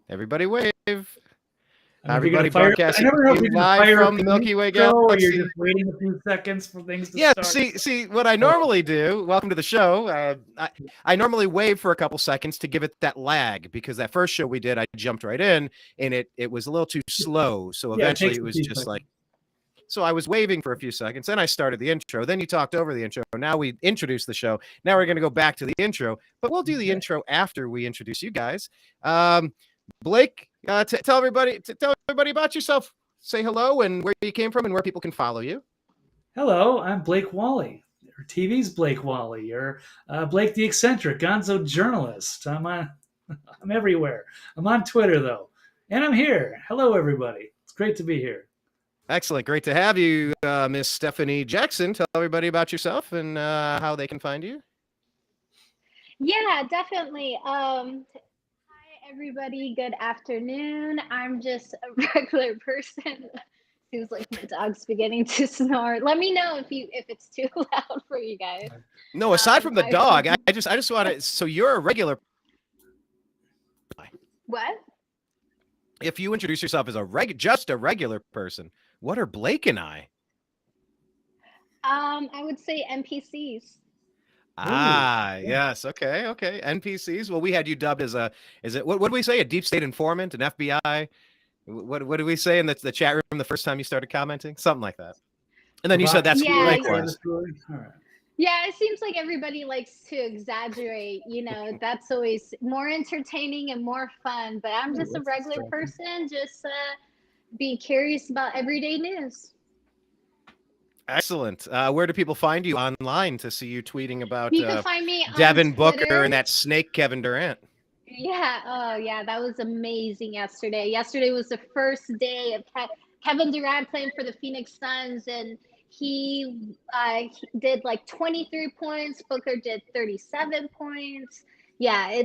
Everybody wave. Everybody broadcasting I never know if you're live from the Milky Way or galaxy. you're just waiting a few seconds for things to Yeah, start. see what I normally do. Welcome to the show. I normally wave for a couple seconds to give it that lag because that first show we did, I jumped right in and it was a little too slow. So eventually it was just like, so I was waving for a few seconds. Then I started the intro. Then you talked over the intro. Now we introduced the show. Now we're going to go back to the intro, but we'll do the intro after we introduce you guys. Blake, tell everybody about yourself. Say hello and where you came from and where people can follow you. Hello, I'm Blake Wally. Or TV's Blake Wally, or Blake the eccentric gonzo journalist. I'm everywhere. I'm on Twitter though, and I'm here. Hello, everybody. It's great to be here. Excellent, great to have you, Miss Stephanie Jackson. Tell everybody about yourself and how they can find you. Yeah, definitely. Hi, everybody. Good afternoon. I'm just a regular person. Seems like my dog's beginning to snore. Let me know if it's too loud for you guys. No, aside from the dog, I just want to. So you're a regular. What? If you introduce yourself as just a regular person, what are Blake and I? I would say NPCs. Yes. Okay. NPCs. Well, we had you dubbed as what did we say? A deep state informant, an FBI. What did we say in the chat room the first time you started commenting? Something like that. And then you said that's who Blake was. All right. Yeah, it seems like everybody likes to exaggerate. That's always more entertaining and more fun. But I'm just a regular person, just being curious about everyday news. Excellent. Where do people find you online to see you tweeting about you can find me Devin on Twitter. Booker and that snake Kevin Durant? Yeah. Oh, yeah. That was amazing yesterday. Yesterday was the first day of Kevin Durant playing for the Phoenix Suns, and he did like 23 points. Booker did 37 points. Yeah,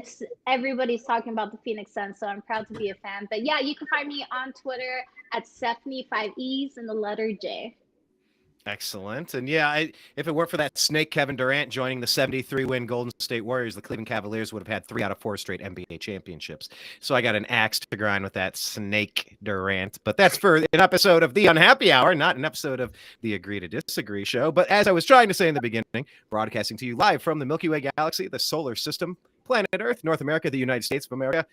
everybody's talking about the Phoenix Suns, so I'm proud to be a fan. But yeah, you can find me on Twitter at Stephanie 5Es and the letter J. Excellent. And yeah, if it weren't for that snake Kevin Durant joining the 73-win Golden State Warriors, the Cleveland Cavaliers would have had 3 out of 4 straight NBA championships. So I got an axe to grind with that snake Durant. But that's for an episode of The Unhappy Hour, not an episode of the Agree to Disagree show. But as I was trying to say in the beginning, broadcasting to you live from the Milky Way galaxy, the solar system, planet Earth, North America, the United States of America,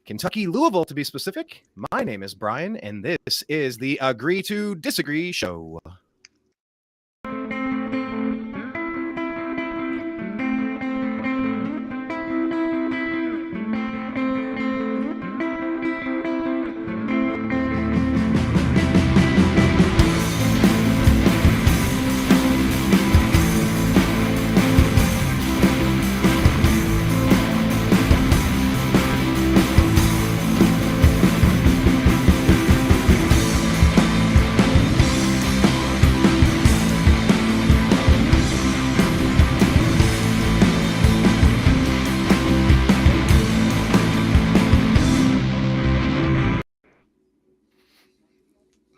Kentucky, Louisville to be specific. My name is Brian, and this is the Agree to Disagree show.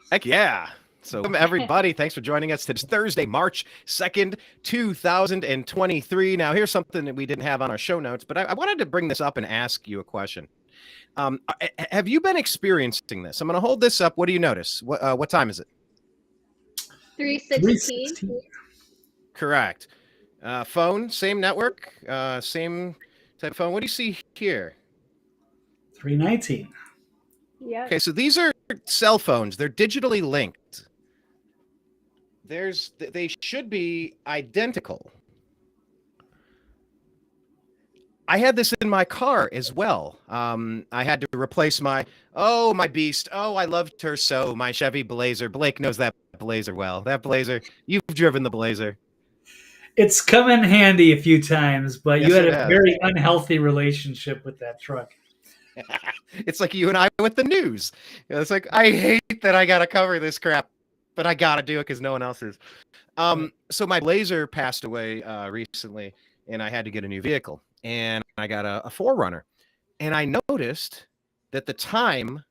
Heck yeah. So everybody, thanks for joining us. It's Thursday, March 2nd, 2023. Now, here's something that we didn't have on our show notes, but I wanted to bring this up and ask you a question. Have you been experiencing this? I'm going to hold this up. What do you notice? What time is it? 3:16. Correct. Phone, same network, same type of phone. What do you see here? 3:19. Yeah. Okay, so these are cell phones. They're digitally linked. They should be identical. I had this in my car as well. I had to replace my beast. Oh, I loved her so. My Chevy Blazer. Blake knows that Blazer well. That Blazer. You've driven the Blazer. It's come in handy a few times, but Yes, you had it a has. very unhealthy relationship with that truck. It's like you and I with the news. It's like, I hate that I got to cover this crap, but I got to do it because no one else is. So my Blazer passed away recently, and I had to get a new vehicle. And I got a 4Runner. And I noticed that the time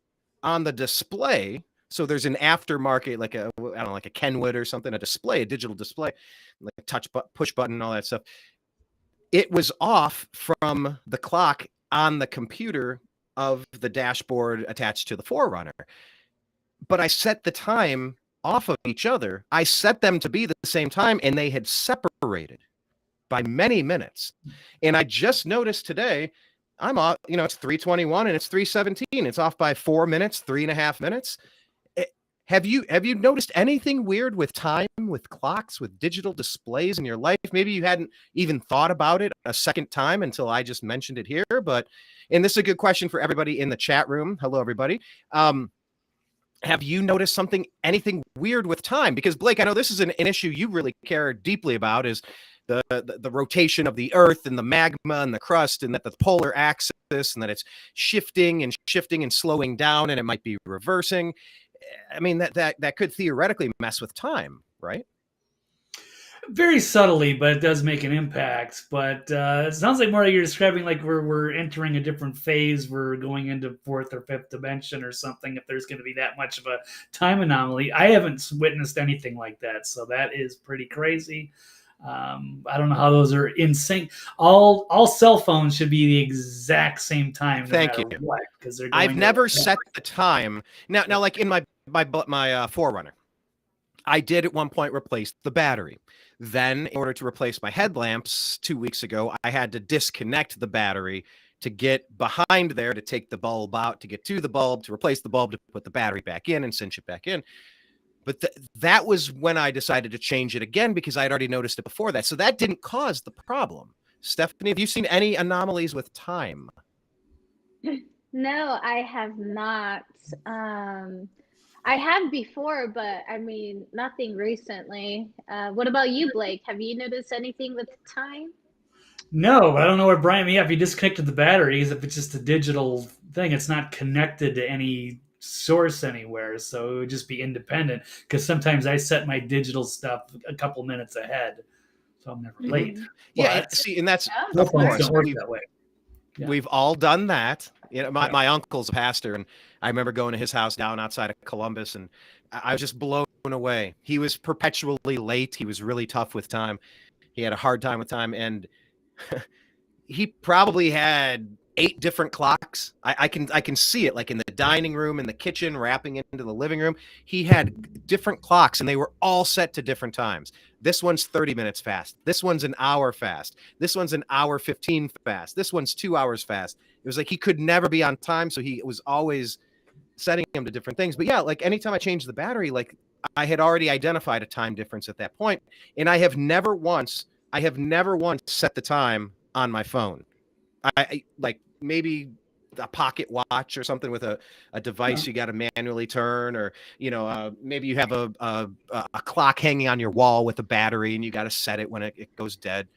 on the display, so there's an aftermarket, like a Kenwood or something, a digital display, like push button and all that stuff. It was off from the clock on the computer of the dashboard attached to the Forerunner. But I set the time off of each other. I set them to be the same time, and they had separated by many minutes. And I just noticed today, I'm off, it's 3:21 and it's 3:17. It's off by 4 minutes, 3.5 minutes. Have you noticed anything weird with time, with clocks, with digital displays in your life? Maybe you hadn't even thought about it a second time until I just mentioned it here. And this is a good question for everybody in the chat room. Hello, everybody. Have you noticed anything weird with time? Because Blake, I know this is an issue you really care deeply about, is the rotation of the Earth and the magma and the crust, and that the polar axis, and that it's shifting and slowing down, and it might be reversing. I mean, that could theoretically mess with time, right? Very subtly, but it does make an impact. But it sounds like more like you're describing like we're entering a different phase. We're going into fourth or fifth dimension or something. If there's going to be that much of a time anomaly, I haven't witnessed anything like that. So that is pretty crazy. I don't know how those are in sync. All cell phones should be the exact same time. No Thank matter you. what, because they're. I've never set the time. Now, like in my Forerunner, I did at one point replace the battery. Then, in order to replace my headlamps 2 weeks ago, I had to disconnect the battery to get behind there, to take the bulb out, to get to the bulb, to replace the bulb, to put the battery back in and cinch it back in. But that was when I decided to change it again, because I had already noticed it before that. So that didn't cause the problem. Stephanie, have you seen any anomalies with time? No, I have not. I have before, but I mean, nothing recently. What about you, Blake? Have you noticed anything with time? No, I don't know where Brian. Yeah, if you disconnected the batteries, if it's just a digital thing, it's not connected to any source anywhere, so it would just be independent. Because sometimes I set my digital stuff a couple minutes ahead, so I'm never late. Yeah, But see, and that's Oh, of course don't work that way. Yeah. We've all done that. My uncle's a pastor, and I remember going to his house down outside of Columbus, and I was just blown away. He was perpetually late. He was really tough with time. He had a hard time with time, and he probably had 8 different clocks. I can see it, like in the dining room, in the kitchen, wrapping into the living room. He had different clocks, and they were all set to different times. This one's 30 minutes fast. This one's an hour fast. This one's an hour 15 fast. This one's 2 hours fast. It was like he could never be on time, so he was always setting him to different things. But yeah, like anytime I changed the battery, like I had already identified a time difference at that point, and I have never once set the time on my phone. I like maybe a pocket watch or something with a device you got to manually turn, or maybe you have a clock hanging on your wall with a battery and you got to set it when it goes dead.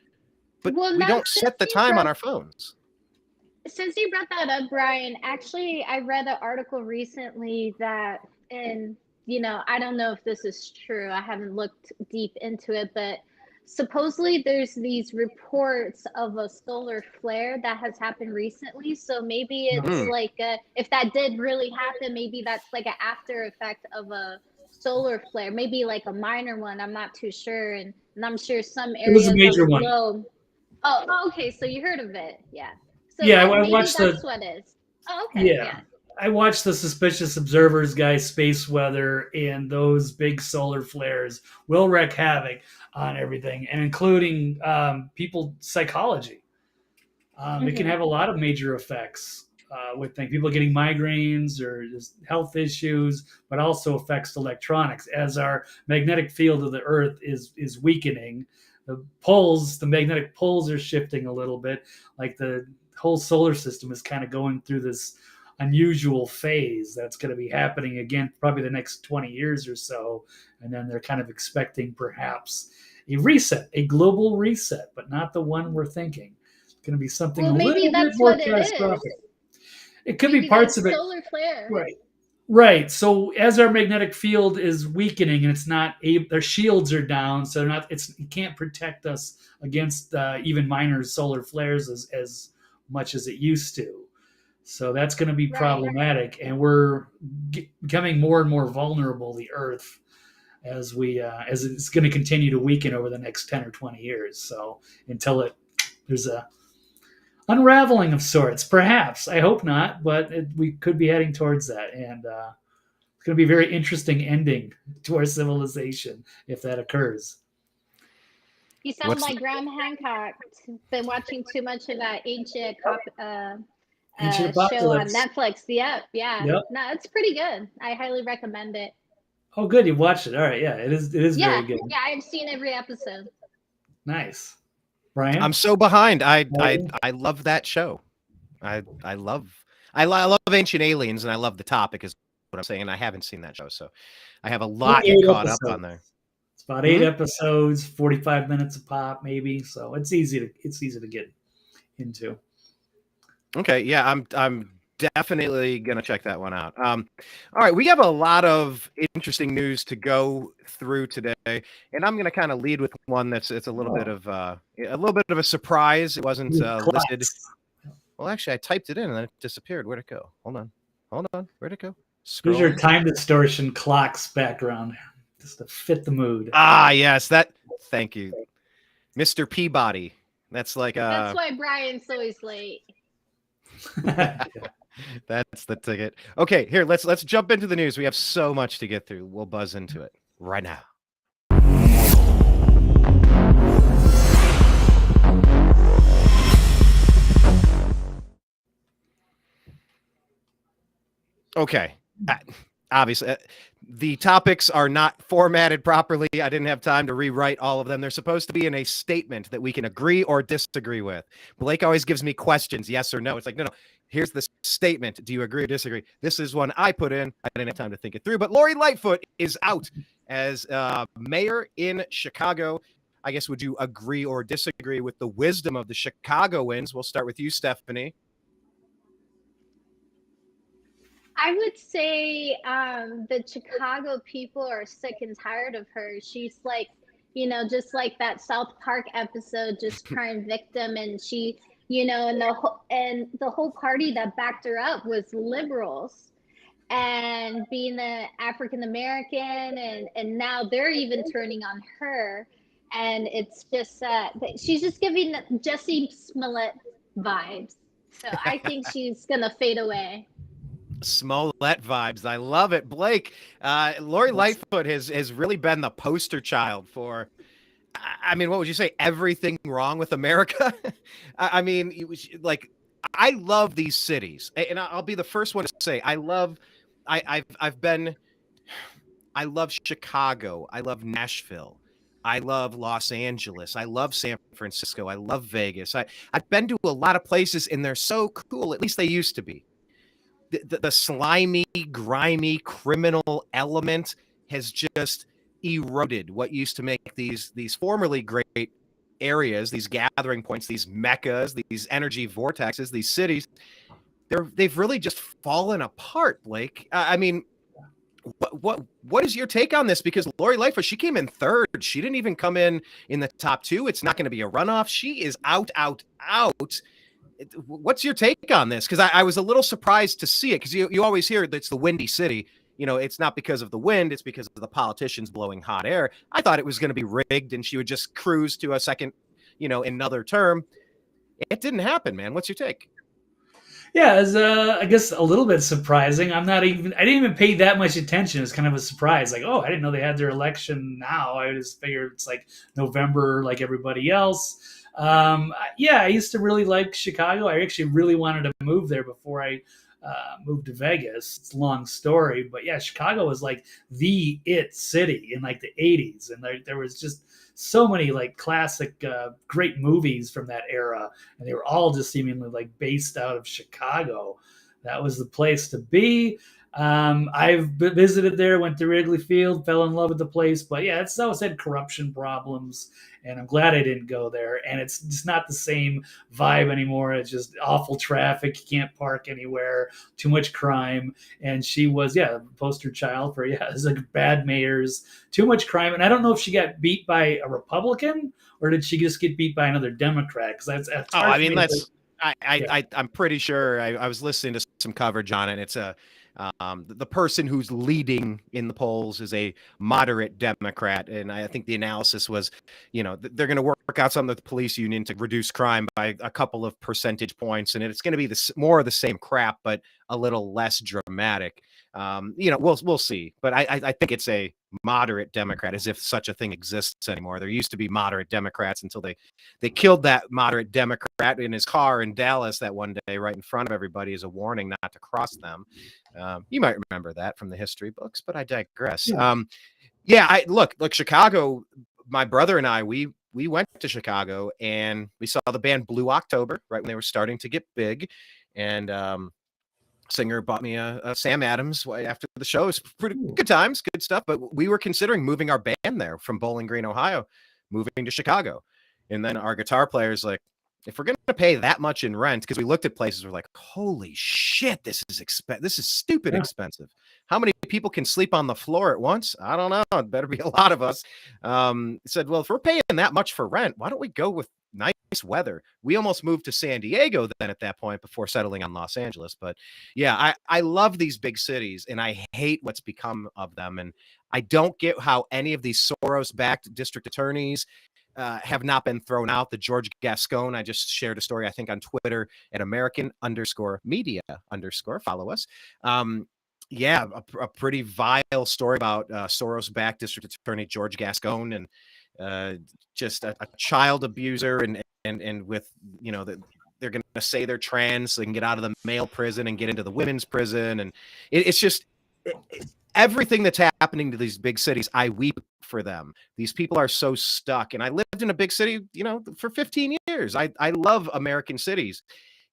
But we don't set the time on our phones. Since you brought that up, Brian, actually, I read an article recently that, and I don't know if this is true. I haven't looked deep into it, but supposedly there's these reports of a solar flare that has happened recently. So maybe it's like if that did really happen, maybe that's like an after effect of a solar flare, maybe like a minor one. I'm not too sure, and I'm sure some areas it was a major one. Oh, okay. So you heard of it, yeah. So yeah, I watched that's what it is. Oh, okay. Yeah. I watched the Suspicious Observers guys, space weather, and those big solar flares will wreak havoc on everything, and including people's psychology. It can have a lot of major effects with things. People getting migraines or just health issues, but also affects electronics. As our magnetic field of the Earth is weakening, the magnetic poles are shifting a little bit. Like the whole solar system is kind of going through this unusual phase that's going to be happening again probably the next 20 years or so, and then they're kind of expecting perhaps a global reset, but not the one we're thinking. It's going to be something a little bit more catastrophic. It could be parts of it. Solar flare. Right. So as our magnetic field is weakening, and it's not their shields are down, so it can't protect us against even minor solar flares as much as it used to. So that's going to be problematic, and we're becoming more and more vulnerable, the Earth, as it's going to continue to weaken over the next 10 or 20 years. So until there's a unraveling of sorts, perhaps. I hope not, but we could be heading towards that, and it's going to be a very interesting ending to our civilization if that occurs. You sound like Graham Hancock. Been watching too much of that ancient Ancient show on Apocalypse. Netflix. Yep. Yep. No, it's pretty good. I highly recommend it. Oh, good. You watched it. All right. Yeah, it is very good. Yeah, I've seen every episode. Nice. Brian? I'm so behind. I love that show. I love Ancient Aliens, and I love the topic is what I'm saying. And I haven't seen that show, so I have a lot caught up on there. It's about 8 episodes, 45 minutes a pop, maybe. So it's easy to get into. Okay, yeah, I'm definitely gonna check that one out. All right, we have a lot of interesting news to go through today, and I'm gonna kind of lead with one it's a little bit of a surprise. It wasn't listed. Well, actually, I typed it in and then it disappeared. Where'd it go? Hold on. Where'd it go? Here's your time distortion clocks background, just to fit the mood. Ah, yes, thank you, Mr. Peabody. That's like that's why Brian's always late. That's the ticket. Okay, here, let's jump into the news. We have so much to get through. We'll buzz into it right now. Okay. Obviously, the topics are not formatted properly. I didn't have time to rewrite all of them. They're supposed to be in a statement that we can agree or disagree with. Blake always gives me questions, yes or no. It's like, no. Here's the statement. Do you agree or disagree? This is one I put in. I didn't have time to think it through. But Lori Lightfoot is out as mayor in Chicago. I guess, would you agree or disagree with the wisdom of the Chicagoans? We'll start with you, Stephanie. I would say the Chicago people are sick and tired of her. She's like, just like that South Park episode, just crying victim. And she, and the whole party that backed her up was liberals. And being the African American, and now they're even turning on her. And it's just she's just giving Jussie Smollett vibes. So I think she's gonna fade away. Smollett vibes. I love it. Blake, Lori Lightfoot has really been the poster child for, I mean, what would you say? Everything wrong with America? I mean, like, I love these cities, and I'll be the first one to say I love Chicago. I love Nashville. I love Los Angeles. I love San Francisco. I love Vegas. I've been to a lot of places, and they're so cool. At least they used to be. The slimy, grimy, criminal element has just eroded what used to make these formerly great areas, these gathering points, these meccas, these energy vortexes, these cities. They've really just fallen apart, Blake. I mean, what is your take on this? Because Lori Lightfoot, she came in third. She didn't even come in the top two. It's not going to be a runoff. She is out. What's your take on this? Because I was a little surprised to see it, because you always hear that it's the Windy City. It's not because of the wind. It's because of the politicians blowing hot air. I thought it was going to be rigged and she would just cruise to a second, another term. It didn't happen, man. What's your take? Yeah, it's I guess a little bit surprising. I didn't even pay that much attention. It's kind of a surprise. Like, oh, I didn't know they had their election now. I just figured it's like November, like everybody else. I used to really like Chicago. I actually really wanted to move there before I moved to Vegas. It's a long story, but yeah, Chicago was like the it city in like the 80s. And there was just so many like classic, great movies from that era. And they were all just seemingly like based out of Chicago. That was the place to be. I've visited there, went to Wrigley Field, fell in love with the place, but yeah, it's always had corruption problems, and I'm glad I didn't go there. And it's just not the same vibe anymore. It's just awful traffic. You can't park anywhere, too much crime. And she was, poster child for, it's like bad mayors, too much crime. And I don't know if she got beat by a Republican or did she just get beat by another Democrat? Because that's I'm pretty sure I was listening to some coverage on it. It's The person who's leading in the polls is a moderate Democrat, and I think the analysis was, they're going to work out something with the police union to reduce crime by a couple of percentage points, and it's going to be more of the same crap, but a little less dramatic. We'll see, but I think it's a moderate Democrat, as if such a thing exists anymore. There used to be moderate Democrats until they killed that moderate Democrat in his car in Dallas that one day right in front of everybody as a warning not to cross them. You might remember that from the history books, but I digress. I look, Chicago. My brother and I, we went to Chicago and we saw the band Blue October right when they were starting to get big, and singer bought me a Sam Adams after the show. It was pretty good times, good stuff. But we were considering moving our band there from Bowling Green, Ohio, moving to Chicago, and then our guitar player's like, if we're going to pay that much in rent, because we looked at places, we're like, holy shit, this is stupid expensive. How many people can sleep on the floor at once? I don't know. It better be a lot of us. Said, well, if we're paying that much for rent, why don't we go with nice weather? We almost moved to San Diego then at that point before settling on Los Angeles. But yeah, I love these big cities and I hate what's become of them. And I don't get how any of these Soros-backed district attorneys have not been thrown out. The George Gascon, I just shared a story, I think, on Twitter at American_media_. Follow us. A pretty vile story about Soros-backed district attorney George Gascon, and just a child abuser, and with, they're going to say they're trans so they can get out of the male prison and get into the women's prison. And it's just everything that's happening to these big cities. I weep for them. These people are so stuck. And I lived in a big city, for 15 years. I love American cities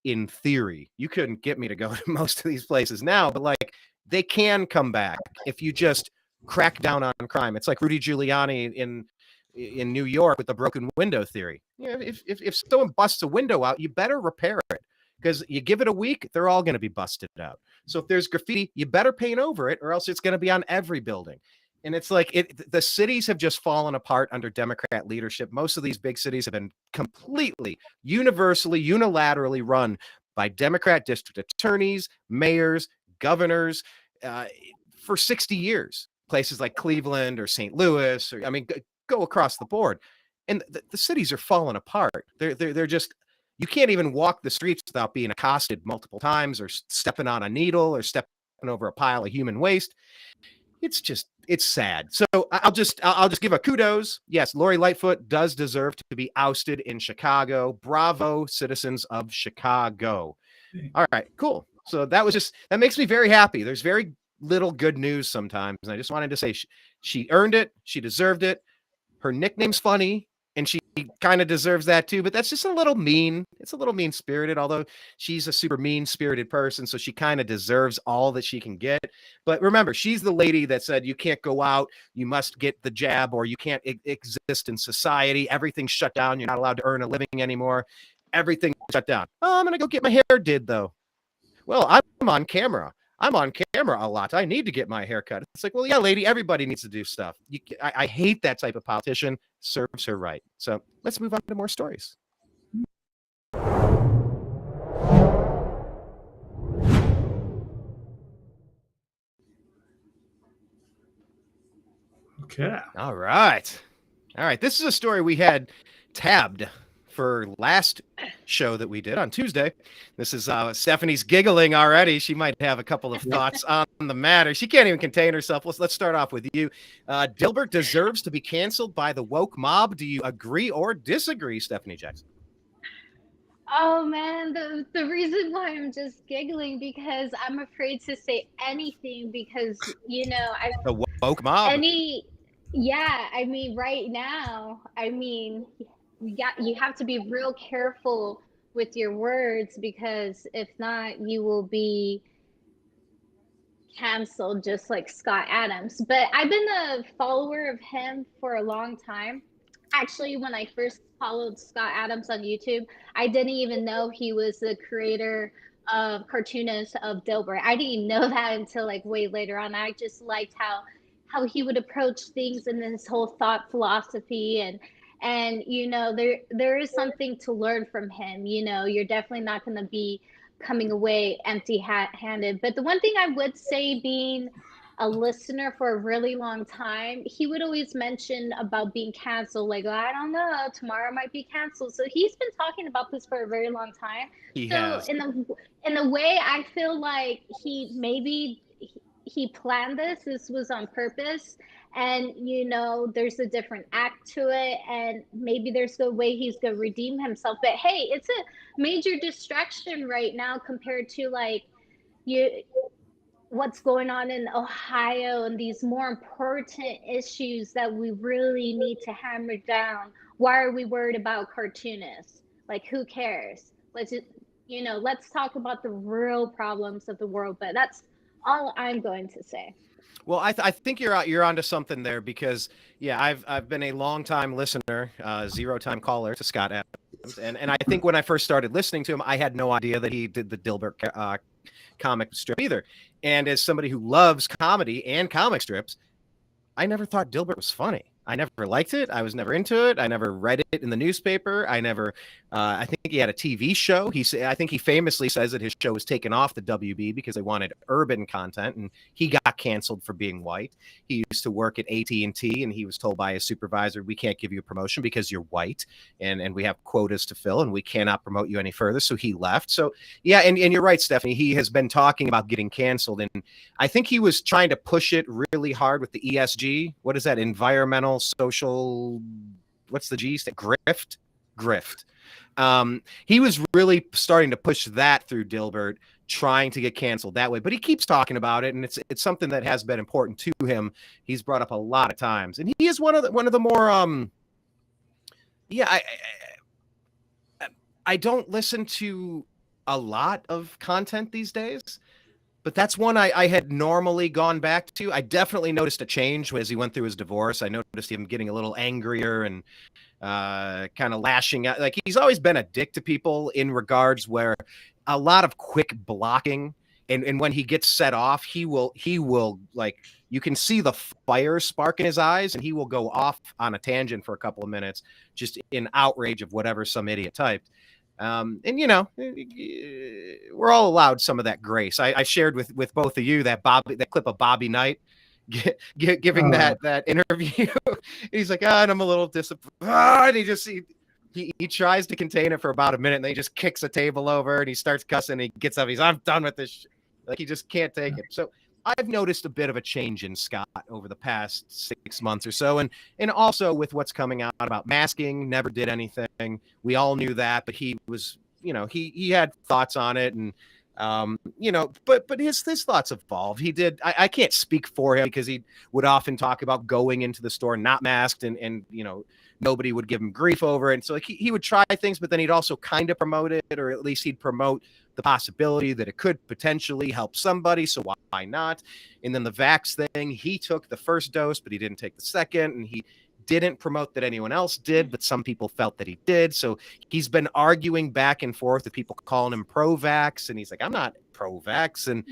in theory. You couldn't get me to go to most of these places now, but like, they can come back if you just crack down on crime. It's like Rudy Giuliani in New York with the broken window theory. If someone busts a window out, you better repair it, because you give it a week, they're all going to be busted out. So if there's graffiti, you better paint over it, or else it's going to be on every building. And it's like the cities have just fallen apart under Democrat leadership. Most of these big cities have been completely, universally, unilaterally run by Democrat district attorneys, mayors, governors for 60 years. Places like Cleveland or St. Louis, or go across the board, and the cities are falling apart. They're just, you can't even walk the streets without being accosted multiple times, or stepping on a needle, or stepping over a pile of human waste. It's sad. So I'll just give a kudos. Yes, Lori Lightfoot does deserve to be ousted in Chicago. Bravo, citizens of Chicago. All right, cool. So that makes me very happy. There's very little good news sometimes, and I just wanted to say she earned it. She deserved it. Her nickname's funny, and she kind of deserves that too, but that's just a little mean. It's a little mean-spirited, although she's a super mean-spirited person, so she kind of deserves all that she can get. But remember, she's the lady that said you can't go out, you must get the jab, or you can't exist in society. Everything's shut down. You're not allowed to earn a living anymore. Everything's shut down. Oh, I'm going to go get my hair did, though. Well, I'm on camera. I'm on camera a lot. I need to get my hair cut. It's like, well, yeah, lady, everybody needs to do stuff. I hate that type of politician. Serves her right. So let's move on to more stories. Okay. All right. This is a story we had tabbed for last show that we did on Tuesday. This is Stephanie's giggling already. She might have a couple of thoughts on the matter. She can't even contain herself. Let's start off with you. Dilbert deserves to be canceled by the woke mob. Do you agree or disagree, Stephanie Jackson? Oh man, the reason why I'm just giggling, because I'm afraid to say anything, because The woke mob. right now, you have to be real careful with your words, because if not, you will be canceled just like Scott Adams. But I've been a follower of him for a long time. Actually, when I first followed Scott Adams on YouTube, I didn't even know he was the creator of cartoonist of Dilbert. I didn't even know that until like way later on. I just liked how he would approach things and his whole thought philosophy, and there is something to learn from him. You're definitely not going to be coming away empty-handed. But the one thing I would say, being a listener for a really long time, he would always mention about being canceled. Like, I don't know, tomorrow might be canceled. So he's been talking about this for a very long time. He So has. in the way, I feel like he planned this. This was on purpose. And there's a different act to it, and maybe there's the way he's gonna redeem himself. But hey, it's a major distraction right now compared to like what's going on in Ohio and these more important issues that we really need to hammer down. Why are we worried about cartoonists? Like, who cares? Let's talk about the real problems of the world. But that's all I'm going to say. Well, I think you're onto something there, because yeah, I've been a long time listener, 0-time caller to Scott Adams, and I think when I first started listening to him, I had no idea that he did the Dilbert comic strip either. And as somebody who loves comedy and comic strips, I never thought Dilbert was funny. I never liked it. I was never into it. I never read it in the newspaper. I think he had a TV show. I think he famously says that his show was taken off the WB because they wanted urban content, and he got canceled for being white. He used to work at AT&T, and he was told by his supervisor, we can't give you a promotion because you're white, and we have quotas to fill, and we cannot promote you any further. So he left. So yeah, and you're right, Stephanie. He has been talking about getting canceled, and I think he was trying to push it really hard with the ESG. What is that? Environmental, social, what's the G? Grift. He was really starting to push that through Dilbert, trying to get canceled that way. But he keeps talking about it, and it's something that has been important to him. He's brought up a lot of times, and he is one of the more I don't listen to a lot of content these days, but that's one I had normally gone back to. I definitely noticed a change as he went through his divorce. I noticed him getting a little angrier and kind of lashing out. Like, he's always been a dick to people in regards where a lot of quick blocking. And when he gets set off, he will like, you can see the fire spark in his eyes, and he will go off on a tangent for a couple of minutes, just in outrage of whatever some idiot typed. And we're all allowed some of that grace. I shared with both of you that clip of Bobby Knight giving that interview. He's like, and I'm a little disappointed. And he tries to contain it for about a minute, and then he just kicks a table over, and he starts cussing. And he gets up. I'm done with this. Like, he just can't take it. So I've noticed a bit of a change in Scott over the past 6 months or so. And also with what's coming out about masking, never did anything. We all knew that, but he was, he had thoughts on it, and but his thoughts evolved. He did. I can't speak for him, because he would often talk about going into the store not masked, and nobody would give him grief over it. And so like he would try things, but then he'd also kind of promote it, or at least he'd promote the possibility that it could potentially help somebody. So why not? And then the vax thing, he took the first dose, but he didn't take the second. And he didn't promote that anyone else did, but some people felt that he did. So he's been arguing back and forth with people calling him pro-vax. And he's like, I'm not pro-vax. And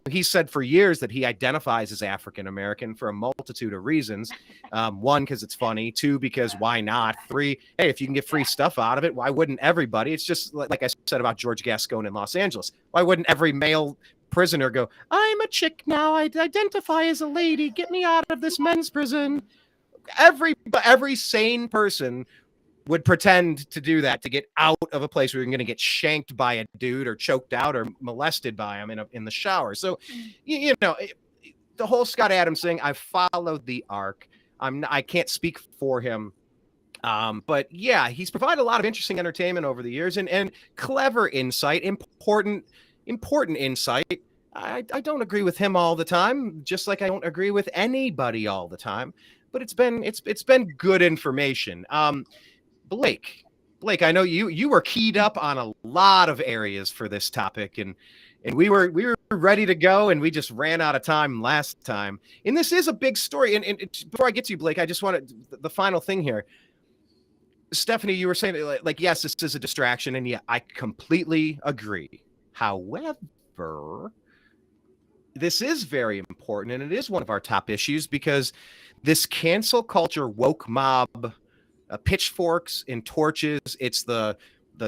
he said for years that he identifies as African-American for a multitude of reasons. One, because it's funny. Two, because why not? Three, hey, if you can get free stuff out of it, why wouldn't everybody? It's just like I said about George Gascon in Los Angeles. Why wouldn't every male prisoner go, I'm a chick now, I identify as a lady, get me out of this men's prison? Every sane person would pretend to do that to get out of a place where you're going to get shanked by a dude, or choked out, or molested by him in the shower. So, the whole Scott Adams thing, I followed the arc. I can't speak for him. But yeah, he's provided a lot of interesting entertainment over the years, and clever insight, important insight. I don't agree with him all the time, just like I don't agree with anybody all the time. But it's been good information. Blake, I know you were keyed up on a lot of areas for this topic, and we were ready to go, and we just ran out of time last time. And this is a big story. And before I get to you, Blake, I just wanted the final thing here. Stephanie, you were saying like yes, this is a distraction, and yeah, I completely agree. However, this is very important, and it is one of our top issues, because this cancel culture woke mob, pitchforks and torches, it's the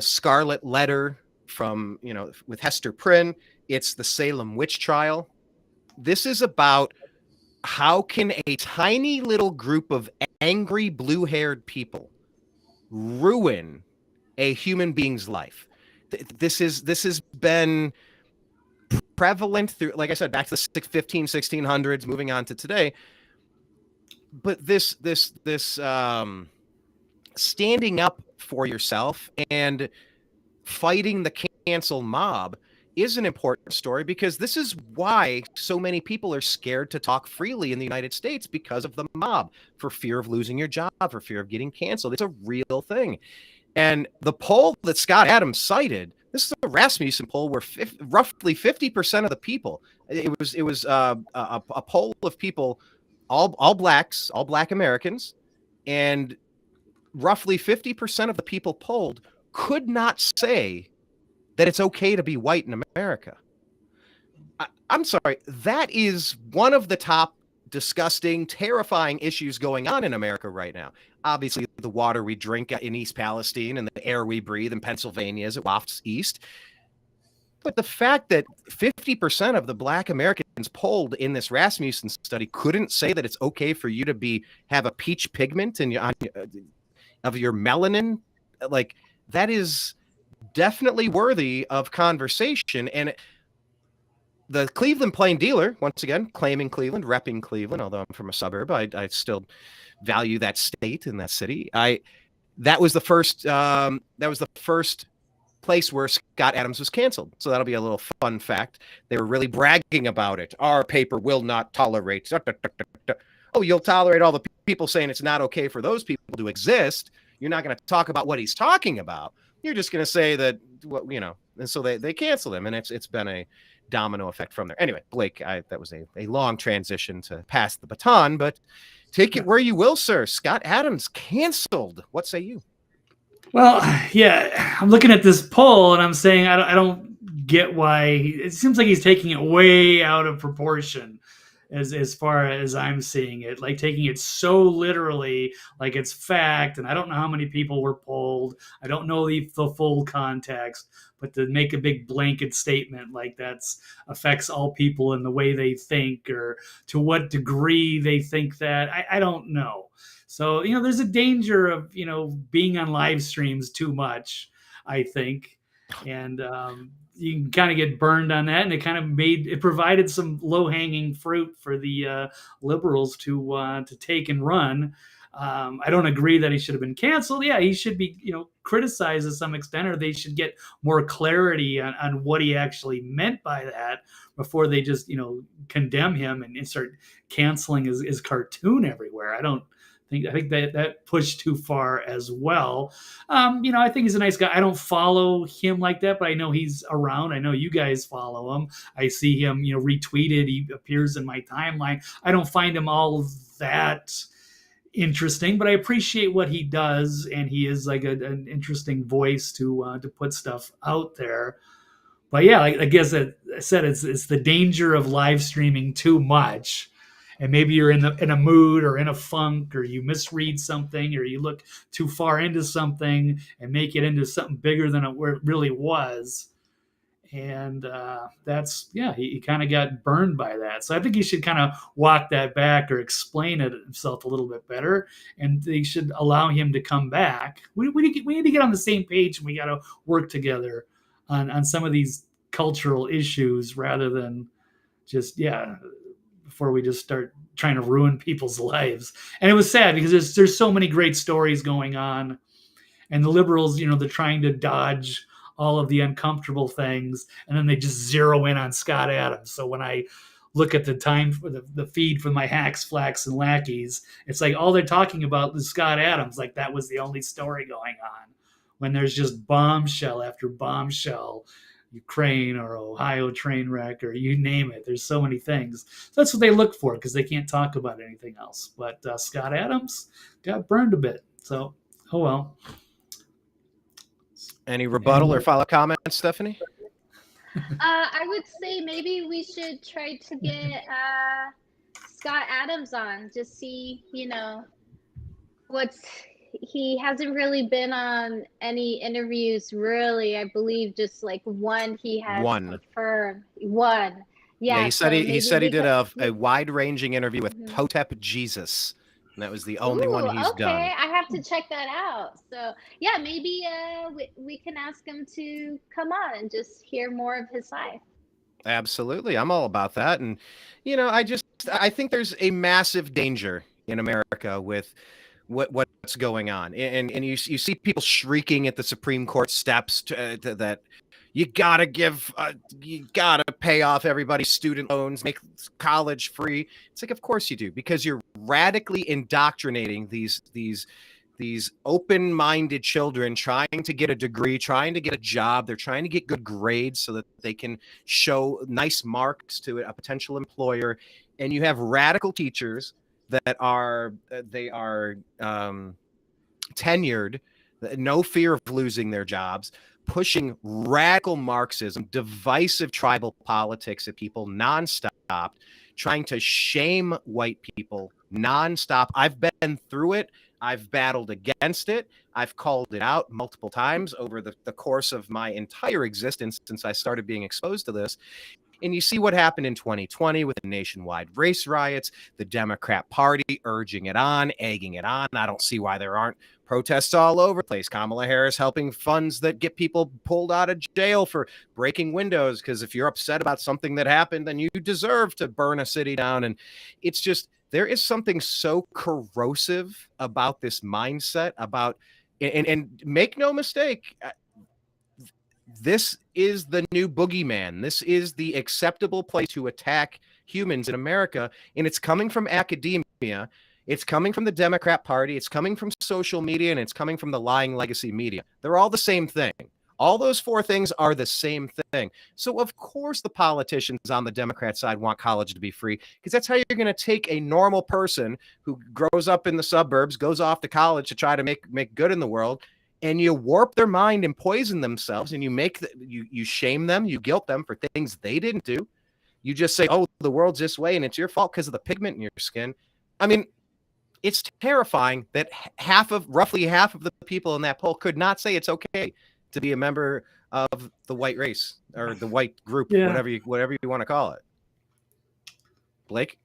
scarlet letter from, with Hester Prynne. It's the Salem witch trial. This is about how can a tiny little group of angry blue-haired people ruin a human being's life. This has been prevalent through, like I said, back to the 1600s, moving on to today. But this standing up for yourself and fighting the cancel mob is an important story, because this is why so many people are scared to talk freely in the United States, because of the mob, for fear of losing your job, for fear of getting canceled. It's a real thing. And the poll that Scott Adams cited, this is a Rasmussen poll where roughly 50% of the people, it was a poll of people, all blacks, all Black Americans, and roughly 50% of the people polled could not say that it's okay to be white in America. I'm sorry, that is one of the top disgusting, terrifying issues going on in America right now. Obviously, the water we drink in East Palestine and the air we breathe in Pennsylvania as it wafts east. But the fact that 50% of the Black Americans polled in this Rasmussen study couldn't say that it's okay for you to have a peach pigment of your melanin, like, that is definitely worthy of conversation. And the Cleveland Plain Dealer, once again, claiming Cleveland, repping Cleveland, although I'm from a suburb, I still value that state and that city. That was the first place where Scott Adams was canceled. So that'll be a little fun fact. They were really bragging about it. Our paper will not tolerate. Oh, you'll tolerate all the people saying it's not okay for those people to exist. You're not going to talk about what he's talking about. You're just going to say that, and so they cancel him, and it's been a domino effect from there. Anyway, Blake, that was a long transition to pass the baton, but take it where you will, sir. Scott Adams canceled. What say you? Well, yeah, I'm looking at this poll and I'm saying I don't get why. It seems like he's taking it way out of proportion as far as I'm seeing it, like taking it so literally, like it's fact. And I don't know how many people were polled. I don't know the full context, but to make a big blanket statement like that's affects all people in the way they think, or to what degree they think that, I don't know. So, there's a danger of, being on live streams too much, I think. And you can kind of get burned on that. And it provided some low hanging fruit for the liberals to take and run. I don't agree that he should have been canceled. Yeah, he should be, criticized to some extent, or they should get more clarity on what he actually meant by that before they just, condemn him and start canceling his cartoon everywhere. I think that pushed too far as well. I think he's a nice guy. I don't follow him like that, but I know he's around. I know you guys follow him. I see him, retweeted. He appears in my timeline. I don't find him all that interesting, but I appreciate what he does, and he is like an interesting voice to put stuff out there. But yeah, I guess I said it's the danger of live streaming too much. And maybe you're in a mood or in a funk, or you misread something, or you look too far into something and make it into something bigger than it really was. And he kind of got burned by that. So I think he should kind of walk that back or explain it himself a little bit better. And they should allow him to come back. We need to get on the same page, and we got to work together on some of these cultural issues rather than just, before we just start trying to ruin people's lives. And it was sad because there's so many great stories going on, and the liberals, they're trying to dodge all of the uncomfortable things, and then they just zero in on Scott Adams. So when I look at the time for the feed for my hacks, flacks, and lackeys, it's like all they're talking about is Scott Adams, like that was the only story going on, when there's just bombshell after bombshell. Ukraine or Ohio train wreck, or you name it. There's so many things. So that's what they look for, because they can't talk about anything else. But Scott Adams got burned a bit. So, oh well. Any rebuttal or follow comments, Stephanie? I would say maybe we should try to get Scott Adams on, just see, what's he hasn't really been on any interviews, really. I believe just like one he has confirmed. One. Yeah, Yeah, he said so he said he did a maybe wide-ranging interview with Mhm. Hotep Jesus, and that was the only Ooh, one he's okay. done. I have to check that out. So yeah, maybe we can ask him to come on and just hear more of his side. Absolutely. I'm all about that. And, I think there's a massive danger in America with what's going on. And you see people shrieking at the Supreme Court steps that you gotta pay off everybody's student loans, make college free. It's like, of course you do, because you're radically indoctrinating these open-minded children trying to get a degree, trying to get a job. They're trying to get good grades so that they can show nice marks to a potential employer. And you have radical teachers that are tenured, no fear of losing their jobs, pushing radical Marxism, divisive tribal politics at people nonstop, trying to shame white people nonstop. I've been through it. I've battled against it. I've called it out multiple times over the course of my entire existence since I started being exposed to this. And you see what happened in 2020 with the nationwide race riots, the Democrat Party urging it on, egging it on. I don't see why there aren't protests all over the place. Kamala Harris helping funds that get people pulled out of jail for breaking windows, because if you're upset about something that happened, then you deserve to burn a city down. And it's just, there is something so corrosive about this mindset and make no mistake, this is the new boogeyman. This is the acceptable place to attack humans in America. And it's coming from academia. It's coming from the Democrat Party. It's coming from social media, and it's coming from the lying legacy media. They're all the same thing. All those four things are the same thing. So, of course, the politicians on the Democrat side want college to be free, because that's how you're going to take a normal person who grows up in the suburbs, goes off to college to try to make good in the world, and you warp their mind and poison themselves, and you shame them, you guilt them for things they didn't do. You just say, oh, the world's this way, and it's your fault because of the pigment in your skin. I mean, it's terrifying that roughly half of the people in that poll could not say it's okay to be a member of the white race or the white group, whatever you want to call it. Blake?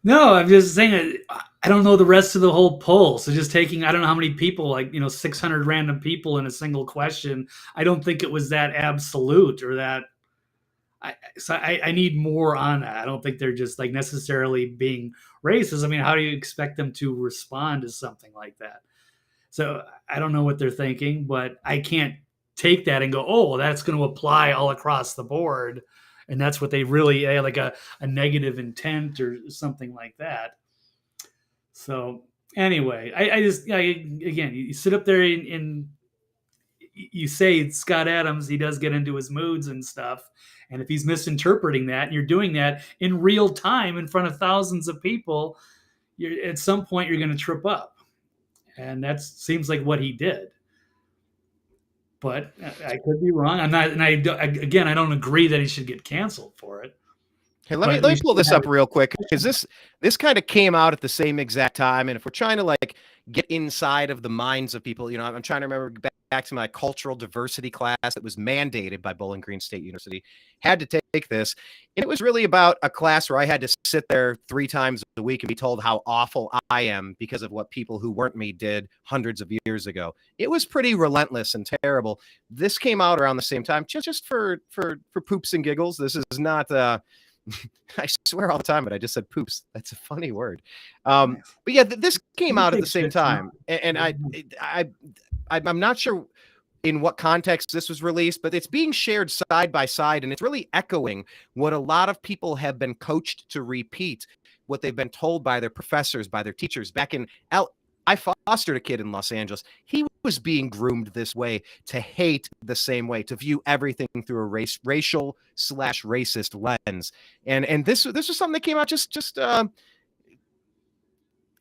No, I'm just saying I don't know the rest of the whole poll. So just taking, I don't know how many people, 600 random people in a single question. I don't think it was that absolute or that. I need more on that. I don't think they're just necessarily being racist. I mean, how do you expect them to respond to something like that? So I don't know what they're thinking, but I can't take that and go, oh, that's going to apply all across the board. And that's what they really like a negative intent or something like that. So anyway, again, you sit up there and you say Scott Adams, he does get into his moods and stuff. And if he's misinterpreting that, and you're doing that in real time in front of thousands of people, at some point you're going to trip up. And that seems like what he did. But I could be wrong. I'm not, and I don't agree that he should get canceled for it. Hey, let me pull this up real quick, because this kind of came out at the same exact time. And if we're trying to get inside of the minds of people, I'm trying to remember back to my cultural diversity class that was mandated by Bowling Green State University. Had to take this. And it was really about a class where I had to sit there 3 times a week and be told how awful I am because of what people who weren't me did hundreds of years ago. It was pretty relentless and terrible. This came out around the same time, just for poops and giggles. This is not I swear all the time, but I just said poops. That's a funny word. But yeah, this came out at the same time, and I'm not sure in what context this was released, but it's being shared side by side, and it's really echoing what a lot of people have been coached to repeat, what they've been told by their professors, by their teachers. I fostered a kid in Los Angeles. He was being groomed this way, to hate the same way, to view everything through a racial/racist lens. And this was something that came out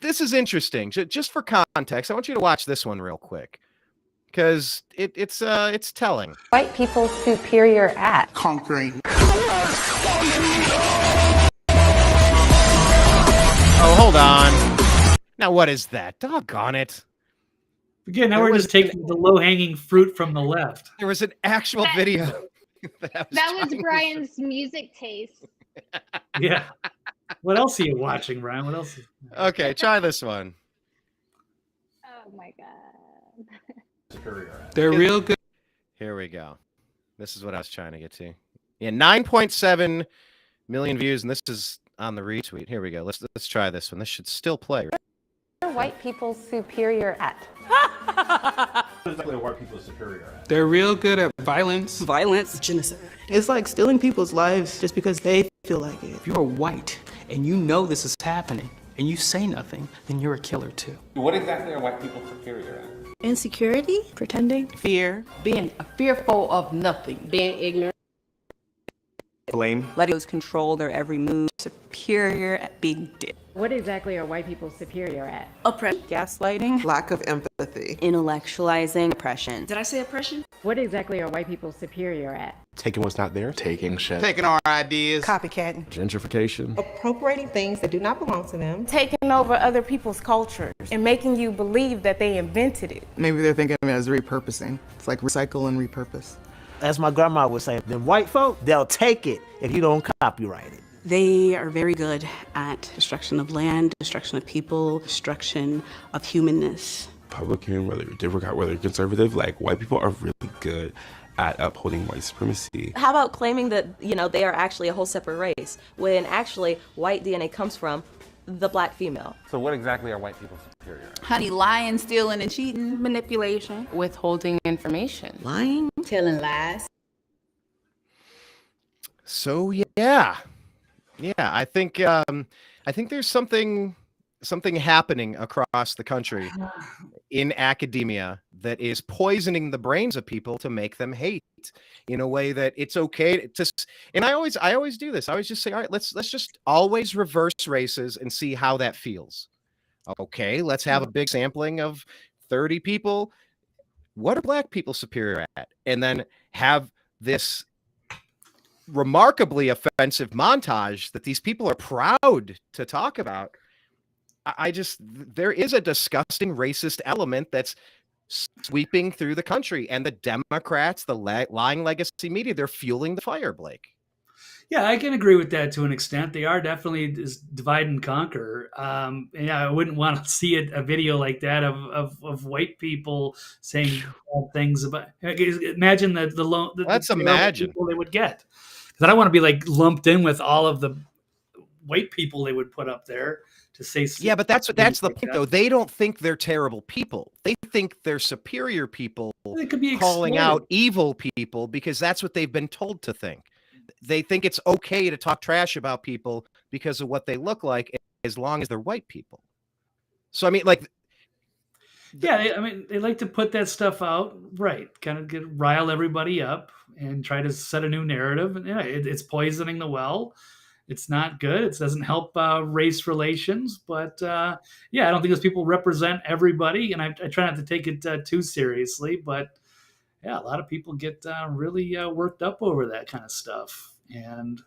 this is interesting. Just for context, I want you to watch this one real quick, because it's telling. White people superior at conquering. Oh, hold on. Now, what is that? Doggone it. Again, now There we're was just taking the low-hanging fruit from the left. There was an actual video That was Brian's music taste. Yeah. What else are you watching, Brian? What else? Okay, try this one. Oh my god. They're real good. Here we go. This is what I was trying to get to. Yeah, 9.7 million views, and this is on the retweet. Here we go. Let's try this one. This should still play. What are white people superior at? What exactly are white people superior at? They're real good at violence. Violence, genocide. It's like stealing people's lives just because they feel like it. If you're white and you know this is happening and you say nothing, then you're a killer too. What exactly are white people superior at? Insecurity, pretending, fear, being fearful of nothing, being ignorant, blame, letting those control their every move, superior at being dick. What exactly are white people superior at? Oppression, gaslighting, lack of empathy, intellectualizing, oppression. Did I say oppression? What exactly are white people superior at? taking what's not there, taking shit, Taking our ideas. Copycatting, gentrification, appropriating things that do not belong to them, taking over other people's cultures and making you believe that they invented it. Maybe they're thinking of it as repurposing. It's like recycle and repurpose. As my grandma would say, the white folk, they'll take it if you don't copyright it. They are very good at destruction of land, destruction of people, destruction of humanness. Republican, whether you're Democrat, whether you're conservative, like white people are really good at upholding white supremacy. How about claiming that, you know, they are actually a whole separate race, when actually white DNA comes from the black female? So what exactly are white people superior at? Honey, lying, stealing, and cheating, manipulation, withholding information, Lying, telling lies. So yeah, I think there's something happening across the country in academia that is poisoning the brains of people to make them hate in a way that it's okay to. And I always do this. I always just say, all right, let's just always reverse races and see how that feels. Okay, let's have a big sampling of 30 people. What are black people superior at? And then have this remarkably offensive montage that these people are proud to talk about. There is a disgusting racist element that's sweeping through the country, and the Democrats, the lying legacy media, they're fueling the fire, Blake. Yeah, I can agree with that to an extent. They are definitely divide and conquer. And I wouldn't want to see a video like that of white people saying things about. Imagine Let's imagine people they would get. Because I don't want to be like lumped in with all of the white people they would put up there to say. Yeah, but that's the point, though. They don't think they're terrible people. They think they're superior people, calling out evil people because that's what they've been told to think. They think it's okay to talk trash about people because of what they look like, as long as they're white people. So I mean, like, yeah, I mean, they like to put that stuff out, right? Kind of rile everybody up and try to set a new narrative. And yeah, it's poisoning the well. It's not good. It doesn't help race relations. But yeah, I don't think those people represent everybody, and I try not to take it too seriously. But yeah, a lot of people get really worked up over that kind of stuff. And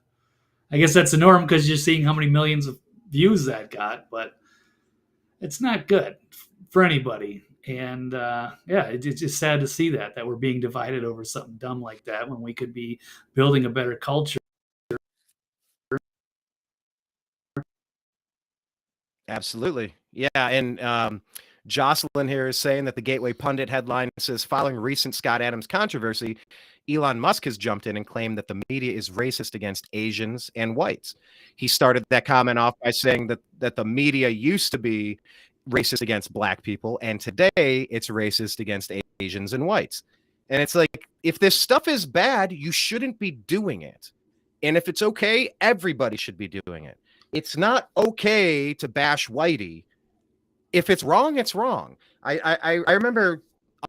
I guess that's the norm because you're seeing how many millions of views that got. But it's not good for anybody. And yeah, it's just sad to see that we're being divided over something dumb like that when we could be building a better culture. Absolutely. Yeah. And Jocelyn here is saying that the Gateway Pundit headline says, following recent Scott Adams controversy, Elon Musk has jumped in and claimed that the media is racist against Asians and whites. He started that comment off by saying that the media used to be racist against black people, and today it's racist against Asians and whites. And it's like, if this stuff is bad, you shouldn't be doing it. And if it's okay, everybody should be doing it. It's not okay to bash whitey. If it's wrong, it's wrong. I remember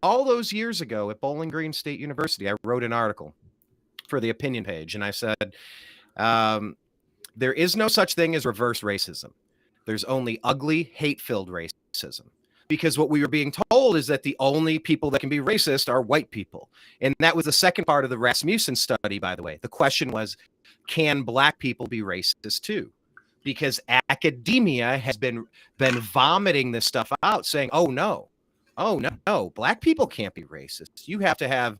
all those years ago at Bowling Green State University, I wrote an article for the opinion page, and I said, there is no such thing as reverse racism. There's only ugly, hate-filled racism. Because what we were being told is that the only people that can be racist are white people. And that was the second part of the Rasmussen study, by the way. The question was, can black people be racist too? Because academia has been vomiting this stuff out, saying, oh, no, oh no, black people can't be racist. You have to have,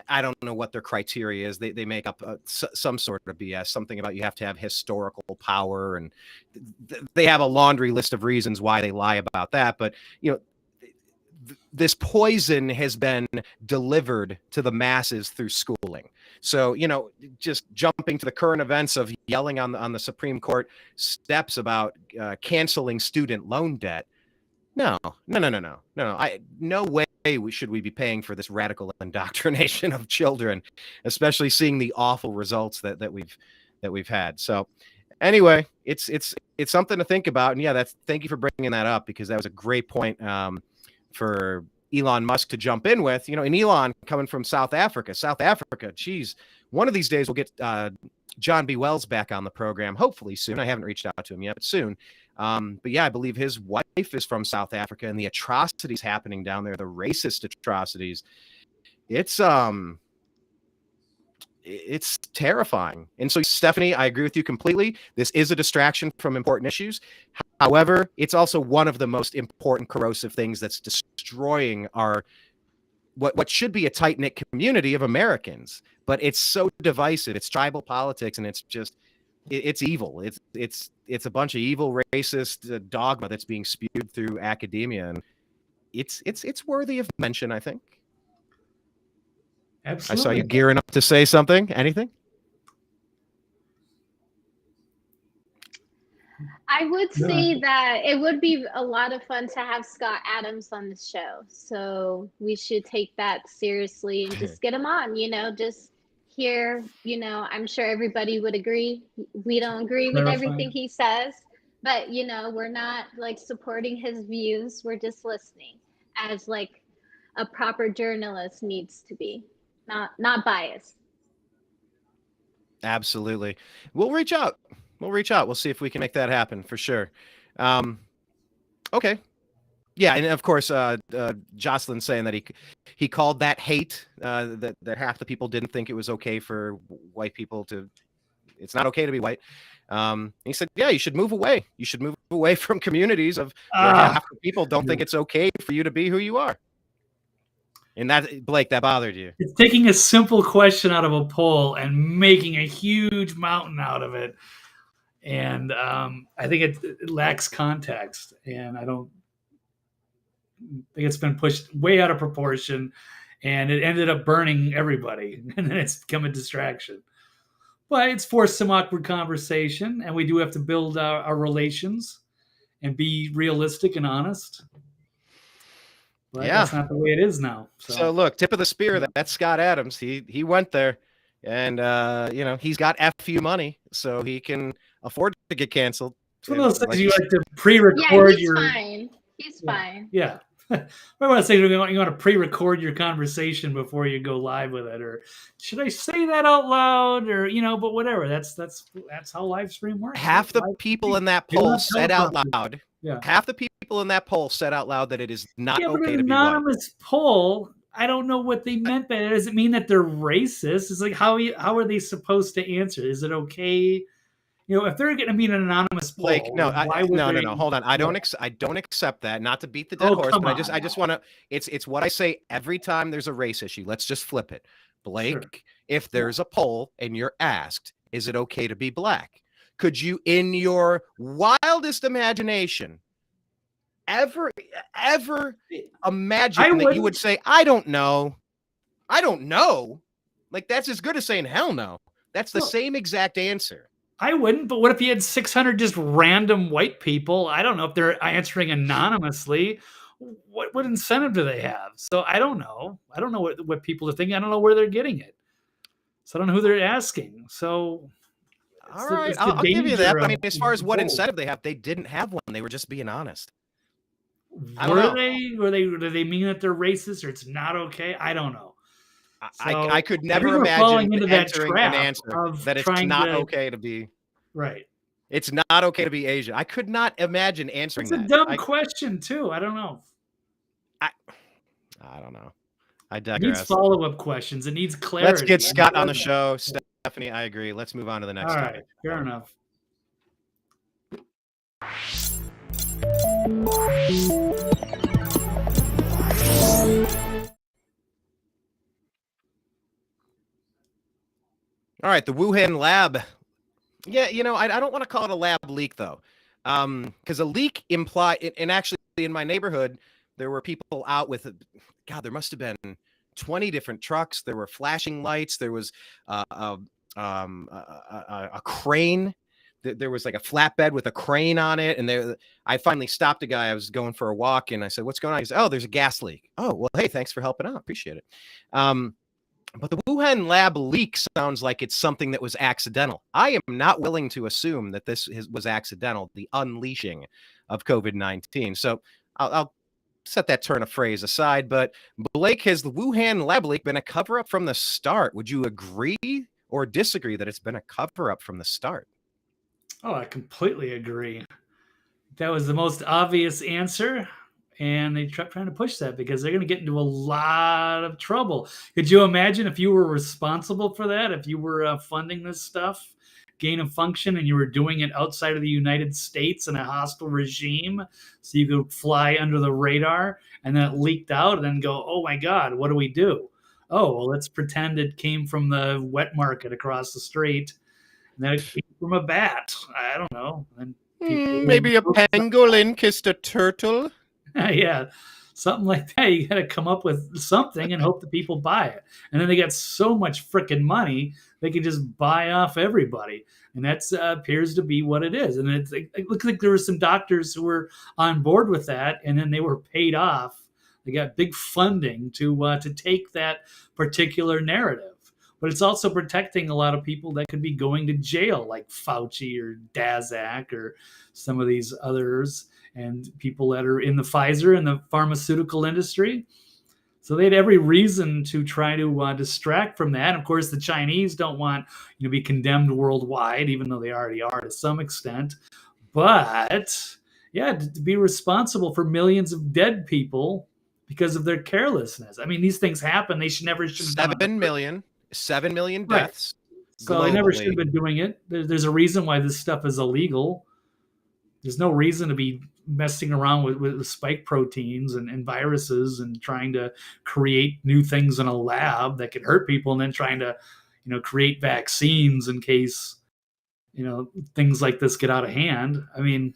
I don't know what their criteria is. They make up some sort of BS, something about you have to have historical power, and they have a laundry list of reasons why they lie about that. But this poison has been delivered to the masses through schooling. So, just jumping to the current events of yelling on the Supreme Court steps about canceling student loan debt. No. No way should we be paying for this radical indoctrination of children, especially seeing the awful results that we've had. So anyway, it's something to think about. And yeah, thank you for bringing that up, because that was a great point for Elon Musk to jump in with. And Elon coming from South Africa, geez, one of these days we'll get John B. Wells back on the program, hopefully soon. I haven't reached out to him yet, but soon. But yeah, I believe his wife is from South Africa, and the atrocities happening down there, the racist atrocities, it's terrifying. And so, Stephanie, I agree with you completely. This is a distraction from important issues. However, it's also one of the most important corrosive things that's destroying our what should be a tight-knit community of Americans. But it's so divisive. It's tribal politics, and it's just it's evil. It's a bunch of evil racist dogma that's being spewed through academia, and it's worthy of mention, I think. Absolutely. I saw you gearing up to say something. Anything? I would say that it would be a lot of fun to have Scott Adams on the show. So we should take that seriously and just get him on, just hear, I'm sure everybody would agree. We don't agree with everything he says, but, we're not like supporting his views. We're just listening as like a proper journalist needs to be, not biased. Absolutely. We'll reach out. We'll see if we can make that happen for sure. Okay. Yeah, and of course, Jocelyn saying that he called that hate, that half the people didn't think it was okay for white people it's not okay to be white. He said, yeah, you should move away. You should move away from communities of where half the people don't think it's okay for you to be who you are. And that, Blake, that bothered you. It's taking a simple question out of a poll and making a huge mountain out of it. And I think it lacks context, and I don't think it's been pushed way out of proportion, and it ended up burning everybody, and then it's become a distraction. But it's forced some awkward conversation, and we do have to build our relations and be realistic and honest. But that's not the way it is now. So look, tip of the spear, that's Scott Adams. He went there, and he's got FU money, so he can afford to get canceled. It's one of those things you like to pre-record. He's fine. He's fine. Yeah. I want to say you want to pre-record your conversation before you go live with it, or should I say that out loud, or but whatever. That's how live stream works. Half the people in that poll said out loud. Yeah. Half the people in that poll said out loud that it is not okay to be white. An anonymous poll. I don't know what they meant by it. Does it mean that they're racist? It's like how are they supposed to answer? Is it okay? If they're going to be an anonymous poll, Blake, no. Hold on. I don't accept that. Not to beat the dead horse, but I just want to. It's what I say every time there's a race issue. Let's just flip it, Blake. Sure. If there's a poll and you're asked, is it okay to be black? Could you, in your wildest imagination, ever imagine that you would say, I don't know? Like, that's as good as saying hell no. That's the same exact answer. I wouldn't, but what if you had 600 just random white people? I don't know if they're answering anonymously. What incentive do they have? So I don't know. I don't know what people are thinking. I don't know where they're getting it. So I don't know who they're asking. So all right, I'll give you that. I mean, as far as what incentive they have, they didn't have one. They were just being honest. Do they mean that they're racist or it's not okay? I don't know. I could never imagine entering an answer that it's not okay to be right. It's not okay to be Asian. I could not imagine answering that. It's a dumb question too. I don't know. I don't know. I digress. It needs follow-up questions. It needs clarity. Let's get Scott on the show. Stephanie, I agree. Let's move on to the next topic. Fair enough. All right, the Wuhan lab. Yeah, I don't want to call it a lab leak though, because a leak and actually in my neighborhood there were people out with, God, there must have been 20 different trucks. There were flashing lights. There was a crane. There was like a flatbed with a crane on it, and I finally stopped a guy. I was going for a walk, and I said, "What's going on?" He said, "Oh, there's a gas leak." Oh, well, hey, thanks for helping out. Appreciate it. But the Wuhan lab leak sounds like it's something that was accidental. I am not willing to assume that this was accidental, the unleashing of COVID-19. So I'll set that turn of phrase aside. But Blake, has the Wuhan lab leak been a cover-up from the start? Would you agree or disagree that it's been a cover-up from the start? Oh, I completely agree. That was the most obvious answer. And they kept trying to push that because they're going to get into a lot of trouble. Could you imagine if you were responsible for that? If you were funding this stuff, gain of function, and you were doing it outside of the United States in a hostile regime, so you could fly under the radar, and then it leaked out, and then go, oh my God, what do we do? Oh, well, let's pretend it came from the wet market across the street, and then it came from a bat. I don't know. And maybe a pangolin kissed a turtle. Yeah, something like that. You got to come up with something and hope that people buy it. And then they got so much freaking money, they can just buy off everybody. And that appears to be what it is. And it looks like there were some doctors who were on board with that, and then they were paid off. They got big funding to take that particular narrative. But it's also protecting a lot of people that could be going to jail, like Fauci or Daszak or some of these others, and people that are in the Pfizer and the pharmaceutical industry. So they had every reason to try to distract from that. Of course, the Chinese don't want to be condemned worldwide, even though they already are to some extent. But yeah, to be responsible for millions of dead people because of their carelessness. I mean, these things happen. They should have done it. 7 million deaths. Right. So they never should have been doing it. There's a reason why this stuff is illegal. There's no reason to be messing around with spike proteins and viruses and trying to create new things in a lab that could hurt people, and then trying to, create vaccines in case, things like this get out of hand. I mean,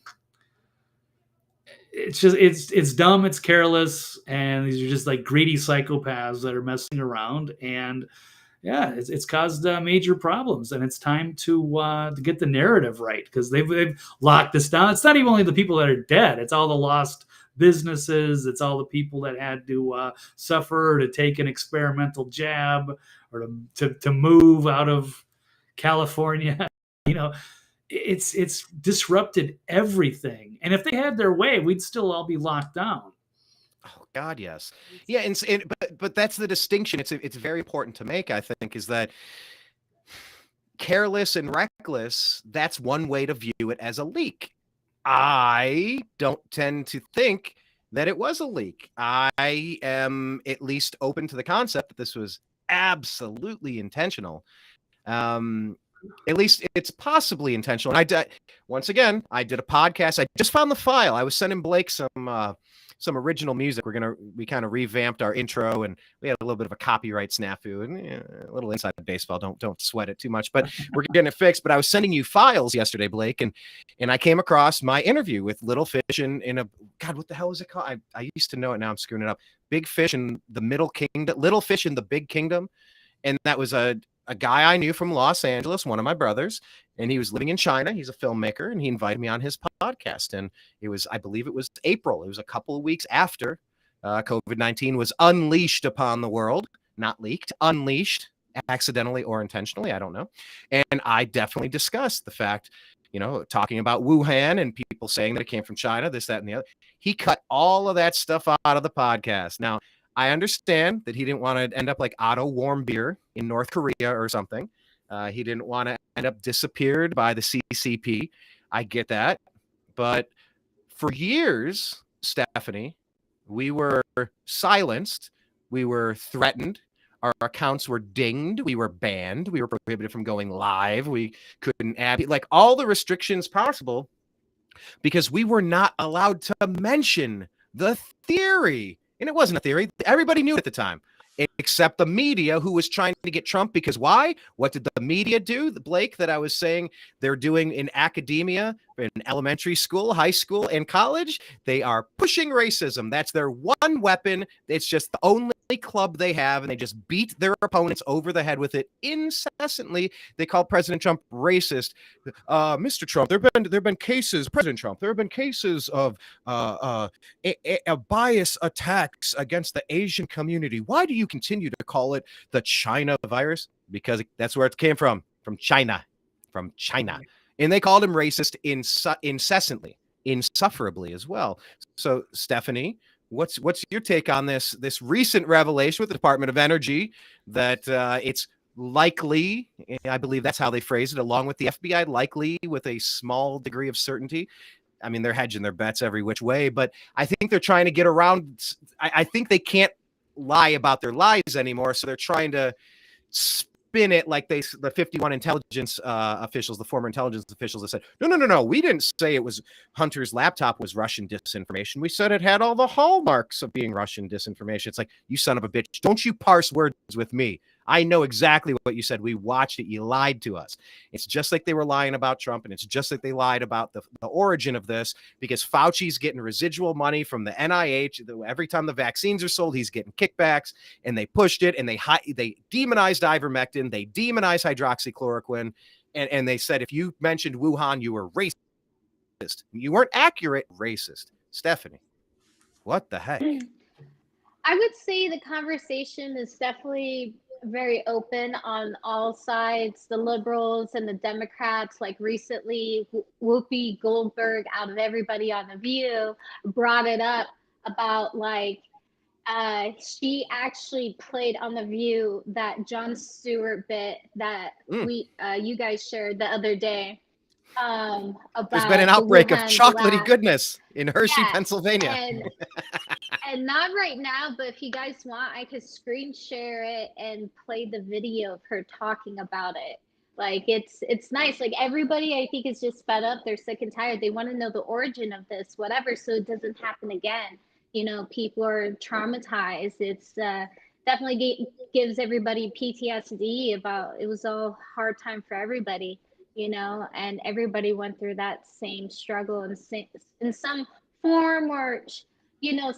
it's just, it's dumb, it's careless, and these are just like greedy psychopaths that are messing around. And yeah, it's caused major problems, and it's time to get the narrative right, because they've locked this down. It's not even only the people that are dead; it's all the lost businesses. It's all the people that had to suffer to take an experimental jab or to move out of California. It's disrupted everything. And if they had their way, we'd still all be locked down. Oh God, yes, yeah, but that's the distinction. It's very important to make, I think, is that careless and reckless. That's one way to view it as a leak. I don't tend to think that it was a leak. I am at least open to the concept that this was absolutely intentional. At least it's possibly intentional. And once again, I did a podcast. I just found the file. I was sending Blake some original music. We kind of revamped our intro, and we had a little bit of a copyright snafu and a little inside baseball. Don't sweat it too much, but we're getting it fixed. But I was sending you files yesterday, Blake, and I came across my interview with Little Fish in a, God, what the hell is it called? I used to know it. Now I'm screwing it up. Big Fish in the Middle Kingdom, Little Fish in the Big Kingdom. And that was a guy I knew from Los Angeles, one of my brothers, and he was living in China. He's a filmmaker, and he invited me on his podcast. And I believe it was April. It was a couple of weeks after COVID-19 was unleashed upon the world, not leaked, unleashed, accidentally or intentionally. I don't know. And I definitely discussed the fact, talking about Wuhan and people saying that it came from China, this, that, and the other. He cut all of that stuff out of the podcast. Now, I understand that he didn't want to end up like Otto Warmbier in North Korea or something. He didn't want to end up disappeared by the CCP. I get that. But for years, Stephanie, we were silenced. We were threatened. Our accounts were dinged. We were banned. We were prohibited from going live. We couldn't add, like, all the restrictions possible, because we were not allowed to mention the theory And it wasn't a theory. Everybody knew at the time, except the media, who was trying to get Trump. Because why? What did the media do, Blake, that I was saying they're doing in academia, in elementary school, high school, and college? They are pushing racism. That's their one weapon. It's just the only club they have, and they just beat their opponents over the head with it incessantly. They call President Trump racist. Mr. Trump, there've been cases, President Trump, there have been cases of bias attacks against the Asian community. Why do you continue to call it the China virus? Because that's where it came from China. And they called him racist incessantly, insufferably as well. So, Stephanie, what's your take on this recent revelation with the Department of Energy that it's likely, I believe that's how they phrase it, along with the FBI, likely with a small degree of certainty? I mean, they're hedging their bets every which way, but I think they're trying to get around. I think they can't lie about their lies anymore, so they're trying to spin it like the 51 intelligence officials, the former intelligence officials, that said, no, we didn't say it was Hunter's laptop was Russian disinformation. We said it had all the hallmarks of being Russian disinformation. It's like, you son of a bitch, don't you parse words with me. I know exactly what you said. We watched it. You lied to us. It's just like they were lying about Trump, and it's just like they lied about the origin of this, because Fauci's getting residual money from the NIH. Every time the vaccines are sold, he's getting kickbacks, and they pushed it, and they demonized ivermectin. They demonized hydroxychloroquine, and they said if you mentioned Wuhan, you were racist. You weren't accurate, racist. Stephanie, what the heck? I would say the conversation is definitely very open on all sides, the liberals and the Democrats. Like recently, Whoopi Goldberg, out of everybody on The View, brought it up about like she actually played on The View that Jon Stewart bit that you guys shared the other day. About there's been an outbreak of chocolatey blast. Goodness in Hershey, Pennsylvania. And not right now, but if you guys want, I could screen share it and play the video of her talking about it. Like it's nice. Like everybody, I think, is just fed up. They're sick and tired. They want to know the origin of this, whatever, so it doesn't happen again. You know, people are traumatized. It's definitely gives everybody PTSD about it was a hard time for everybody. You know, and everybody went through that same struggle in some form, or you know,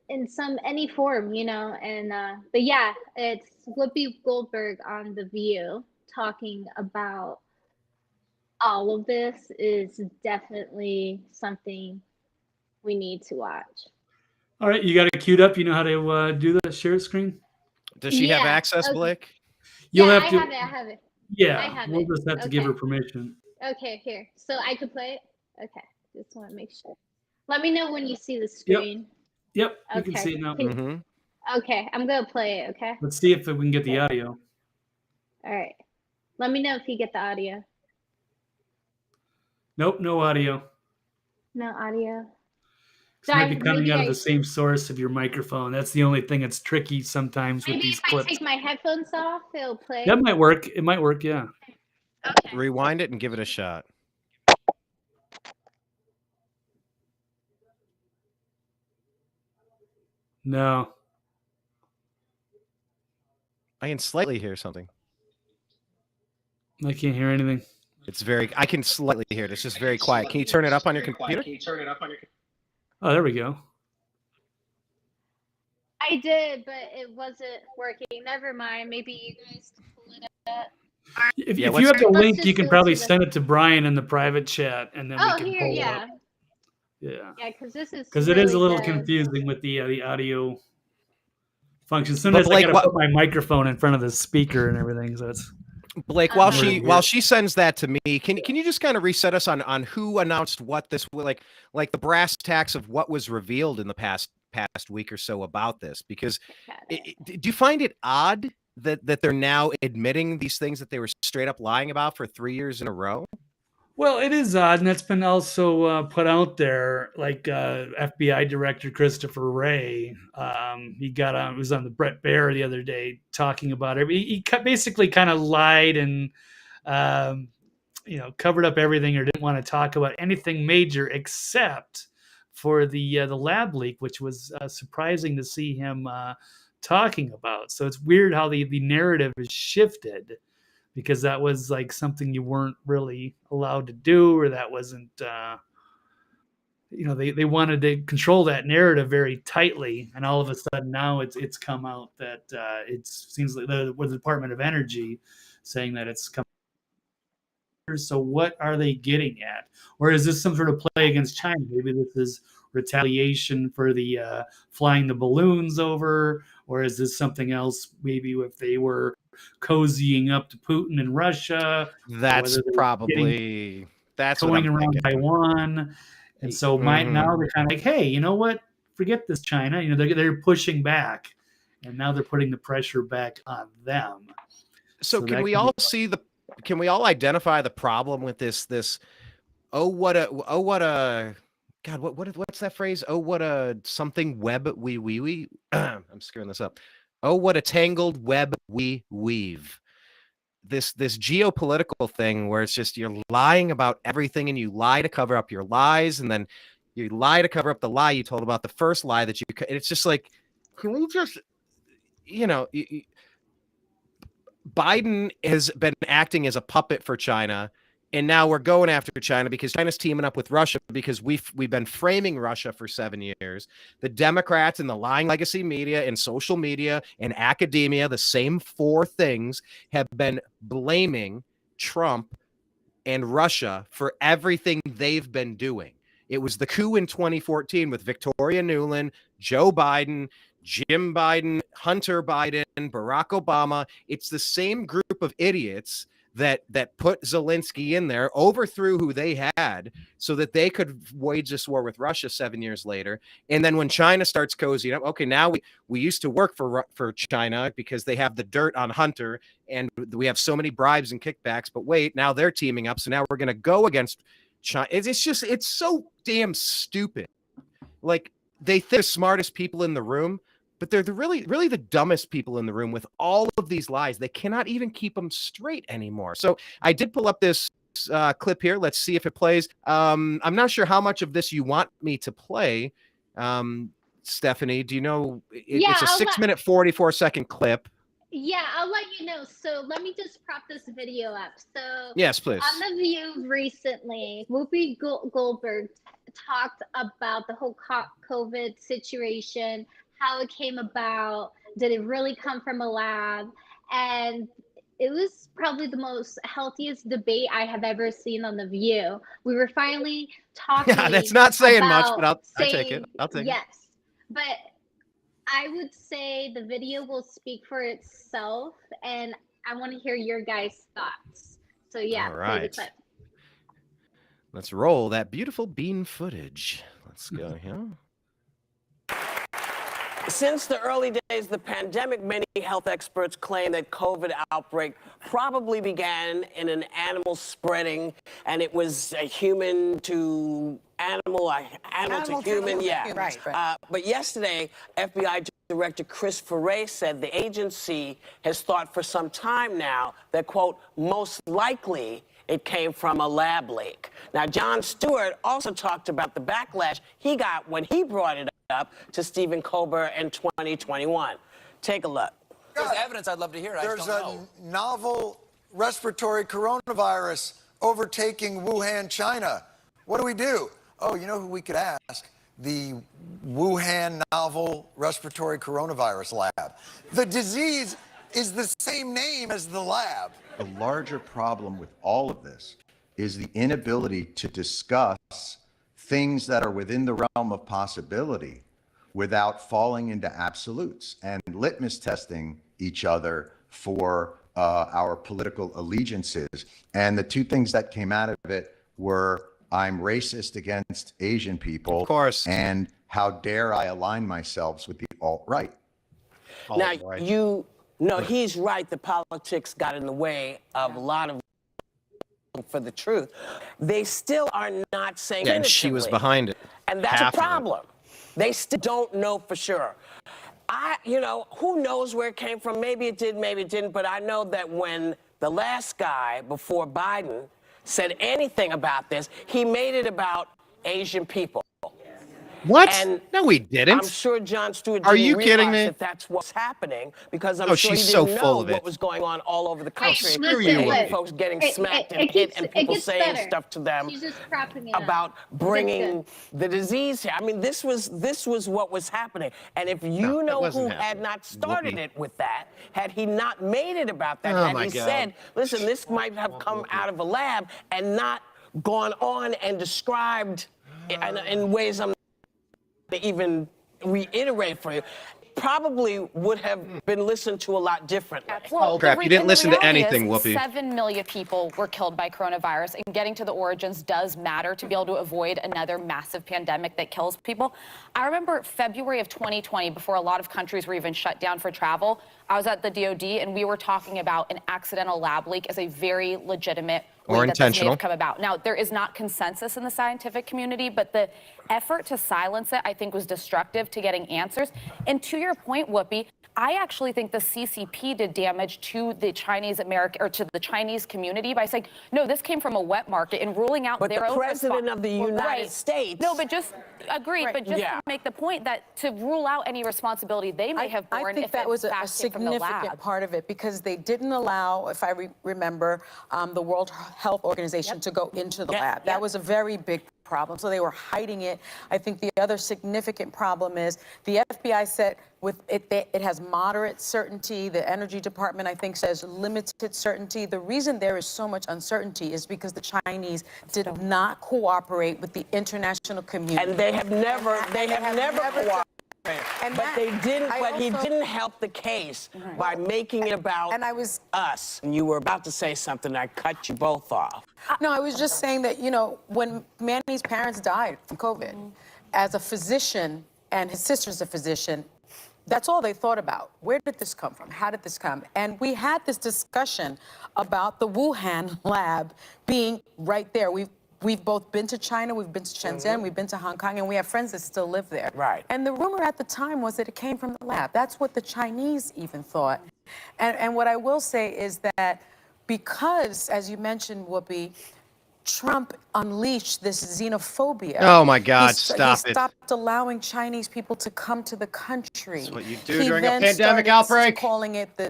in some any form, you know. And but yeah, it's Whoopi Goldberg on The View talking about all of this is definitely something we need to watch. All right, you got it queued up. You know how to do the share screen? Does she have access, Blake? You'll I have to. have it. Yeah, we'll just have to give her permission. Okay, here. So I could play it? Okay, just want to make sure. Let me know when you see the screen. Yep, you can see it now. Okay, I'm going to play it, okay? Let's see if we can get the audio. All right. Let me know if you get the audio. Nope, no audio. No audio. It might be coming out of the same source of your microphone. That's the only thing that's tricky sometimes with these clips. Maybe if I take my headphones off, it'll play. That might work. It might work, yeah. Okay. Rewind it and give it a shot. No. I can slightly hear something. I can't hear anything. I can slightly hear it. It's just very quiet. Can you turn it up on your computer? Oh, there we go. I did, but it wasn't working. Never mind. Maybe you guys can pull it up. If you have the link, you can probably send it to Brian in the private chat, and then we can pull it up. Yeah, because this is it is a little confusing with the audio function. Sometimes I gotta put my microphone in front of the speaker and everything, so it's. Blake, while she sends that to me, can you just kind of reset us on who announced what this, like the brass tacks of what was revealed in the past week or so about this? Because do you find it odd that they're now admitting these things that they were straight up lying about for 3 years in a row? Well, it is odd, and that's been also put out there. Like FBI Director Christopher Wray, he was on the Brett Baier the other day talking about it. He basically kind of lied and covered up everything, or didn't want to talk about anything major except for the lab leak, which was surprising to see him talking about. So it's weird how the narrative is shifted, because that was like something you weren't really allowed to do, or that wasn't, they wanted to control that narrative very tightly. And all of a sudden now it's come out that it seems like the Department of Energy saying that it's come. So what are they getting at? Or is this some sort of play against China? Maybe this is retaliation for the flying the balloons over, or is this something else? Maybe if they were cozying up to Putin in Russia, that's going what I'm around thinking. Taiwan, and so now they're kind of like, hey, you know what? Forget this China. They're pushing back, and now they're putting the pressure back on them. So can we all can we all identify the problem with this? God, what's that phrase? Oh, what a something web we I'm screwing this up. Oh, what a tangled web we weave. This geopolitical thing where it's just you're lying about everything, and you lie to cover up your lies, and then you lie to cover up the lie you told about the first lie that you. It's just like, can we just, Biden has been acting as a puppet for China. And now we're going after China because China's teaming up with Russia, because we've been framing Russia for 7 years. The Democrats and the lying legacy media and social media and academia, the same four things, have been blaming Trump and Russia for everything they've been doing. It was the coup in 2014 with Victoria Nuland, Joe Biden, Jim Biden, Hunter Biden, Barack Obama. It's the same group of idiots that put Zelensky in there, overthrew who they had so that they could wage this war with Russia 7 years later. And then when China starts cozying up, okay, now we used to work for China because they have the dirt on Hunter, and we have so many bribes and kickbacks, but wait, now they're teaming up. So now we're going to go against China. It's so damn stupid. Like, they think they're the smartest people in the room, but they're really the dumbest people in the room with all of these lies. They cannot even keep them straight anymore. So I did pull up this clip here. Let's see if it plays. I'm not sure how much of this you want me to play. Stephanie, do you know? It's a 6-minute, 44-second clip. Yeah, I'll let you know. So let me just prop this video up. So yes, please. On The View recently, Whoopi Goldberg talked about the whole COVID situation, how it came about, did it really come from a lab? And it was probably the most healthiest debate I have ever seen on The View. We were finally talking. Yeah, that's not saying much, but I'll take it. I'll take it. Yes, but I would say the video will speak for itself, and I want to hear your guys' thoughts. So yeah, all right. play the clip. Let's roll that beautiful bean footage. Let's go here. Since the early days of the pandemic, many health experts claim that COVID outbreak probably began in an animal spreading, and it was a human to animal, animal to human. Yeah. Right. But yesterday, FBI Director Chris Wray said the agency has thought for some time now that, quote, most likely it came from a lab leak. Now, Jon Stewart also talked about the backlash he got when he brought it up to Stephen Colbert in 2021. Take a look. There's evidence I'd love to hear. There's a novel respiratory coronavirus overtaking Wuhan, China. What do we do? Oh, you know who we could ask? The Wuhan novel respiratory coronavirus lab. The disease is the same name as the lab. The larger problem with all of this is the inability to discuss things that are within the realm of possibility without falling into absolutes and litmus testing each other for our political allegiances. And the two things that came out of it were, I'm racist against Asian people. Of course. And how dare I align myself with the alt-right. Now, he's right. The politics got in the way of a lot of for the truth. They still are not saying and she was behind it. And that's a problem. They still don't know for sure. Who knows where it came from? Maybe it did, maybe it didn't. But I know that when the last guy before Biden said anything about this, he made it about Asian people. What? And No, we didn't. I'm sure Jon Stewart Are didn't you kidding realize me? that that's what's happening, because I'm Oh, sure he she's so didn't full know of it. what was going on all over the country. Screw you, and Whoopi. folks getting smacked and it hit keeps- and it people gets saying better. stuff to them She's just propping it up. about bringing the disease here. I mean, this was what was happening. And if you know who had not started it with that, had he not made it about that, Oh, had my he God. said, listen, this might have come out of a lab, and not gone on and described in ways I'm to even reiterate for you, probably would have been listened to a lot differently. Well, crap, you didn't listen to anything, Whoopi. 7 million people were killed by coronavirus, and getting to the origins does matter to be able to avoid another massive pandemic that kills people. I remember February of 2020, before a lot of countries were even shut down for travel, I was at the DOD, and we were talking about an accidental lab leak as a very legitimate way Or that this may intentional. have come about. Now, there is not consensus in the scientific community, but the effort to silence it, I think, was destructive to getting answers. And to your point, Whoopi, I actually think the CCP did damage to the Chinese American, or to the Chinese community, by saying, no, this came from a wet market, and ruling out But their the own president of the United States. No, but just agree, but just to make the point that to rule out any responsibility they may have borne. I think if that it was in a fact came from the significant lab. part of it, because they didn't allow, if I remember, the World Health Organization to go into the lab. That was a very big problem. So they were hiding it. I think the other significant problem is the FBI said with it has moderate certainty. The Energy Department, I think, says limited certainty. The reason there is so much uncertainty is because the Chinese did not cooperate with the international community. And they have never cooperated. But they didn't. But he didn't help the case by making it about us. And you were about to say something. I cut you both off. No, I was just saying that, when Manny's parents died from COVID, as a physician, and his sister's a physician, that's all they thought about. Where did this come from? How did this come? And we had this discussion about the Wuhan lab being right there. We've both been to China, we've been to Shenzhen, we've been to Hong Kong, and we have friends that still live there. Right. And the rumor at the time was that it came from the lab. That's what the Chinese even thought. And what I will say is that because, as you mentioned, Whoopi, Trump unleashed this xenophobia. Oh, my God, stop it. He stopped allowing Chinese people to come to the country. That's what you do during a pandemic outbreak. Calling it the...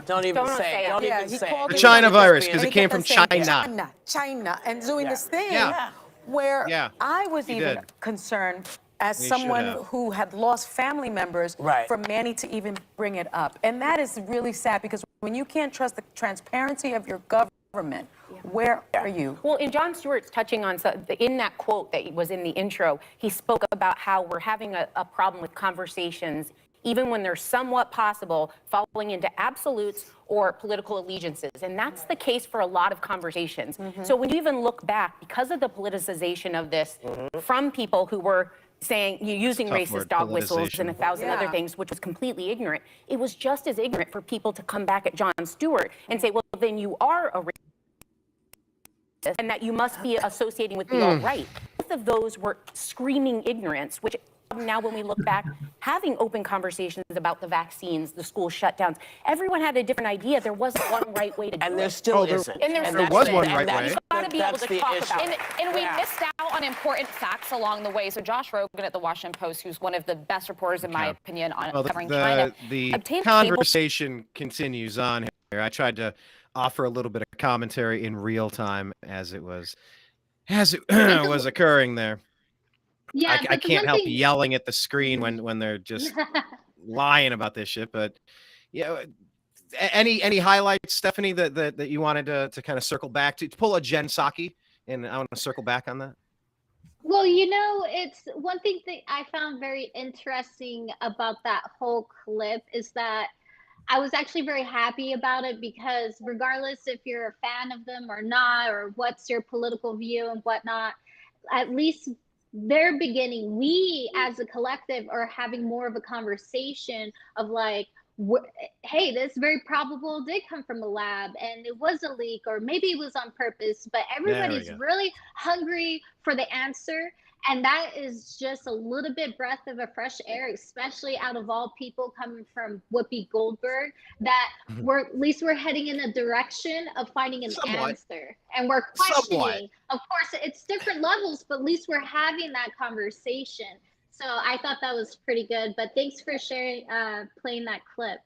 Don't even say it. Don't even he say called The it China the- virus, because and it he came kept from on saying China. China, and doing this thing Yeah. where Yeah. I was He even did. concerned as He should someone have. who had lost family members for Manny to even bring it up. And that is really sad, because when you can't trust the transparency of your government, where are you? Well, in Jon Stewart's touching on, in that quote that was in the intro, he spoke about how we're having a problem with conversations, even when they're somewhat possible, falling into absolutes or political allegiances. And that's the case for a lot of conversations. So when you even look back, because of the politicization of this from people who were saying, you're using Tough racist word, dog whistles and politicization. 1,000 other things, which was completely ignorant, it was just as ignorant for people to come back at Jon Stewart and say, well, then you are a racist, and that you must be associating with the alt-right. Both of those were screaming ignorance, which now when we look back, having open conversations about the vaccines, the school shutdowns, everyone had a different idea. There wasn't one right way to do it. And there still isn't. And There was one right way. You've got to be able That's to the talk issue. about it. And we missed out on important facts along the way. So Josh Rogan at the Washington Post, who's one of the best reporters, in my opinion, on Well, covering China, the obtained cable. conversation continues on here. I tried to offer a little bit of commentary in real time as it was was occurring there. Yeah, I but the can't one help thing- yelling at the screen when they're just lying about this shit. But yeah, any highlights, Stephanie, that you wanted to kind of circle back to pull a Jen Psaki, and I want to circle back on that. Well, it's one thing that I found very interesting about that whole clip is that I was actually very happy about it, because regardless if you're a fan of them or not, or what's your political view and whatnot, at least they're beginning, we as a collective are having more of a conversation of like, hey, this very probable did come from a lab and it was a leak, or maybe it was on purpose, but everybody's really hungry for the answer. And that is just a little bit breath of a fresh air, especially out of all people coming from Whoopi Goldberg, that at least we're heading in a direction of finding an answer. And we're questioning. Of course, it's different levels, but at least we're having that conversation. So I thought that was pretty good. But thanks for sharing, playing that clip.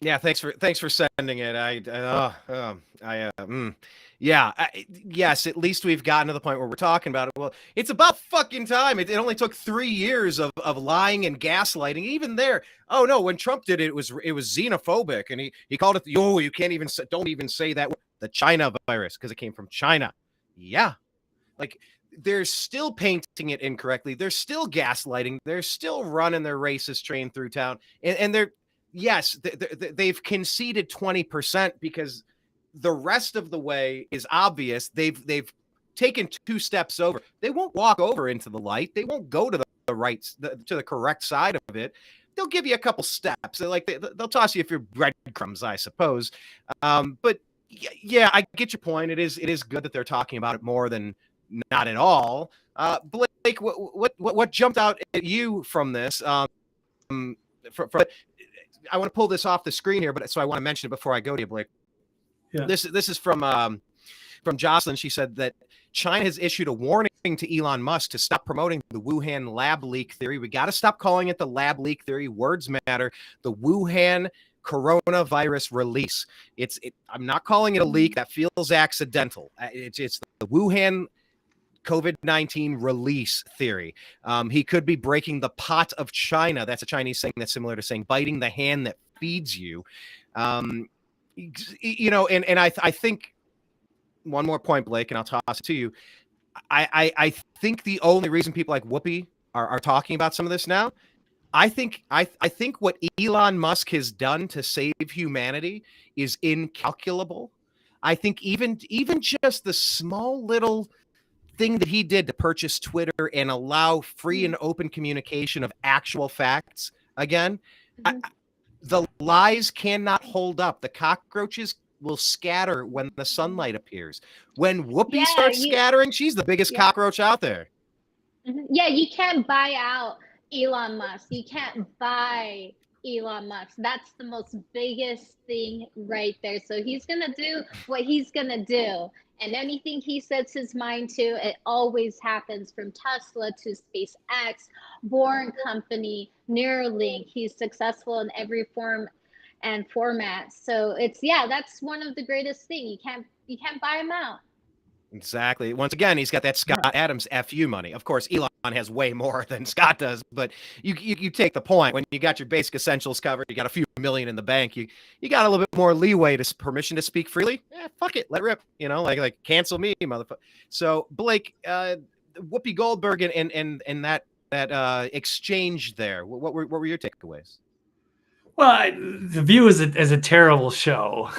Yeah, thanks for sending it. Yes, at least we've gotten to the point where we're talking about it. Well, it's about fucking time. It only took 3 years of lying and gaslighting. Even there, oh no, when Trump did it, it was xenophobic, and he called it you can't even don't even say that word, the China virus, because it came from China. Yeah, like they're still painting it incorrectly. They're still gaslighting. They're still running their racist train through town, and they're. Yes, they've conceded 20% because the rest of the way is obvious. They've taken 2 steps over. They won't walk over into the light. They won't go to to the correct side of it. They'll give you a couple steps. They'll toss you a few breadcrumbs, I suppose. But yeah, I get your point. It is good that they're talking about it more than not at all. Blake, what jumped out at you from this? I want to pull this off the screen here, but so I want to mention it before I go to you, Blake. Yeah. This is from Jocelyn. She said that China has issued a warning to Elon Musk to stop promoting the Wuhan lab leak theory. We got to stop calling it the lab leak theory. Words matter. The Wuhan coronavirus release. I'm not calling it a leak. That feels accidental. It's the Wuhan COVID-19 release theory. He could be breaking the pot of China. That's a Chinese saying that's similar to saying biting the hand that feeds you. And I think one more point, Blake, and I'll toss it to you. I think the only reason people like Whoopi are talking about some of this now, I think what Elon Musk has done to save humanity is incalculable. I think even just the small little thing that he did to purchase Twitter and allow free and open communication of actual facts again, the lies cannot hold up. The cockroaches will scatter when the sunlight appears. When Whoopi starts scattering, she's the biggest cockroach out there. Yeah, you can't buy out Elon Musk. You can't buy Elon Musk. That's the most biggest thing right there. So he's gonna do what he's gonna do. And anything he sets his mind to, it always happens, from Tesla to SpaceX, Boring Company, Neuralink. He's successful in every form and format. So that's one of the greatest things. You can't buy him out. Exactly. Once again, he's got that Scott Adams FU money. Of course, Elon has way more than Scott does, but you take the point. When you got your basic essentials covered, you got a few million in the bank, you got a little bit more leeway to permission to speak freely. Fuck it, let it rip. Like cancel me, motherfucker. So Blake, Whoopi Goldberg and that exchange there. What were your takeaways? Well, The View is a terrible show.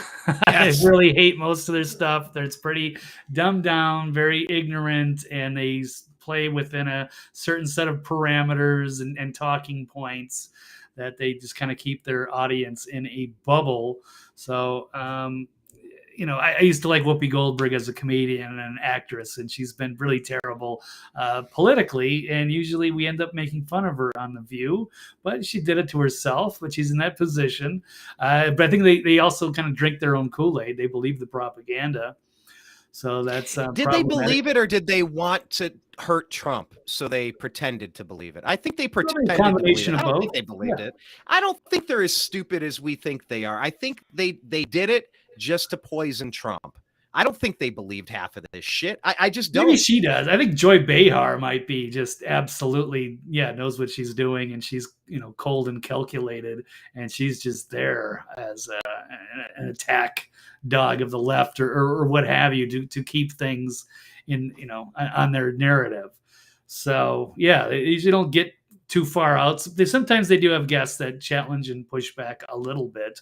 Yes. I really hate most of their stuff. It's pretty dumbed down, very ignorant, and they play within a certain set of parameters and talking points that they just kind of keep their audience in a bubble. So, I used to like Whoopi Goldberg as a comedian and an actress, and she's been really terrible politically. And usually we end up making fun of her on The View, but she did it to herself, but she's in that position. But I think they also kind of drink their own Kool-Aid. They believe the propaganda. So that's did they believe it, or did they want to hurt Trump? So they pretended to believe it. I think they pretended to believe it. I don't think they believed it. I don't think they're as stupid as we think they are. I think they did it just to poison Trump. I don't think they believed half of this shit. I just don't. Maybe she does. I think Joy Behar might be just absolutely, knows what she's doing, and she's, cold and calculated, and she's just there as an attack dog of the left or what have you to keep things in, on their narrative. So they usually don't get too far out. Sometimes they do have guests that challenge and push back a little bit.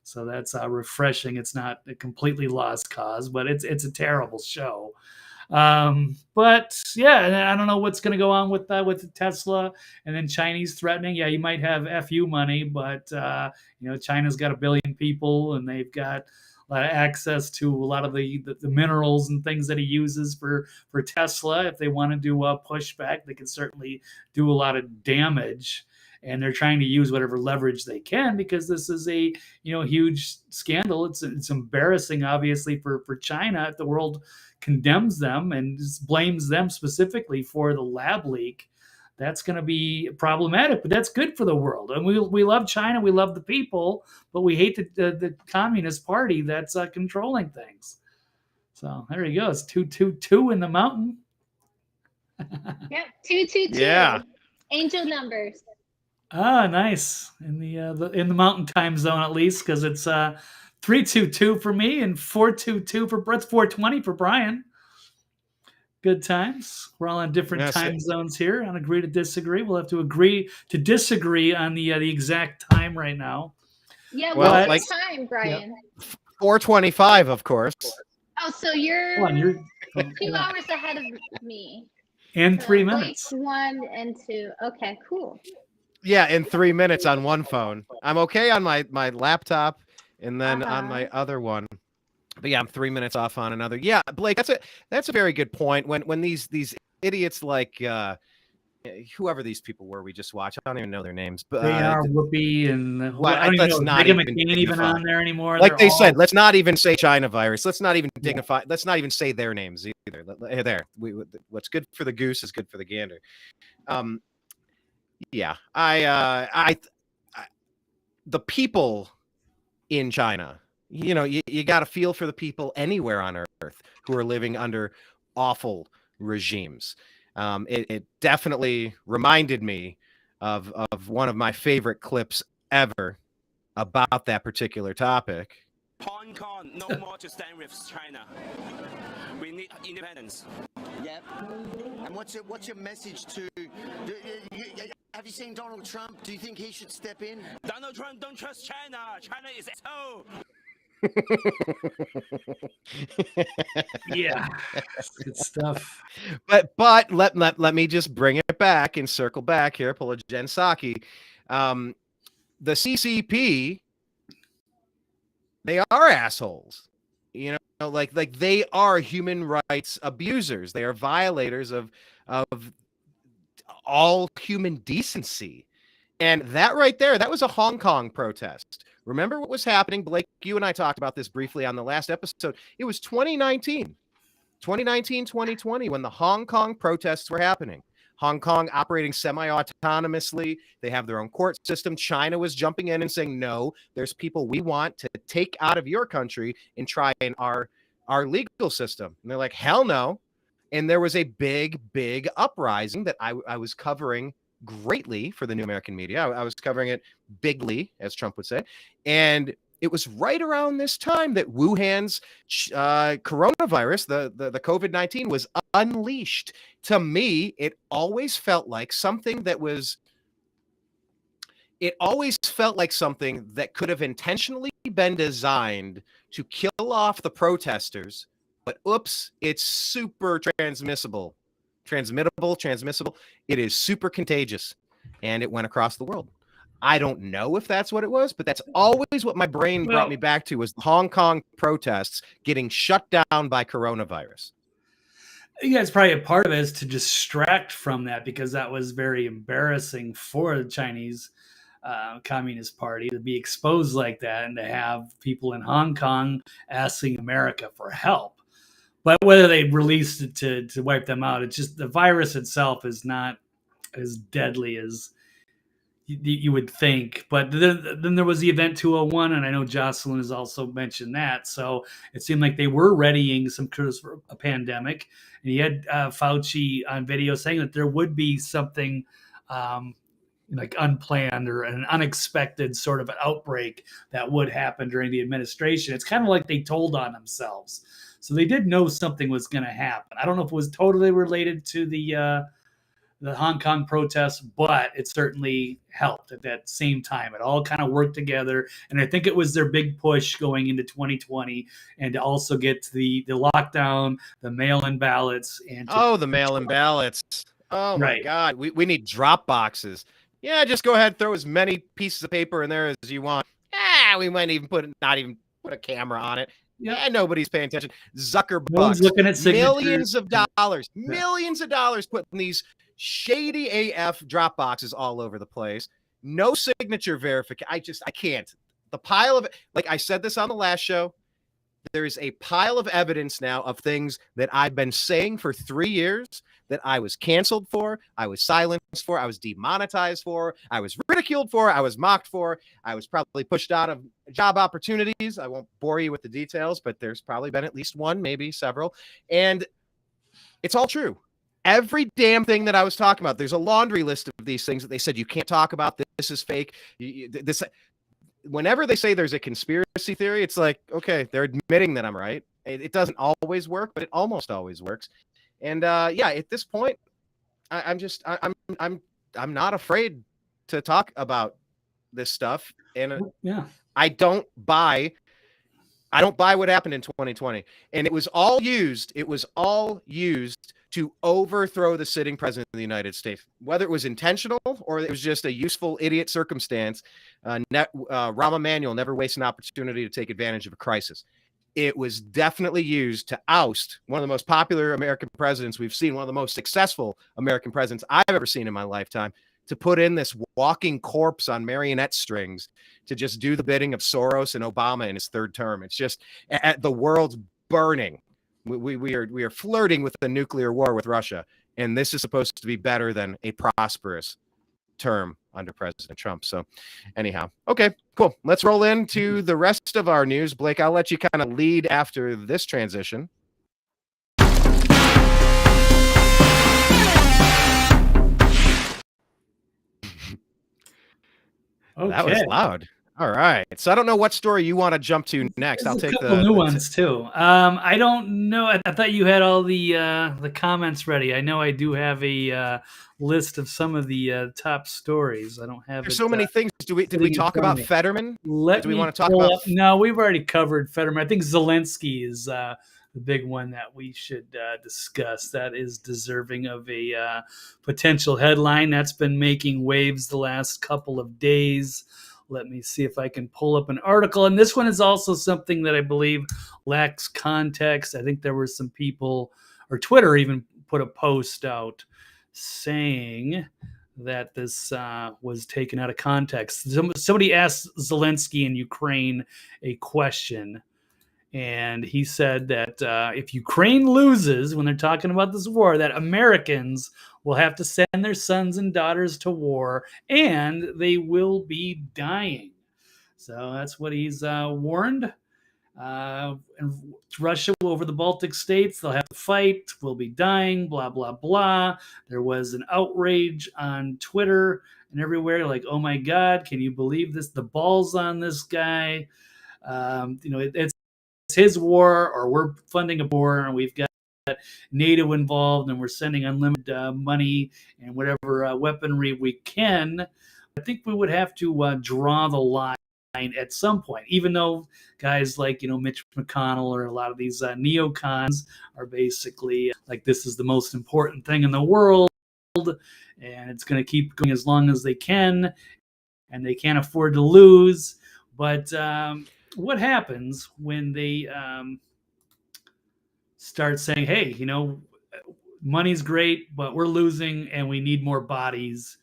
So that's refreshing. It's not a completely lost cause, but it's a terrible show. But yeah, and I don't know what's going to go on with Tesla, and then Chinese threatening. Yeah, you might have FU money, but China's got 1 billion people, and they've got a lot of access to a lot of the minerals and things that he uses for Tesla. If they want to do a pushback, they can certainly do a lot of damage. And they're trying to use whatever leverage they can because this is a huge scandal. It's embarrassing, obviously, for China if the world condemns them and just blames them specifically for the lab leak. That's going to be problematic, but that's good for the world. And we love China, we love the people, but we hate the Communist Party that's controlling things. So there you go. It's 222 in the mountain. Yep, 222. Yeah. Angel numbers. Ah, nice. In the mountain time zone at least, because it's 322 for me and 422 for Brett's 420 for Brian. Good times. We're all on different time zones here. On agree to disagree. We'll have to agree to disagree on the exact time right now. Yeah, Well, what's the time, Brian? 4:25, of course. Oh, so you're, Come on, you're 2 hours ahead of me. in So 3 minutes. Blake's 1 and 2. Okay, cool. Yeah, in 3 minutes on one phone. I'm okay on my laptop, and then on my other one. But yeah, I'm 3 minutes off on another. Yeah, Blake, that's a very good point. When these idiots like whoever these people were we just watched, I don't even know their names, but They are Whoopi and I don't let's even know. not Megan even McCain even on there anymore. Like They're they said, all- let's not even say China virus. Let's not even dignify. Let's not even say their names either. There, what's good for the goose is good for the gander. Yeah, the people in China, you got to feel for the people anywhere on earth who are living under awful regimes. It definitely reminded me of one of my favorite clips ever about that particular topic. Hong Kong, no more to stand with China. We need independence. Yep. And what's your message to? Have you seen Donald Trump? Do you think he should step in? Donald Trump don't trust China. China is so. Yeah, good stuff. But let me just bring it back and circle back here. Pull a Jen Psaki. The CCP, they are assholes. Like they are human rights abusers. They are violators of all human decency. And that right there, that was a Hong Kong protest. Remember what was happening? Blake, you and I talked about this briefly on the last episode. It was 2019, 2020, when the Hong Kong protests were happening. Hong Kong operating semi-autonomously. They have their own court system. China was jumping in and saying, no, there's people we want to take out of your country and try in our legal system. And they're like, hell no. And there was a big uprising that I was covering greatly for the New American Media. I was covering it bigly, as Trump would say. And it was right around this time that Wuhan's coronavirus, the COVID-19, was unleashed. To me, it always felt like something that could have intentionally been designed to kill off the protesters. But oops, it's super transmissible. It is super contagious. And it went across the world. I don't know if that's what it was, but that's always what my brain brought me back to, was the Hong Kong protests getting shut down by coronavirus. Yeah, it's probably a part of it is to distract from that, because that was very embarrassing for the Chinese Communist Party to be exposed like that and to have people in Hong Kong asking America for help. But whether they released it to wipe them out, it's just the virus itself is not as deadly as you would think. But then there was the Event 201, and I know Jocelyn has also mentioned that. So it seemed like they were readying some sort of a pandemic. And he had Fauci on video saying that there would be something like unplanned or an unexpected sort of an outbreak that would happen during the administration. It's kind of like they told on themselves. So they did know something was going to happen. I don't know if it was totally related to the the Hong Kong protests, but it certainly helped at that same time. It all kind of worked together. And I think it was their big push going into 2020 and to also get to the lockdown, the mail-in ballots. And the mail-in ballots. Oh, my Right. God. We need drop boxes. Yeah, just go ahead and throw as many pieces of paper in there as you want. We might even not even put a camera on it. Yeah, nobody's paying attention. Zuckerbucks. No one's looking at signatures. Millions of dollars put in these shady AF drop boxes all over the place. No signature verification. I can't. The pile of, like I said this on the last show, there is a pile of evidence now of things that I've been saying for 3 years that I was canceled for, I was silenced for, I was demonetized for, I was ridiculed for, I was mocked for, I was probably pushed out of job opportunities. I won't bore you with the details, but there's probably been at least one, maybe several. And it's all true. Every damn thing that I was talking about, there's a laundry list of these things that they said you can't talk about. This is fake. This, whenever they say there's a conspiracy theory, it's like, okay, they're admitting that I'm right. It doesn't always work, but it almost always works. And yeah, at this point, I'm not afraid to talk about this stuff. And yeah, I don't buy what happened in 2020. And it was all used to overthrow the sitting president of the United States, whether it was intentional or it was just a useful idiot circumstance. Rahm Emanuel never wastes an opportunity to take advantage of a crisis. It was definitely used to oust one of the most popular American presidents we've seen, one of the most successful American presidents I've ever seen in my lifetime, to put in this walking corpse on marionette strings to just do the bidding of Soros and Obama in his third term. It's just the world's burning. We are flirting with a nuclear war with Russia, and this is supposed to be better than a prosperous term under President Trump. So anyhow, okay, cool. Let's roll into the rest of our news. Blake, I'll let you kind of lead after this transition. Okay. That was loud. All right. So I don't know what story you want to jump to next. There's I'll take a couple new ones too. I don't know. I thought you had all the comments ready. I know I do have a list of some of the top stories. I don't have. There's so many things. Did we talk about Fetterman? Do we want to talk about? No, we've already covered Fetterman. I think Zelensky is the big one that we should discuss. That is deserving of a potential headline. That's been making waves the last couple of days. Let me see if I can pull up an article. And this one is also something that I believe lacks context. I think there were some people, or Twitter even put a post out saying that this was taken out of context. Somebody asked Zelensky in Ukraine a question, and he said that if Ukraine loses, when they're talking about this war, that Americans will have to send their sons and daughters to war, and they will be dying. So that's what he's warned. And Russia over the Baltic states, they'll have to fight, we'll be dying, blah, blah, blah. There was an outrage on Twitter and everywhere, like, oh my God, can you believe this? The balls on this guy. It's his war, or we're funding a war, and we've got NATO involved, and we're sending unlimited money and whatever weaponry we can. I think we would have to draw the line at some point, even though guys like Mitch McConnell or a lot of these neocons are basically like, this is the most important thing in the world, and it's going to keep going as long as they can, and they can't afford to lose. But what happens when they start saying, hey, money's great, but we're losing and we need more bodies,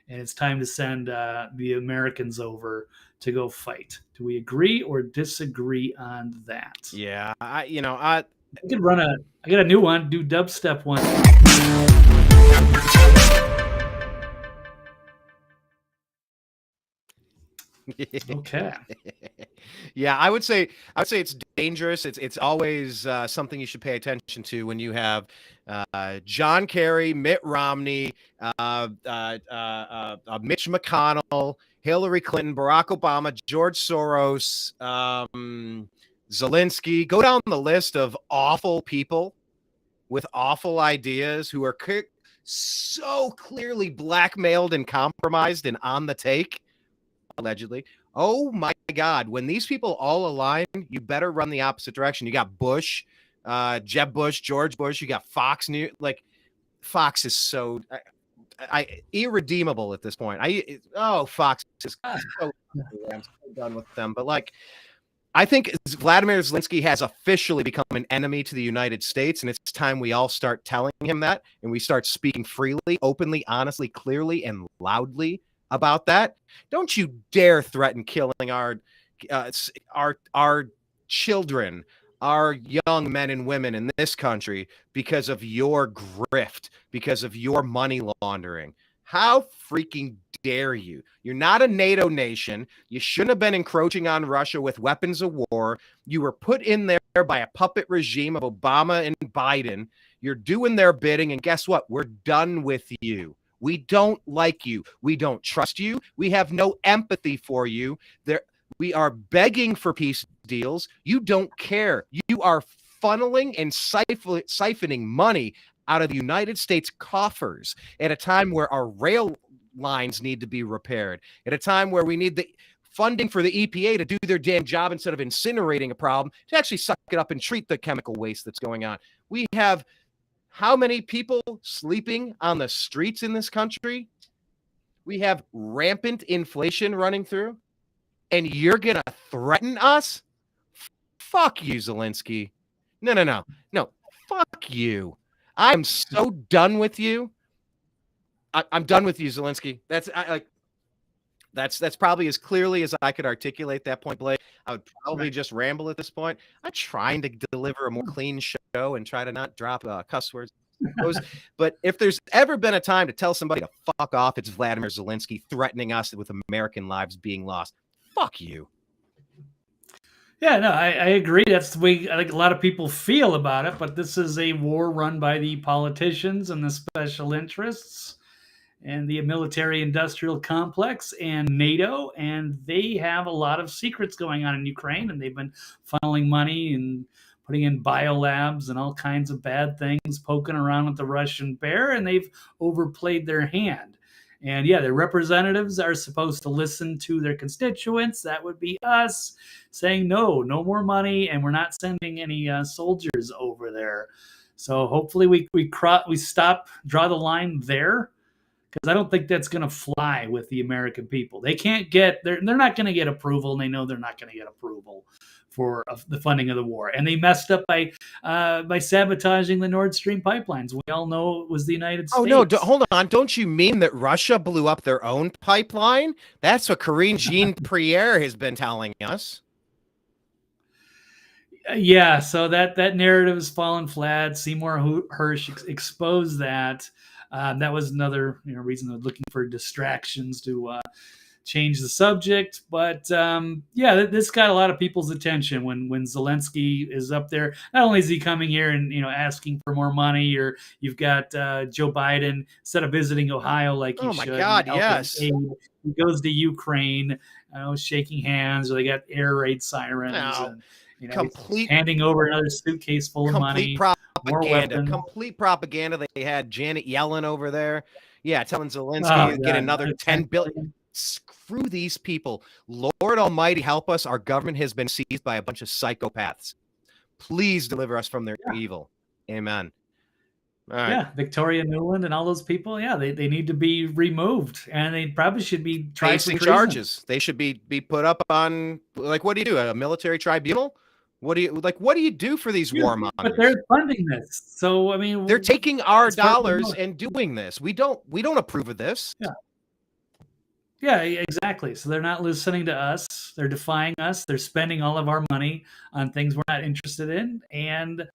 and it's time to send the Americans over to go fight? Do we agree or disagree on that? Yeah, I could run I got a new one, do dubstep one. Okay. Yeah, I would say it's dangerous. It's always something you should pay attention to when you have John Kerry, Mitt Romney, Mitch McConnell, Hillary Clinton, Barack Obama, George Soros, Zelensky. Go down the list of awful people with awful ideas who are so clearly blackmailed and compromised and on the take, allegedly. Oh my God. When these people all align, you better run the opposite direction. You got Bush, Jeb Bush, George Bush. You got Fox News. Like, Fox is so irredeemable at this point. Fox is so I'm so done with them. But like, I think Vladimir Zelensky has officially become an enemy to the United States, and it's time we all start telling him that, and we start speaking freely, openly, honestly, clearly, and loudly about that. Don't you dare threaten killing our children, our young men and women in this country because of your grift, because of your money laundering. How freaking dare you? You're not a NATO nation. You shouldn't have been encroaching on Russia with weapons of war. You were put in there by a puppet regime of Obama and Biden. You're doing their bidding, and guess what? We're done with you. We don't like you. We don't trust you. We have no empathy for you. We are begging for peace deals. You don't care. You are funneling and siphoning money out of the United States coffers at a time where our rail lines need to be repaired, at a time where we need the funding for the EPA to do their damn job instead of incinerating a problem, to actually suck it up and treat the chemical waste that's going on. We have how many people sleeping on the streets in this country? We have rampant inflation running through, and you're going to threaten us? Fuck you, Zelensky. No. Fuck you. I'm so done with you. I'm done with you, Zelensky. That's probably as clearly as I could articulate that point, Blake. I would probably just ramble at this point. I'm trying to deliver a more clean show and try to not drop cuss words. But if there's ever been a time to tell somebody to fuck off, it's Vladimir Zelensky threatening us with American lives being lost. Fuck you. Yeah, no, I agree. That's the way I think a lot of people feel about it. But this is a war run by the politicians and the special interests and the military-industrial complex and NATO, and they have a lot of secrets going on in Ukraine, and they've been funneling money and putting in biolabs and all kinds of bad things, poking around with the Russian bear, and they've overplayed their hand. And yeah, their representatives are supposed to listen to their constituents. That would be us saying, no more money, and we're not sending any soldiers over there. So hopefully we draw the line there, because I don't think that's going to fly with the American people. They're not going to get approval, and they know they're not going to get approval for the funding of the war. And they messed up by sabotaging the Nord Stream pipelines. We all know it was the United States. Oh, no, hold on. Don't you mean that Russia blew up their own pipeline? That's what Karine Jean-Pierre has been telling us. Yeah, so that narrative has fallen flat. Seymour Hersh exposed that. That was another reason they're looking for distractions to change the subject. But this got a lot of people's attention when Zelensky is up there. Not only is he coming here and asking for more money, or you've got Joe Biden, instead of visiting Ohio like he should. Oh my God, yes. He goes to Ukraine, shaking hands, or they got air raid sirens. No. And handing over another suitcase full of money. Complete propaganda. They had Janet Yellen over there. Yeah, telling Zelensky to get another $10 billion. Screw these people. Lord Almighty help us. Our government has been seized by a bunch of psychopaths. Please deliver us from their evil. Amen. All right. Yeah, Victoria Nuland and all those people. Yeah, they need to be removed, and they probably should be tried for treason. Charges. They should be put up on, like, what do you do? A military tribunal? What do you do for these warmongers? But they're funding this, so I mean, they're taking our dollars and doing this. We don't approve of this. Yeah, exactly. So they're not listening to us. They're defying us. They're spending all of our money on things we're not interested in, and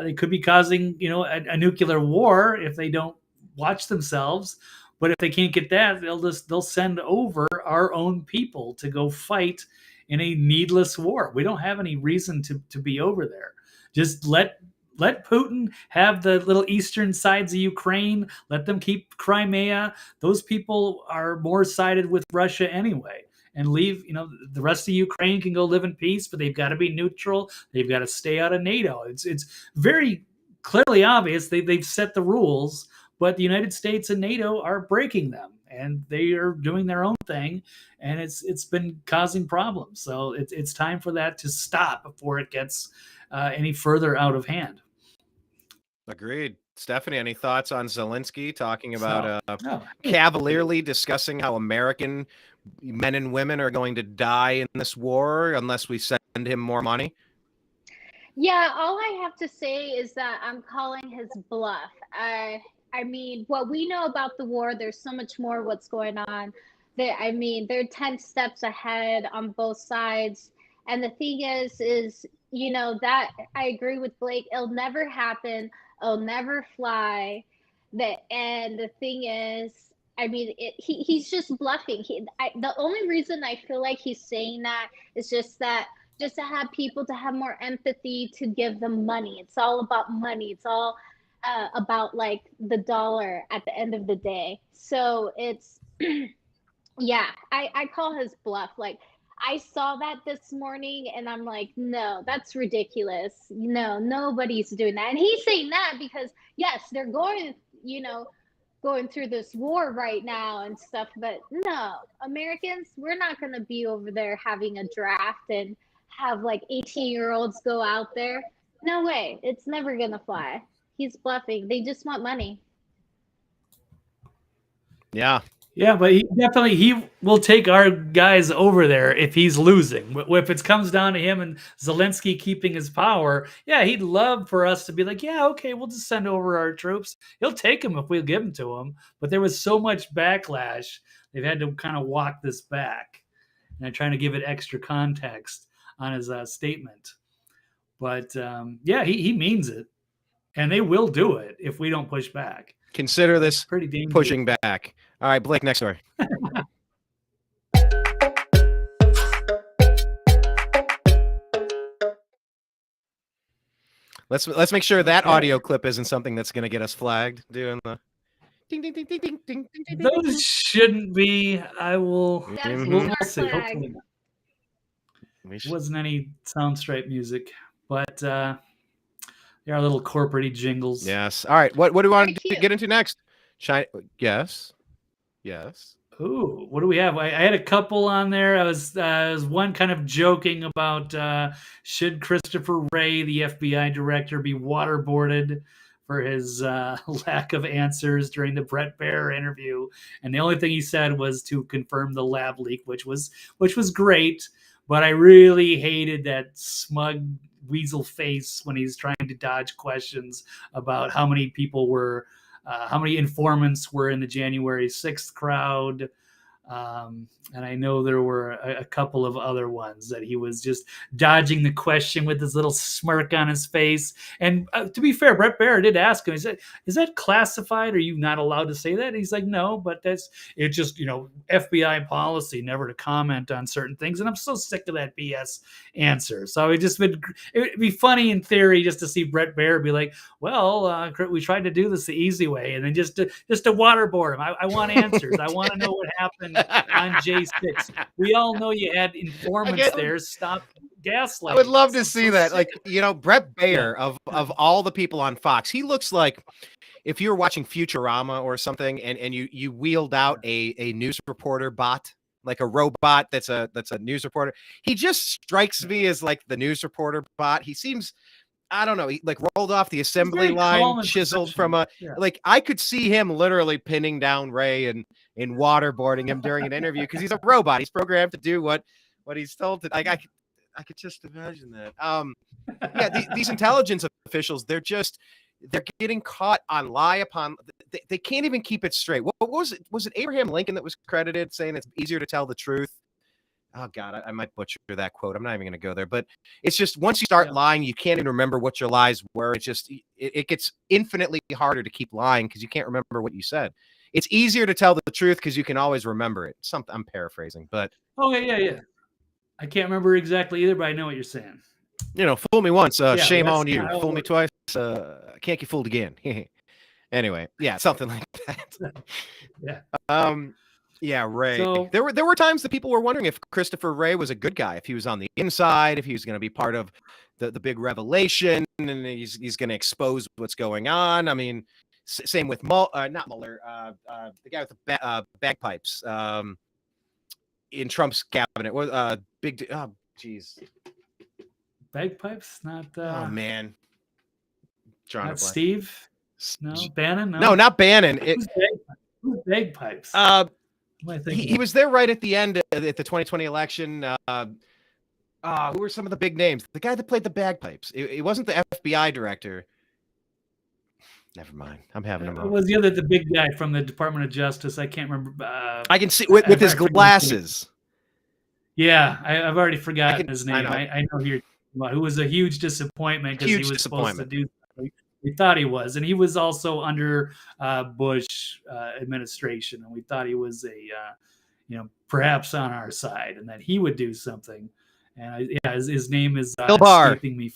they could be causing a nuclear war if they don't watch themselves. But if they can't get that, they'll send over our own people to go fight in a needless war. We don't have any reason to be over there. Just let Putin have the little eastern sides of Ukraine. Let them keep Crimea. Those people are more sided with Russia anyway. And leave, the rest of Ukraine can go live in peace, but they've got to be neutral. They've got to stay out of NATO. It's very clearly obvious they've set the rules, but the United States and NATO are breaking them, and they are doing their own thing, and it's been causing problems. So it's time for that to stop before it gets any further out of hand. Agreed. Stephanie, any thoughts on Zelensky talking about No. cavalierly discussing how American men and women are going to die in this war unless we send him more money? Yeah, all I have to say is that I'm calling his bluff. I mean, what we know about the war, there's so much more what's going on. They're 10 steps ahead on both sides. And the thing is, that I agree with Blake. It'll never happen. It'll never fly. And the thing is, he's just bluffing. The only reason I feel like he's saying that is just to have people to have more empathy, to give them money. It's all about money. It's all about like the dollar at the end of the day. So it's, yeah, I call his bluff. Like, I saw that this morning and I'm like, no, that's ridiculous. No, nobody's doing that. And he's saying that because yes, they're going through this war right now and stuff, but no, Americans, we're not going to be over there having a draft and have like 18-year-olds go out there. No way. It's never going to fly. He's bluffing. They just want money. Yeah. Yeah, but he will take our guys over there if he's losing. If it comes down to him and Zelensky keeping his power, yeah, he'd love for us to be like, yeah, okay, we'll just send over our troops. He'll take them if we give them to him. But there was so much backlash, they've had to kind of walk this back. And I'm trying to give it extra context on his statement. But yeah, he means it. And they will do it if we don't push back. Consider this pretty dangerous. Pushing back. All right, Blake, next story. Let's make sure that audio clip isn't something that's going to get us flagged. Doing the ding ding ding ding ding ding ding. Those shouldn't be. I will. We'll see. Hopefully not. It wasn't any Soundstripe music, but there are little corporate jingles. Yes. All right. What do we want to get into next? China. Yes. Ooh, what do we have? I had a couple on there. I was one kind of joking about should Christopher Wray, the FBI director, be waterboarded for his lack of answers during the Brett Baer interview, and the only thing he said was to confirm the lab leak, which was great. But I really hated that smug weasel face when he's trying to dodge questions about how many people were. How many informants were in the January 6th crowd? And I know there were a couple of other ones that he was just dodging the question with this little smirk on his face. And to be fair, Brett Baer did ask him, he said, is that classified? Are you not allowed to say that? And he's like, no, but it's just, FBI policy never to comment on certain things. And I'm so sick of that BS answer. So it'd be funny in theory just to see Brett Baer be like, well, we tried to do this the easy way. And then just to waterboard him. I want answers. I want to know what happened on J6. We all know you had informants there. Stop gaslighting. I would love to see that. Like, Brett Baer of all the people on Fox, he looks like if you were watching Futurama or something and you wheeled out a news reporter bot, like a robot that's a news reporter. He just strikes me as like the news reporter bot. He seems, I don't know, he like rolled off the assembly line, chiseled from like I could see him literally pinning down Wray and waterboarding him during an interview because he's a robot. He's programmed to do what he's told to. I could just imagine that. These intelligence officials, they're getting caught on lie upon. They can't even keep it straight. What was it? Was it Abraham Lincoln that was credited saying it's easier to tell the truth? Oh God, I might butcher that quote. I'm not even going to go there, but it's just once you start lying, you can't even remember what your lies were. It's just it gets infinitely harder to keep lying because you can't remember what you said. It's easier to tell the truth because you can always remember it. I'm paraphrasing, but yeah. I can't remember exactly either, but I know what you're saying. Fool me once, shame on you. Fool me twice, can't get fooled again. Anyway, yeah, something like that. Yeah, Wray. So, there were times that people were wondering if Christopher Wray was a good guy, if he was on the inside, if he was going to be part of the big revelation, and he's going to expose what's going on. I mean, Same with not Mueller, the guy with the bagpipes in Trump's cabinet. Geez. Bagpipes? Not. Oh man. Not Steve? No, Bannon? No, not Bannon. Who's bagpipes? He was there right at the end at the 2020 election. Who were some of the big names? The guy that played the bagpipes. It wasn't the FBI director. Never mind. I'm having a moment. It was the big guy from the Department of Justice. I can't remember. I can see with his glasses. Yeah, I've already forgotten his name. I know who you're talking about, who was a huge disappointment because he was supposed to do something. We thought he was, and he was also under Bush administration, and we thought he was perhaps on our side, and that he would do something. And his name is Bill Barr. escaping me.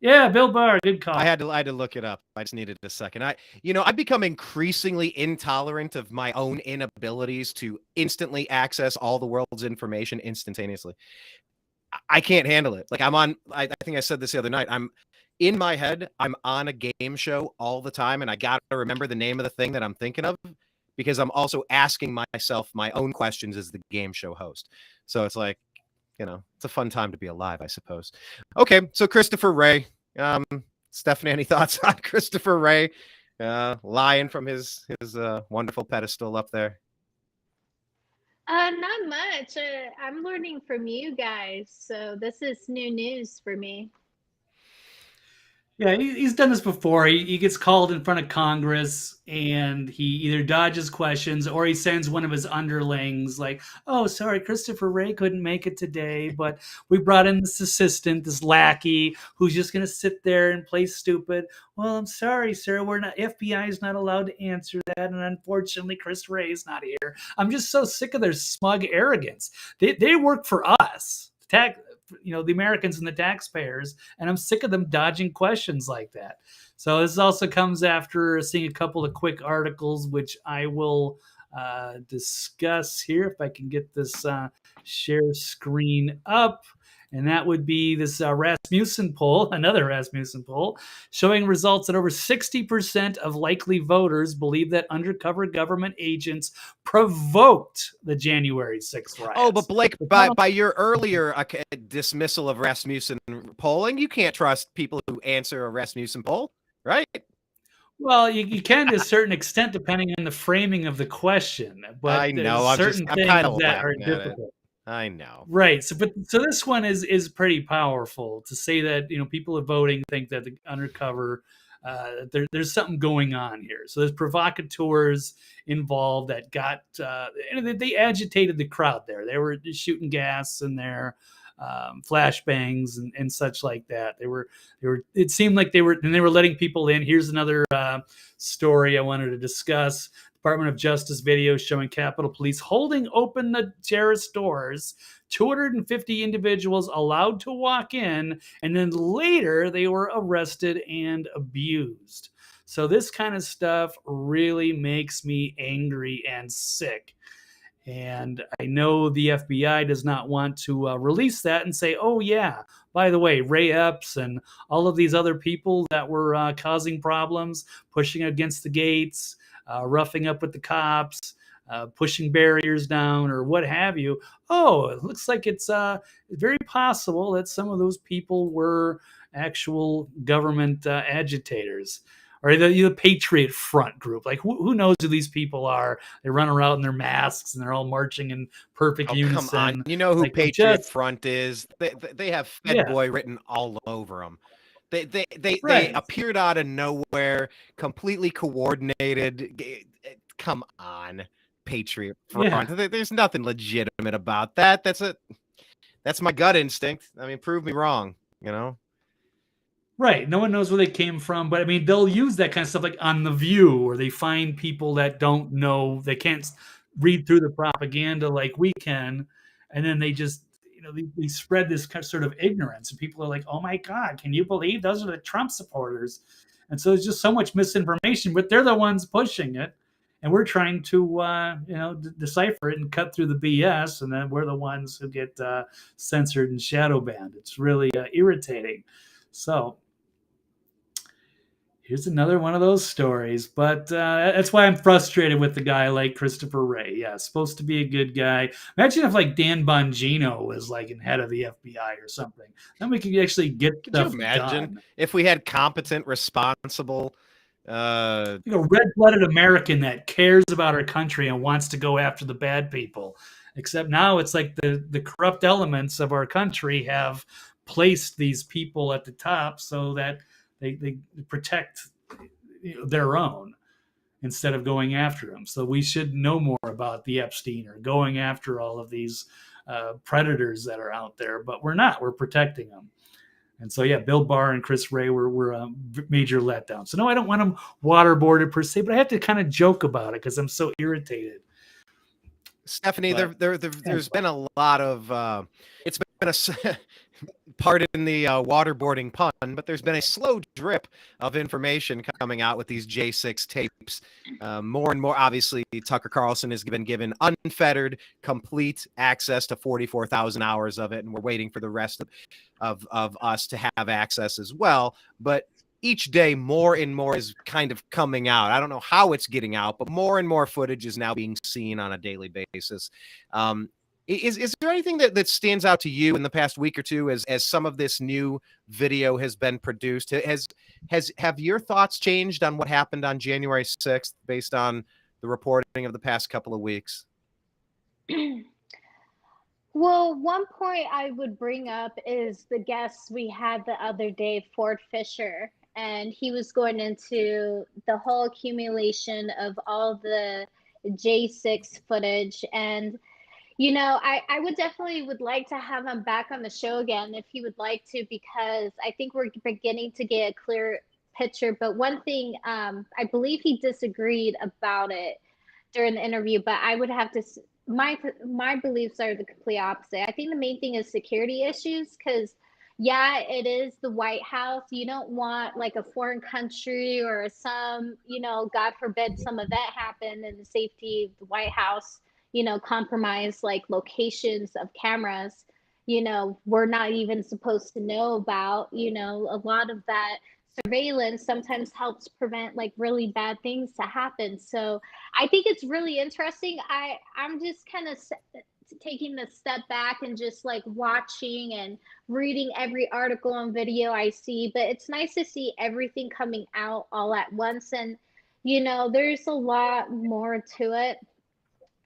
Yeah, Bill Barr. Good call. I had to look it up. I just needed a second. I've become increasingly intolerant of my own inabilities to instantly access all the world's information instantaneously. I can't handle it. Like I think I said this the other night. In my head, I'm on a game show all the time, and I got to remember the name of the thing that I'm thinking of because I'm also asking myself my own questions as the game show host. So it's like, it's a fun time to be alive, I suppose. Okay, so Christopher Wray. Stephanie, any thoughts on Christopher Wray lying from his wonderful pedestal up there? Not much. I'm learning from you guys, so this is new news for me. Yeah, he's done this before. He gets called in front of Congress, and he either dodges questions or he sends one of his underlings like, oh, sorry, Christopher Wray couldn't make it today, but we brought in this assistant, this lackey, who's just going to sit there and play stupid. Well, I'm sorry, sir. FBI is not allowed to answer that, and unfortunately, Chris Wray is not here. I'm just so sick of their smug arrogance. They work for us. The Americans and the taxpayers, and I'm sick of them dodging questions like that. So this also comes after seeing a couple of quick articles, which I will discuss here if I can get this share screen up. And that would be this Rasmussen poll, another Rasmussen poll, showing results that over 60% of likely voters believe that undercover government agents provoked the January 6th riots. Oh, but Blake, by your earlier dismissal of Rasmussen polling, you can't trust people who answer a Rasmussen poll, right? Well, you can to a certain extent, depending on the framing of the question. But I know. I'm kind of that are difficult. I know. Right. So this one is pretty powerful to say that, people are voting think that the undercover, there's something going on here. So there's provocateurs involved that got, and they agitated the crowd there. They were shooting gas in there, flashbangs and such like that. It seemed like they were letting people in. Here's another story I wanted to discuss. Department of Justice video showing Capitol Police holding open the terrace doors, 250 individuals allowed to walk in, and then later they were arrested and abused. So this kind of stuff really makes me angry and sick. And I know the FBI does not want to release that and say, oh, yeah, by the way, Ray Epps and all of these other people that were causing problems, pushing against the gates, roughing up with the cops, pushing barriers down or what have you. Oh, it looks like it's very possible that some of those people were actual government agitators. Or the Patriot Front group. Like, who knows who these people are? They run around in their masks and they're all marching in perfect unison. Come on. You know who Patriot Front is? They have Fed Boy written all over them. They appeared out of nowhere, completely coordinated. Come on, Patriot Front. Yeah. There's nothing legitimate about that. That's my gut instinct. I mean, prove me wrong, Right. No one knows where they came from, but I mean, they'll use that kind of stuff like on The View, where they find people that don't know, they can't read through the propaganda like we can. And then they just, they spread this kind of sort of ignorance, and people are like, oh my God, can you believe those are the Trump supporters? And so there's just so much misinformation, but they're the ones pushing it. And we're trying to, decipher it and cut through the BS. And then we're the ones who get censored and shadow banned. It's really irritating. So Here's another one of those stories, but that's why I'm frustrated with the guy like Christopher Wray. Yeah, supposed to be a good guy. Imagine if like Dan Bongino was like in head of the FBI or something. Then we could actually get Could you stuff imagine done. if we had competent, responsible, Red-blooded American that cares about our country and wants to go after the bad people? Except now it's like the corrupt elements of our country have placed these people at the top so that they protect their own instead of going after them. So we should know more about the Epstein or going after all of these predators that are out there, but we're not. We're protecting them. And so, yeah, Bill Barr and Chris Wray were a major letdown. So, no, I don't want them waterboarded per se, but I have to kind of joke about it because I'm so irritated. Stephanie, there's been a lot of it's been a pardon the waterboarding pun, but there's been a slow drip of information coming out with these J6 tapes. More and more, obviously, Tucker Carlson has been given unfettered, complete access to 44,000 hours of it, and we're waiting for the rest of us to have access as well. But each day, more and more is kind of coming out. I don't know how it's getting out, but more and more footage is now being seen on a daily basis. Is there anything that stands out to you in the past week or two as some of this new video has been produced? Have your thoughts changed on what happened on January 6th based on the reporting of the past couple of weeks? Well, one point I would bring up is the guest we had the other day, Ford Fisher, and he was going into the whole accumulation of all the J6 footage. And, you know, I would definitely would like to have him back on the show again if he would like to, because I think we're beginning to get a clear picture. But one thing, I believe he disagreed about it during the interview, but I would have to, my beliefs are the complete opposite. I think the main thing is security issues, because yeah, it is the White House. You don't want like a foreign country or some, you know, God forbid some event happen and the safety of the White House, you know, compromise like locations of cameras, you know, we're not even supposed to know about. You know, a lot of that surveillance sometimes helps prevent like really bad things to happen. So I think it's really interesting. I'm just kind of taking a step back and just like watching and reading every article and video I see, but it's nice to see everything coming out all at once. And you know, there's a lot more to it.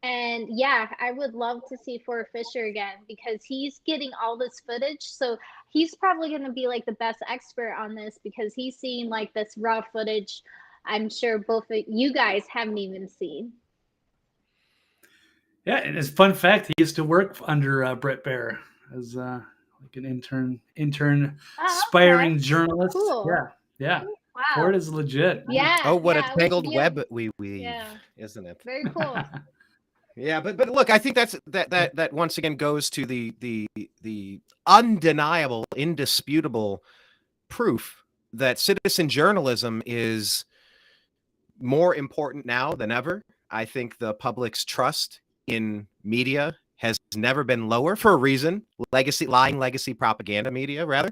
And yeah, I would love to see Ford Fisher again, because he's getting all this footage. So he's probably going to be like the best expert on this, because he's seeing like this raw footage I'm sure both of you guys haven't even seen. Yeah, and as a fun fact, he used to work under Brett Baer as like an intern aspiring journalist. Cool. Yeah. Wow. Ford is legit. Yeah. Oh, what yeah, a tangled web we weave, isn't it? Very cool. Yeah, but look, I think that once again goes to the undeniable, indisputable proof that citizen journalism is more important now than ever. I think the public's trust in media has never been lower, for a reason. Lying legacy propaganda media, rather.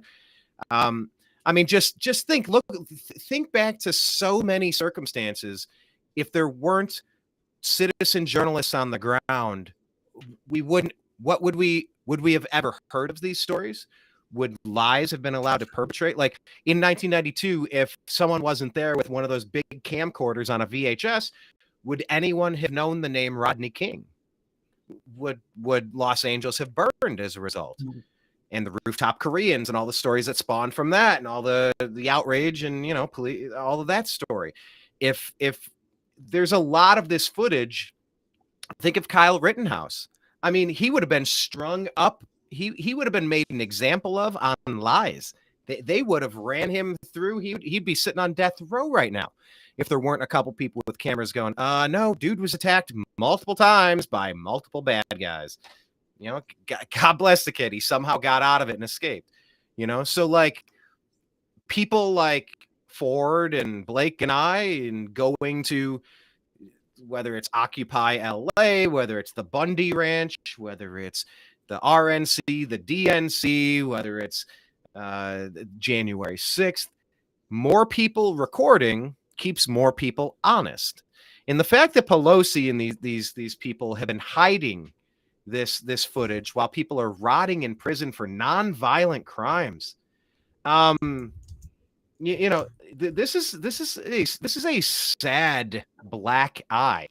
I mean, just think back to so many circumstances. If there weren't citizen journalists on the ground, what would we have ever heard of these stories? Would lies have been allowed to perpetrate? Like in 1992, if someone wasn't there with one of those big camcorders on a VHS, would anyone have known the name Rodney King? Would Los Angeles have burned as a result? And the rooftop Koreans and all the stories that spawned from that, and all the outrage and, you know, all of that story. If there's a lot of this footage, think of Kyle Rittenhouse. I mean, he would have been strung up. He would have been made an example of on lies. They would have ran him through. He'd be sitting on death row right now if there weren't a couple people with cameras going, no, dude was attacked multiple times by multiple bad guys. You know, God bless the kid. He somehow got out of it and escaped. You know, so like people like Ford and Blake and I, and going to, whether it's Occupy LA, whether it's the Bundy Ranch, whether it's the RNC, the DNC, whether it's January 6th, more people recording keeps more people honest. And the fact that Pelosi and these people have been hiding this footage while people are rotting in prison for non-violent crimes, this is a sad black eye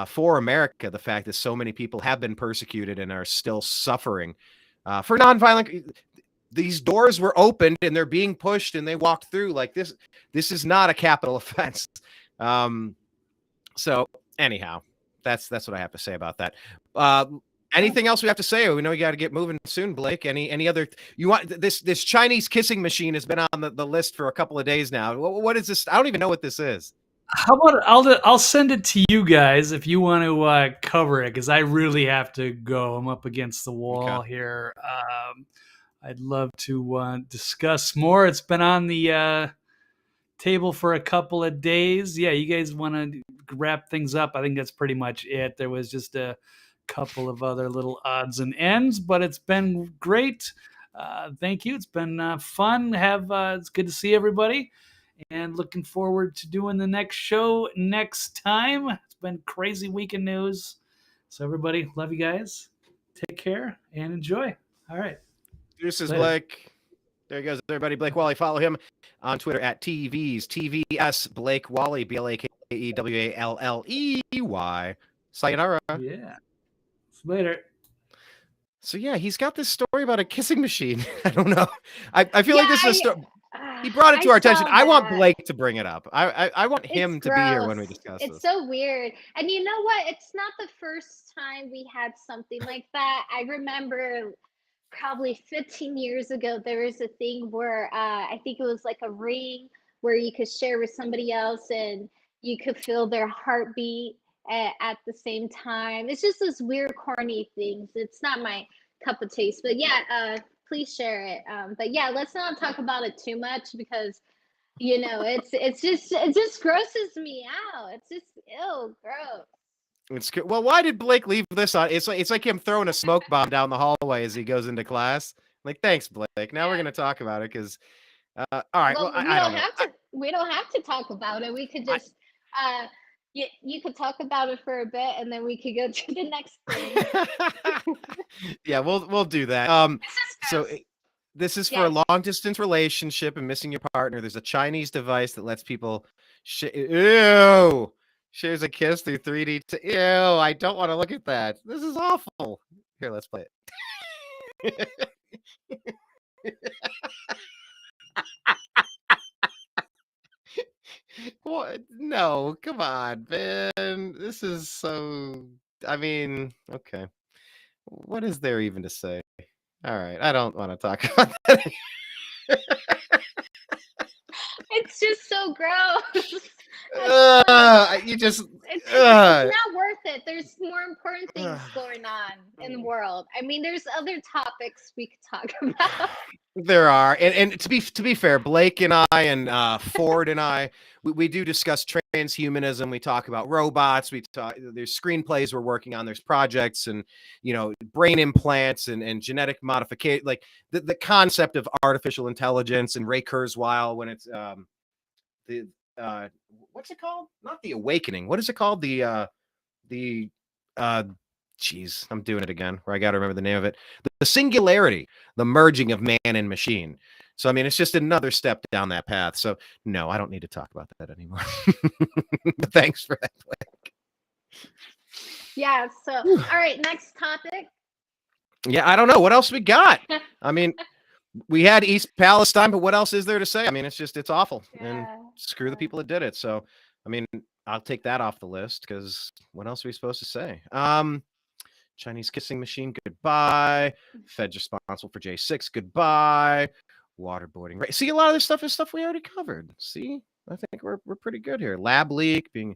for America. The fact that so many people have been persecuted and are still suffering for non-violent. These doors were opened and they're being pushed and they walked through like this. This is not a capital offense. So anyhow, that's what I have to say about that. Anything else we have to say? We know we got to get moving soon, Blake. Any other you want? This Chinese kissing machine has been on the list for a couple of days now. What is this? I don't even know what this is. How about I'll send it to you guys if you want to cover it, because I really have to go. I'm up against the wall here. I'd love to discuss more. It's been on the table for a couple of days. Yeah, you guys want to wrap things up? I think that's pretty much it. There was just a couple of other little odds and ends, but it's been great. Thank you. It's been fun. It's good to see everybody, and looking forward to doing the next show next time. It's been crazy week in news. So everybody, love you guys. Take care and enjoy. All right. Deuces, Blake. There he goes, everybody. Blake Wally. Follow him on Twitter at TVS Blake Wally, BlakeWalley. Sayonara. Yeah. Later. So yeah, he's got this story about a kissing machine. I don't know. I feel like this is a story. He brought it to our attention. I want Blake to bring it up. I want him to be here when we discuss It's this. so weird. And you know what? It's not the first time we had something like that. I remember probably 15 years ago, there was a thing where I think it was like a ring where you could share with somebody else and you could feel their heartbeat at the same time. It's just this weird, corny things. It's not my cup of taste, but yeah, please share it. But yeah, let's not talk about it too much because it just grosses me out. It's just ew, gross. It's good. Well, why did Blake leave this on? It's like him throwing a smoke bomb down the hallway as he goes into class. Like, thanks, Blake. Now we're gonna talk about it because, all right. Well, I don't know. We don't have to talk about it. We could just you could talk about it for a bit and then we could go to the next thing. Yeah, we'll do that. This is for a long distance relationship and missing your partner. There's a Chinese device that lets people shares a kiss through 3D. Ew, I don't want to look at that. This is awful. Here, let's play it. What? No, come on, man. This is so. I mean, okay. What is there even to say? All right, I don't want to talk about that. It's just so gross. It's not worth it. There's more important things going on in the world. I mean, there's other topics we could talk about. There are, and to be fair, Blake and I and Ford and I, we do discuss transhumanism. We talk about robots. There's screenplays we're working on. There's projects and brain implants and genetic modification, like the concept of artificial intelligence and Ray Kurzweil when it's what's it called? Not The Awakening. What is it called? Geez, I'm doing it again where I got to remember the name of it. The singularity, the merging of man and machine. So, I mean, it's just another step down that path. So, no, I don't need to talk about that anymore. But thanks for that, Blake. Yeah. So, all right, next topic. Yeah, I don't know. What else we got? I mean, we had East Palestine, but what else is there to say? I mean, it's awful. Yeah. And screw the people that did it. So, I mean, I'll take that off the list because what else are we supposed to say? Chinese kissing machine, goodbye. Feds responsible for J6, goodbye. Waterboarding. See, a lot of this stuff is stuff we already covered. See, I think we're pretty good here. Lab leak being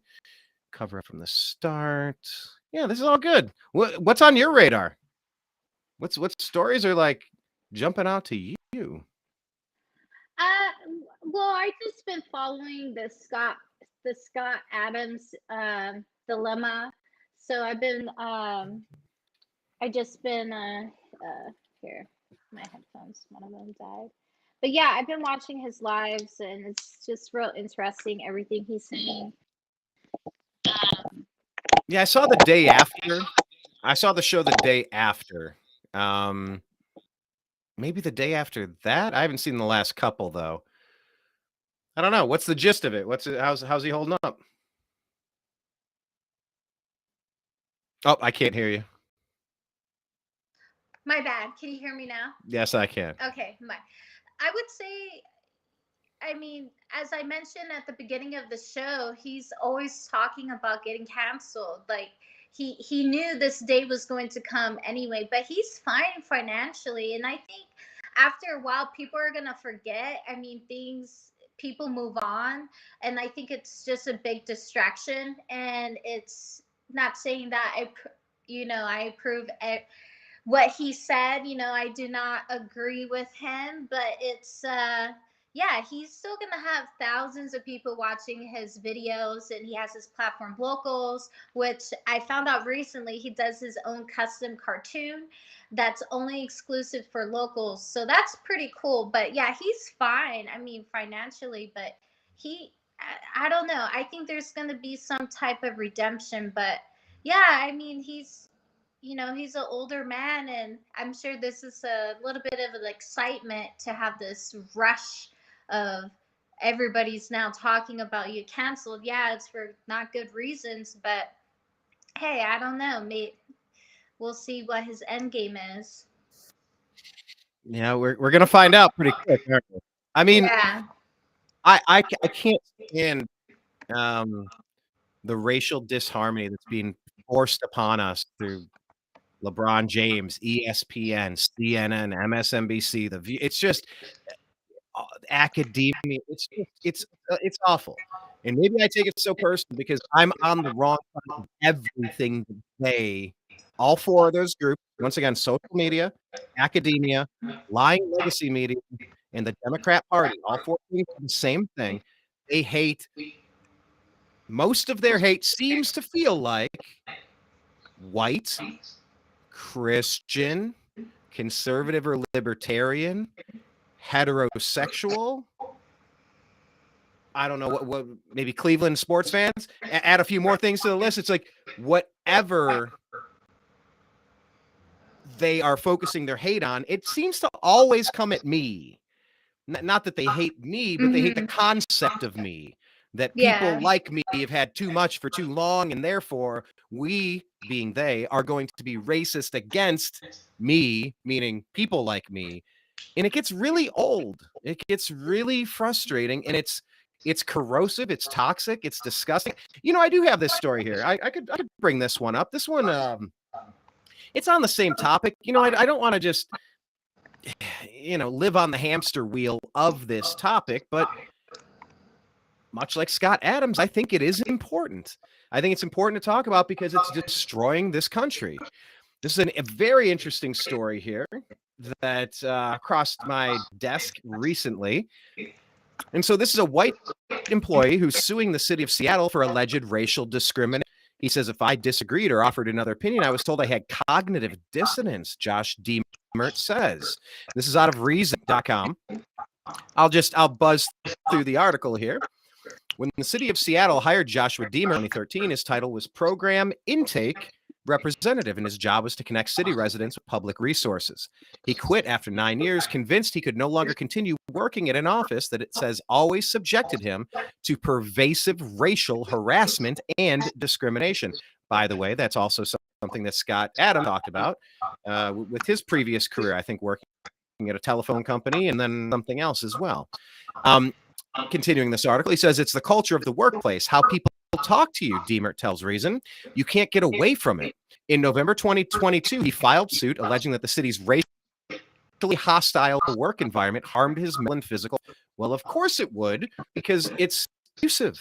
covered from the start. Yeah, this is all good. What's on your radar? What stories are like jumping out to you? Well, I've just been following the Scott Adams dilemma. So I've been here, my headphones, one of them died. But yeah, I've been watching his lives, and it's just real interesting everything he's saying. Yeah, I saw the day after. I saw the show the day after. Maybe the day after that. I haven't seen the last couple though. I don't know. What's the gist of it? How's he holding up? Oh, I can't hear you. My bad. Can you hear me now? Yes, I can. Okay, I would say, I mean, as I mentioned at the beginning of the show, he's always talking about getting canceled. Like he knew this day was going to come anyway, but he's fine financially. And I think after a while, people are going to forget. I mean, people move on. And I think it's just a big distraction. And it's not saying that I approve what he said. I do not agree with him, but it's yeah, he's still gonna have thousands of people watching his videos, and he has his platform Locals, which I found out recently he does his own custom cartoon that's only exclusive for Locals. So that's pretty cool. But yeah, he's fine. I mean, financially, but I don't know. I think there's gonna be some type of redemption, but yeah, I mean, he's an older man, and I'm sure this is a little bit of an excitement to have this rush of everybody's now talking about you canceled. Yeah, it's for not good reasons, but hey, I don't know. Maybe we'll see what his end game is. Yeah, we're gonna find out pretty quick, aren't we? I mean, yeah. I can't stand the racial disharmony that's being forced upon us through LeBron James, ESPN, CNN, MSNBC, The View. It's just academia. It's awful. And maybe I take it so personal because I'm on the wrong side of everything that they, all four of those groups, once again, social media, academia, lying legacy media, and the Democrat Party, all four things are the same thing. They hate. Most of their hate seems to feel like white, Christian, conservative or libertarian, heterosexual. I don't know what maybe Cleveland sports fans. Add a few more things to the list. It's like whatever they are focusing their hate on, it seems to always come at me. Not that they hate me, but they hate the concept of me. That people like me have had too much for too long, and therefore we, being they, are going to be racist against me, meaning people like me. And it gets really old. It gets really frustrating, and it's corrosive, it's toxic, it's disgusting. I do have this story here. I could bring this one up. This one, it's on the same topic. I don't want to just live on the hamster wheel of this topic, but much like Scott Adams, I think it is important. I think it's important to talk about because it's destroying this country. This is a very interesting story here that crossed my desk recently. And so this is a white employee who's suing the city of Seattle for alleged racial discrimination. He says, if I disagreed or offered another opinion, I was told I had cognitive dissonance, Josh Dilbert says. This is out of reason.com. I'll buzz through the article here. When the city of Seattle hired Joshua Dilbert in 2013, his title was Program Intake Representative, and his job was to connect city residents with public resources. He quit after 9 years, convinced he could no longer continue working at an office that it says always subjected him to pervasive racial harassment and discrimination. By the way, that's also something that Scott Adams talked about with his previous career, I think working at a telephone company and then something else as well. Continuing this article, he says, it's the culture of the workplace, how people talk to you, Dilbert tells Reason. You can't get away from it. In November 2022, he filed suit alleging that the city's racially hostile work environment harmed his mental and physical. Well, of course it would, because it's abusive.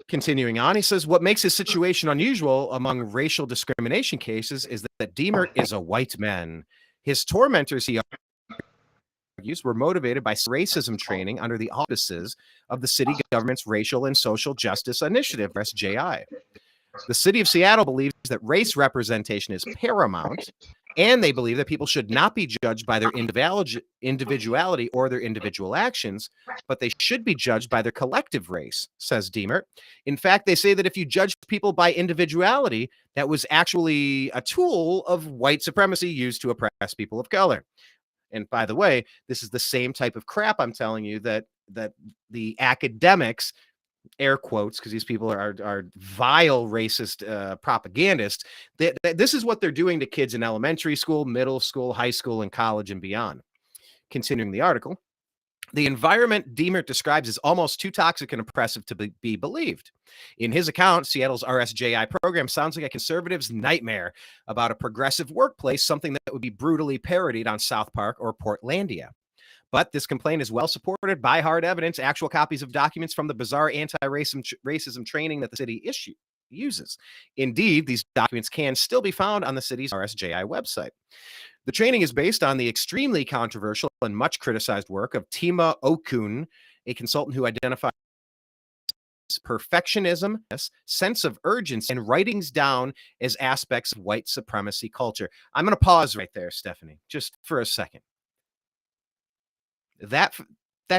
Continuing on, he says, what makes his situation unusual among racial discrimination cases is that Dilbert is a white man. His tormentors, he were motivated by racism training under the auspices of the city government's Racial and Social Justice Initiative, SJI. The city of Seattle believes that race representation is paramount And they believe that people should not be judged by their individuality or their individual actions, but they should be judged by their collective race, says Dilbert. In fact, they say that if you judge people by individuality, that was actually a tool of white supremacy used to oppress people of color. And by the way, this is the same type of crap I'm telling you that the academics, air quotes, because these people are vile racist propagandists. This is what they're doing to kids in elementary school, middle school, high school, and college and beyond. Continuing the article, the environment Dilbert describes is almost too toxic and oppressive to be believed. In his account, Seattle's RSJI program sounds like a conservative's nightmare about a progressive workplace, something that would be brutally parodied on South Park or Portlandia. But this complaint is well supported by hard evidence, actual copies of documents from the bizarre anti-racism training that the city uses. Indeed, these documents can still be found on the city's RSJI website. The training is based on the extremely controversial and much criticized work of Tima Okun, a consultant who identifies perfectionism, sense of urgency, and writings down as aspects of white supremacy culture. I'm going to pause right there, Stephanie, just for a second. That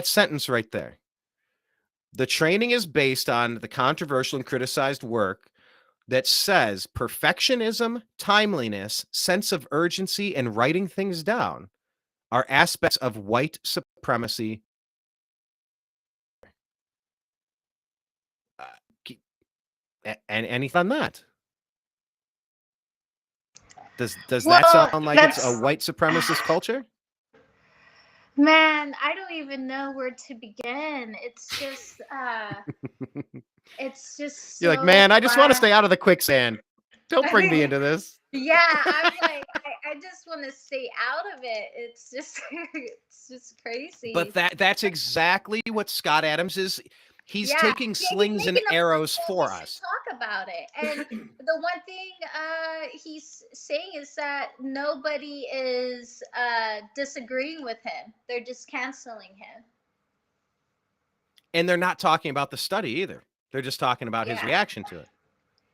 sentence right there. The training is based on the controversial and criticized work that says perfectionism, timeliness, sense of urgency, and writing things down are aspects of white supremacy. And anything on that? Does that sound like it's a white supremacist culture? Man, I don't even know where to begin. It's just You're like, man, I just want to stay out of the quicksand. Don't bring me into this. Yeah, I'm like, I just want to stay out of it. It's just crazy. But that's exactly what Scott Adams is. He's taking slings and arrows for us. Talk about it. And the one thing he's saying is that nobody is disagreeing with him. They're just canceling him. And they're not talking about the study either. They're just talking about his reaction to it.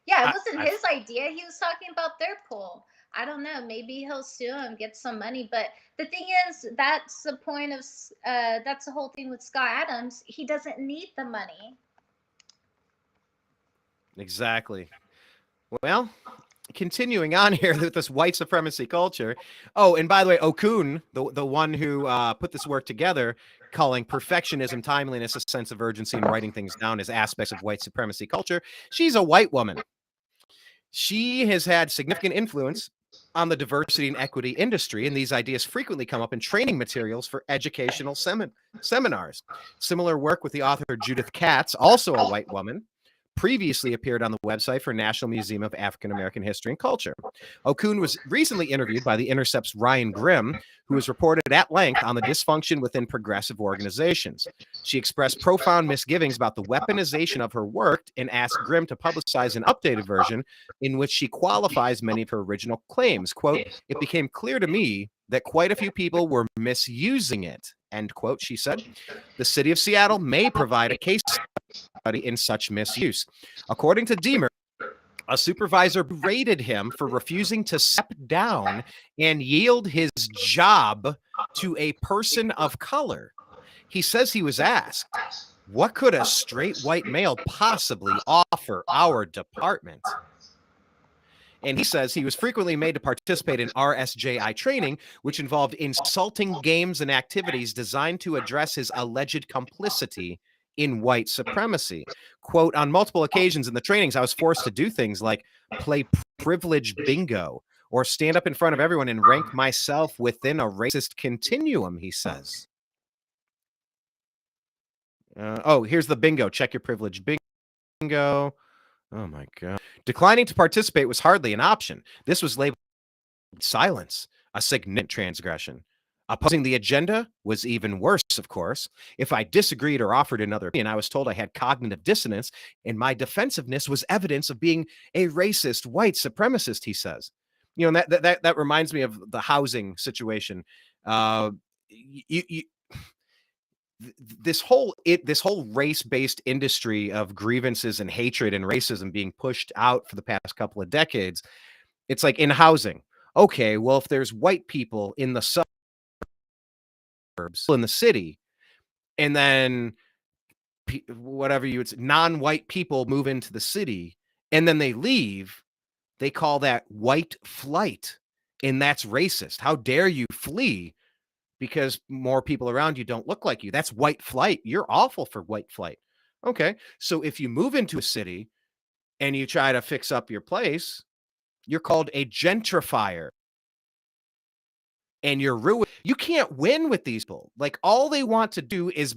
Yeah, it wasn't his idea. He was talking about their poll. I don't know. Maybe he'll sue him, get some money. But the thing is, that's the point of that's the whole thing with Scott Adams. He doesn't need the money. Exactly. Well, continuing on here with this white supremacy culture. Oh, and by the way, Okun, the one who put this work together, calling perfectionism, timeliness, a sense of urgency, and writing things down as aspects of white supremacy culture. She's a white woman. She has had significant influence on the diversity and equity industry, and these ideas frequently come up in training materials for educational seminars. Similar work with the author Judith Katz, also a white woman, previously appeared on the website for National Museum of African American History and Culture. Okun was recently interviewed by The Intercept's Ryan Grimm, who has reported at length on the dysfunction within progressive organizations. She expressed profound misgivings about the weaponization of her work and asked Grimm to publicize an updated version in which she qualifies many of her original claims. Quote, "It became clear to me that quite a few people were misusing it," end quote, she said. The city of Seattle may provide a case study in such misuse. According to Dilbert, a supervisor rated him for refusing to step down and yield his job to a person of color. He says he was asked, "What could a straight white male possibly offer our department?" And he says he was frequently made to participate in RSJI training, which involved insulting games and activities designed to address his alleged complicity in white supremacy. Quote, "On multiple occasions in the trainings, I was forced to do things like play privilege bingo or stand up in front of everyone and rank myself within a racist continuum," he says. Here's the bingo. Check your privilege bingo. Oh, my God. Declining to participate was hardly an option. This was labeled silence, a significant transgression. Opposing the agenda was even worse, of course. If I disagreed or offered another opinion, I was told I had cognitive dissonance, and my defensiveness was evidence of being a racist white supremacist, he says. You know, that reminds me of the housing situation. This whole race-based industry of grievances and hatred and racism being pushed out for the past couple of decades. It's like in housing. okay, well, if there's white people in the suburbs, in the city, and then whatever it's non-white people move into the city and then they leave, they call that white flight. And that's racist. How dare you flee because more people around you don't look like you? That's white flight. You're awful for white flight. Okay. So if you move into a city and you try to fix up your place, you're called a gentrifier. And you're ruined. You can't win with these people. Like, all they want to do is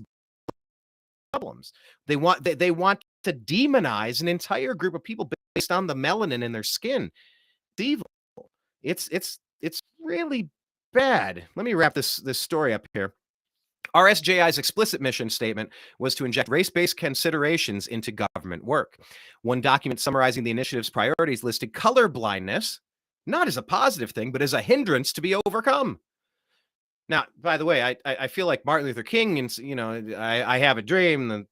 problems. They want to demonize an entire group of people based on the melanin in their skin. It's evil. It's really bad. Let me wrap this story up here. RSJI's explicit mission statement was to inject race-based considerations into government work. One document summarizing the initiative's priorities listed colorblindness not as a positive thing, but as a hindrance to be overcome. Now, by the way, I feel like Martin Luther King, and I have a dream. The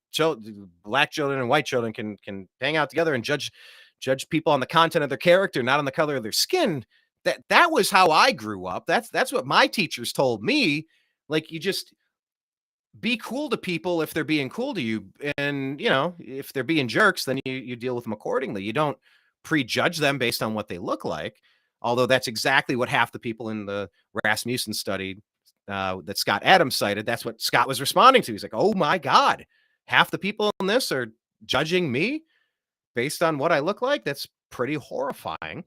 black children and white children can hang out together and judge people on the content of their character, not on the color of their skin. That was how I grew up. That's what my teachers told me. Like, you just be cool to people if they're being cool to you, and if they're being jerks, then you deal with them accordingly. You don't prejudge them based on what they look like. Although that's exactly what half the people in the Rasmussen study that Scott Adams cited, that's what Scott was responding to. He's like, oh my God, half the people in this are judging me based on what I look like? That's pretty horrifying.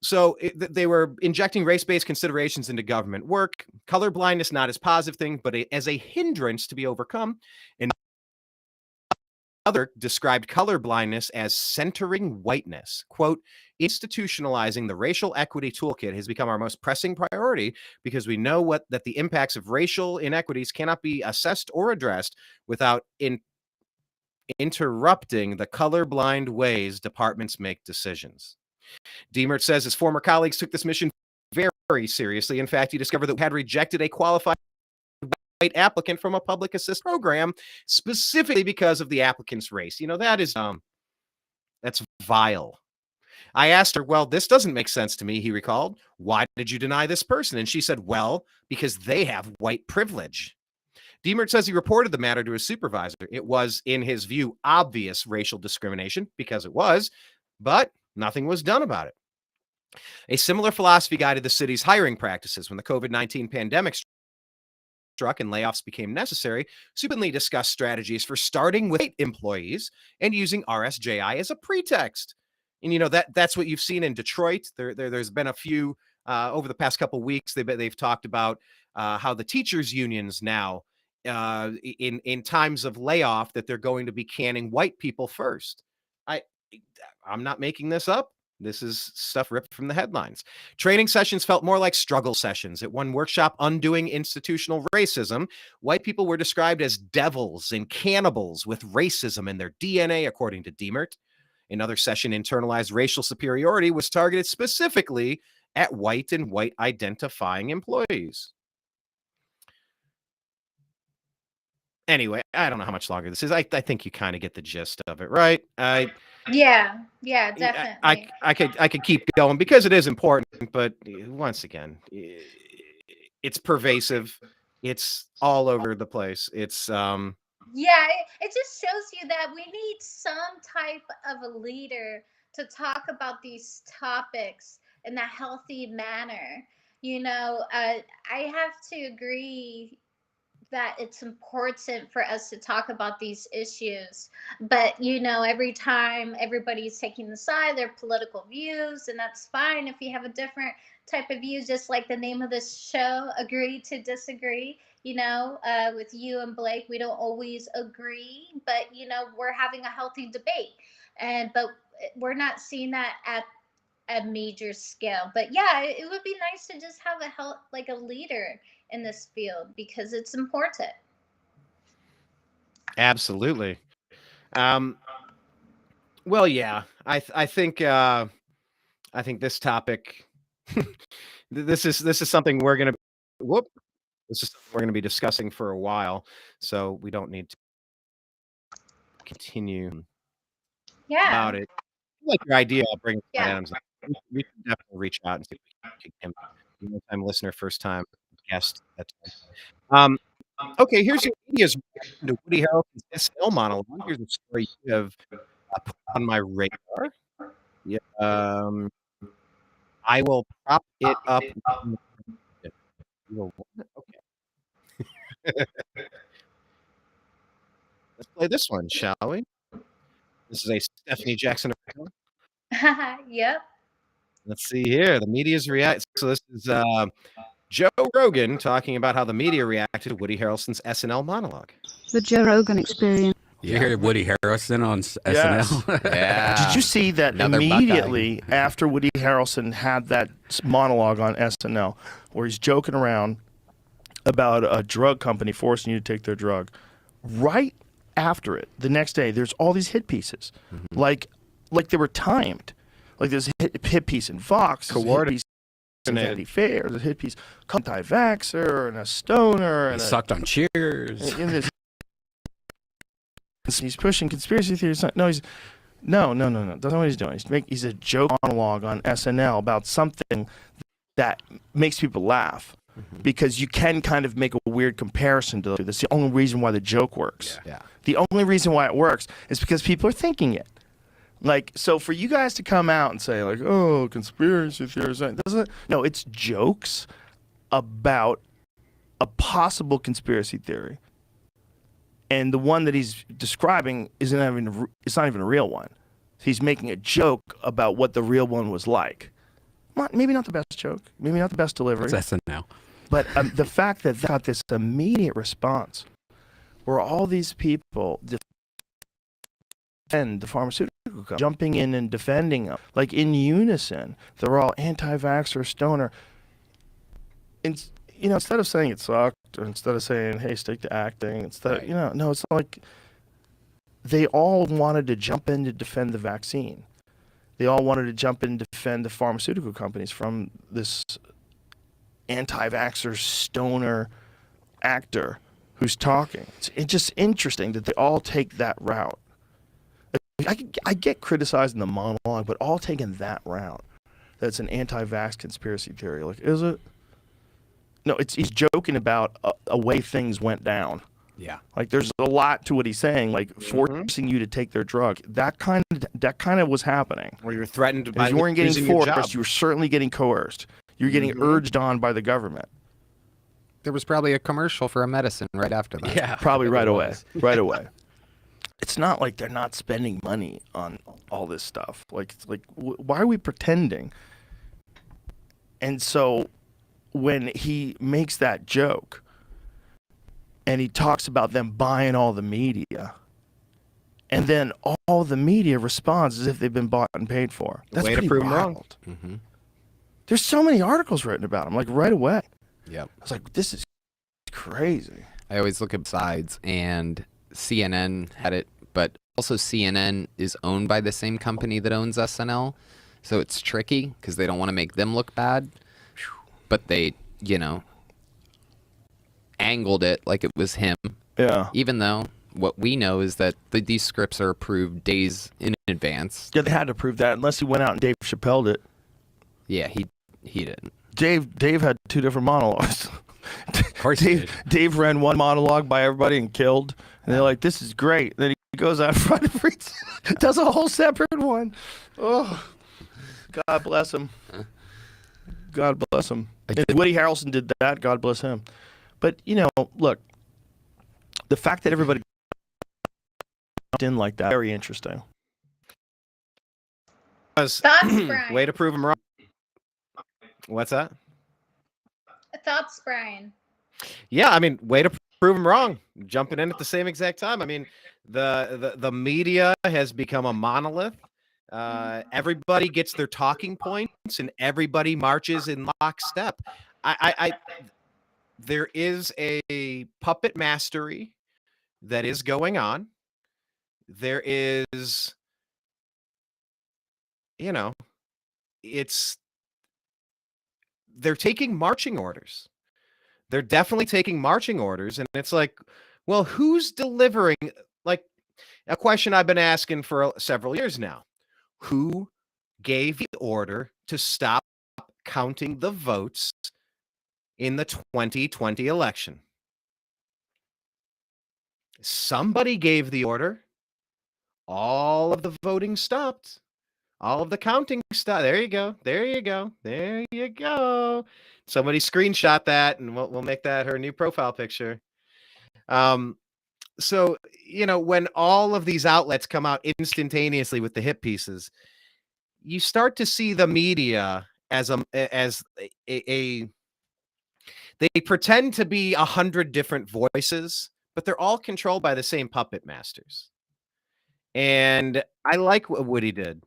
So they were injecting race-based considerations into government work. Colorblindness, not as positive thing, but as a hindrance to be overcome. And other described colorblindness as centering whiteness. Quote, institutionalizing the racial equity toolkit has become our most pressing priority because we know that the impacts of racial inequities cannot be assessed or addressed without interrupting the colorblind ways departments make decisions. Dilbert says his former colleagues took this mission very seriously. In fact, he discovered that we had rejected a qualified white applicant from a public assist program specifically because of the applicant's race. That is that's vile. I asked her, well, this doesn't make sense to me, he recalled. Why did you deny this person? And she said, well, because they have white privilege. Dilbert says he reported the matter to his supervisor. It was, in his view, obvious racial discrimination, because it was, but nothing was done about it. A similar philosophy guided the city's hiring practices when the COVID-19 pandemic struck and layoffs became necessary. Superintendently discussed strategies for starting with employees and using RSJI as a pretext. And that's what you've seen in Detroit. There's been a few over the past couple of weeks. They've talked about how the teachers unions now, in times of layoff, that they're going to be canning white people first. I'm not making this up. This is stuff ripped from the headlines. Training sessions felt more like struggle sessions. At one workshop, Undoing Institutional Racism, white people were described as devils and cannibals with racism in their DNA, according to Dilbert. Another session, Internalized Racial Superiority, was targeted specifically at white and white identifying employees. Anyway, I don't know how much longer this is. I think you kind of get the gist of it, right? Yeah, definitely. I could keep going because it is important, but once again, it's pervasive. It's all over the place. It's Yeah, it just shows you that we need some type of a leader to talk about these topics in a healthy manner. I have to agree that it's important for us to talk about these issues. But, every time everybody's taking the side, their political views, and that's fine if you have a different type of view, just like the name of this show, Agree to Disagree. With you and Blake, we don't always agree, but, we're having a healthy debate. But we're not seeing that at a major scale. But yeah, it would be nice to just have a leader in this field because it's important. absolutely. Well, yeah, I think this topic, this is something we're gonna be discussing for a while, so we don't need to continue about it. I like your idea. I'll bring Adams. We can definitely reach out and see Long-time listener, first-time guest. Okay, here's your media's reaction to Woody Harrelson's SNL monologue. Here's a story you have put on my radar. Yeah, I will prop it up. Okay. Let's play this one, shall we? This is a Stephanie Jackson original. Yep. Let's see here. The media's react. So this is Joe Rogan talking about how the media reacted to Woody Harrelson's SNL monologue. The Joe Rogan Experience. You hear Woody Harrelson on SNL? Yeah. Did you see that immediately after Woody Harrelson had that monologue on SNL where he's joking around about a drug company forcing you to take their drug? Right after it, the next day, there's all these hit pieces. Like they were timed. Like there's a hit piece in Fox, there's a hit piece in Vanity Fair, there's a hit piece, anti-vaxxer and a stoner. And sucked on Cheers. He's pushing conspiracy theories. No. That's not what he's doing. He's a joke monologue on SNL about something that makes people laugh. Because you can kind of make a weird comparison to it. That's the only reason why the joke works. Yeah. The only reason why it works is because people are thinking it. Like, so for you guys to come out and say, like, oh, conspiracy theories, no, it's jokes about a possible conspiracy theory. And the one that he's describing it's not even a real one. He's making a joke about what the real one was like. Maybe not the best joke, maybe not the best delivery. It's SNL. But the fact that they got this immediate response where all these people defend the pharmaceutical company, jumping in and defending them, like in unison, they're all anti-vaxxer, stoner. And, instead of saying it sucked, or instead of saying, hey, stick to acting, no, it's like they all wanted to jump in to defend the vaccine. They all wanted to jump in and defend the pharmaceutical companies from this anti-vaxxer stoner actor who's talking. It's just interesting that they all take that route. I get criticizing the monologue, but all taking that route. That's an anti-vax conspiracy theory. Like, is it? No, he's joking about a way things went down. Yeah. Like there's a lot to what he's saying, like forcing you to take their drug. That kind of was happening. Or you're threatened by you weren't getting losing your job. forced, you were certainly getting coerced. You're getting urged on by the government. There was probably a commercial for a medicine right after that. Yeah, probably right away. Right away. It's not like they're not spending money on all this stuff. Why are we pretending? And so when he makes that joke and he talks about them buying all the media, and then all the media responds as if they've been bought and paid for. That's way to pretty prove wild. them wrong. There's so many articles written about him, like right away. Yep. I was like, this is crazy. I always look at sides, and CNN had it, but also CNN is owned by the same company that owns SNL, so it's tricky because they don't want to make them look bad, but they, angled it like it was him. Yeah. Even though what we know is that these scripts are approved days in advance. Yeah, they had to prove that unless he went out and Dave Chappelle'd it. Yeah, he didn't. Dave had two different monologues. Of course Dave ran one monologue by everybody and killed, and they're like, this is great. Then he goes out front and reads, does a whole separate one. Oh, God bless him. God bless him. If Woody Harrelson did that, God bless him. But, look, the fact that everybody in like that, very interesting. Thoughts, Brian? Way to prove him wrong. What's that? Thoughts, Brian? Yeah, I mean, way to prove him wrong. Jumping in at the same exact time. I mean, the media has become a monolith. Everybody gets their talking points, and everybody marches in lockstep. There is a puppet mastery that is going on. There is, they're taking marching orders. They're definitely taking marching orders. And it's like, well, who's delivering? Like a question I've been asking for several years now. Who gave the order to stop counting the votes in the 2020 election. Somebody gave the order. All of the voting stopped. All of the counting stopped. There you go. There you go. There you go. Somebody screenshot that, and we'll make that her new profile picture. So, when all of these outlets come out instantaneously with the hit pieces, you start to see the media as a they pretend to be 100 different voices, but they're all controlled by the same puppet masters. And I like what Woody did.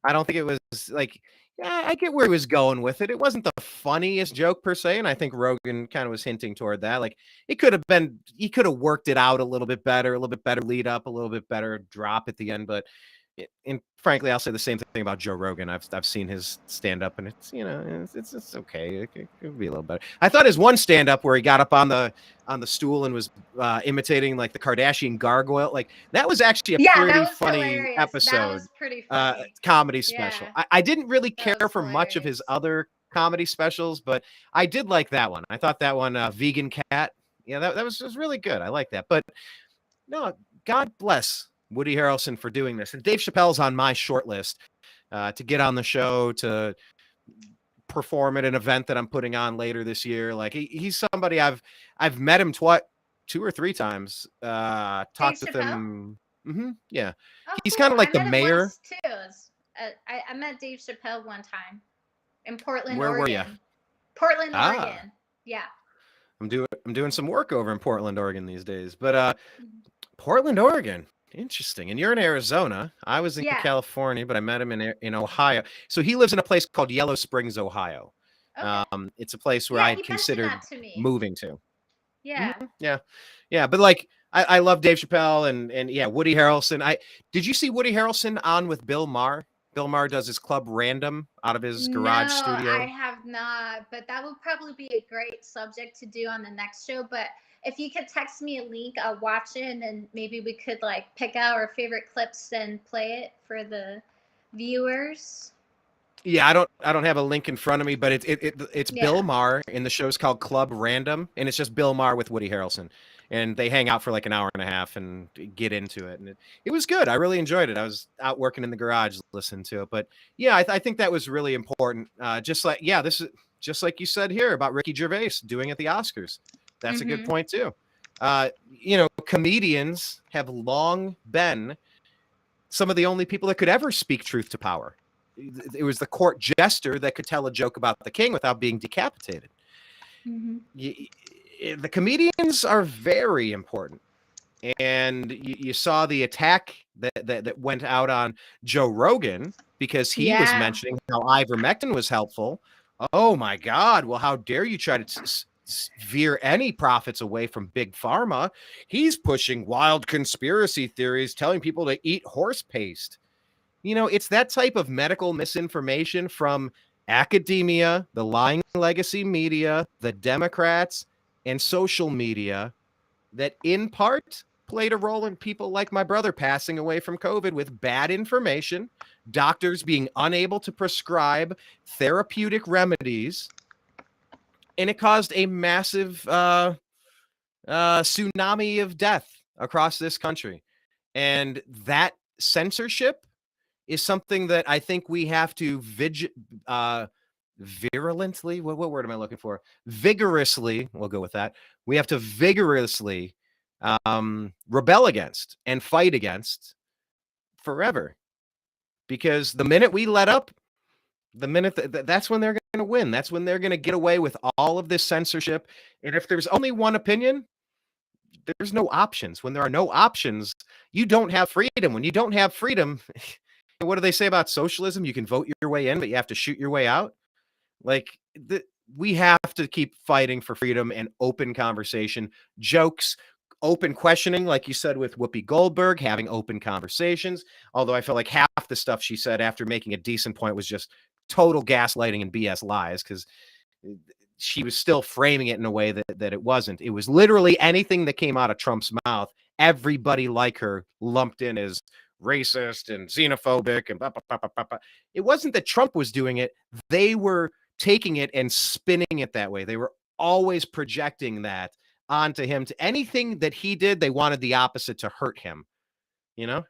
I don't think it was like, yeah, I get where he was going with it. It wasn't the funniest joke per se, and I think Rogan kind of was hinting toward that. Like, he could have worked it out a little bit better lead up, a little bit better drop at the end. But, and frankly, I'll say the same thing about Joe Rogan. I've seen his stand up, and it's it's okay. It could be a little better. I thought his one stand up where he got up on the stool and was imitating like the Kardashian gargoyle, like that was actually a pretty funny hilarious. episode. That was pretty funny. Comedy special. Yeah. I didn't really care for much of his other comedy specials, but I did like that one. I thought that one, Vegan Cat, yeah, that was really good. I like that. But no, God bless Woody Harrelson for doing this. And Dave Chappelle's on my short list to get on the show, to perform at an event that I'm putting on later this year. Like he's somebody I've met him 2 or 3 times. Talked with him. Yeah. Oh, He's cool. kind of like I the met him mayor. once, too. I met Dave Chappelle one time in Portland, Where Oregon. were you? Portland, Oregon. Yeah. I'm doing some work over in Portland, Oregon these days. But Portland, Oregon. Interesting. And you're in Arizona. I was in California, but I met him in Ohio. So he lives in a place called Yellow Springs, Ohio. Okay. It's a place where Yeah, I'd he mentioned considered that to me. moving to. Yeah. Yeah. But like, I love Dave Chappelle and yeah, Woody Harrelson. Did you see Woody Harrelson on with Bill Maher? Bill Maher does his Club Random out of his garage studio. I have not, but that would probably be a great subject to do on the next show. But if you could text me a link, I'll watch it, and maybe we could like pick out our favorite clips and play it for the viewers. Yeah, I don't have a link in front of me, but it's Bill Maher, and the show's called Club Random, and it's just Bill Maher with Woody Harrelson, and they hang out for like an hour and a half and get into it, and it was good. I really enjoyed it. I was out working in the garage listening to it, but yeah, I think that was really important. This is just like you said here about Ricky Gervais doing at the Oscars. That's a good point too. Comedians have long been some of the only people that could ever speak truth to power. It was the court jester that could tell a joke about the king without being decapitated. The comedians are very important. And you saw the attack that went out on Joe Rogan because he was mentioning how ivermectin was helpful. Oh my God. Well, how dare you try to veer any profits away from big pharma? He's pushing wild conspiracy theories, telling people to eat horse paste. It's that type of medical misinformation from academia, the lying legacy media, the Democrats, and social media that in part played a role in people like my brother passing away from COVID with bad information, doctors being unable to prescribe therapeutic remedies, and it caused a massive tsunami of death across this country. And that censorship is something that I think we have to virulently, what word am I looking for? Vigorously, we'll go with that. We have to vigorously rebel against and fight against forever. Because the minute we let up, the minute that's when they're going to win. That's when they're going to get away with all of this censorship. And if there's only one opinion, there's no options. When there are no options, you don't have freedom. When you don't have freedom, what do they say about socialism? You can vote your way in, but you have to shoot your way out. Like, we have to keep fighting for freedom and open conversation, jokes, open questioning, like you said with Whoopi Goldberg, having open conversations. Although I felt like half the stuff she said after making a decent point was just total gaslighting and BS lies, because she was still framing it in a way that it wasn't. It was literally anything that came out of Trump's mouth. Everybody like her lumped in as racist and xenophobic and blah, blah, blah, blah, blah. It wasn't that Trump was doing it. They were taking it and spinning it that way. They were always projecting that onto him. To anything that he did, they wanted the opposite, to hurt him.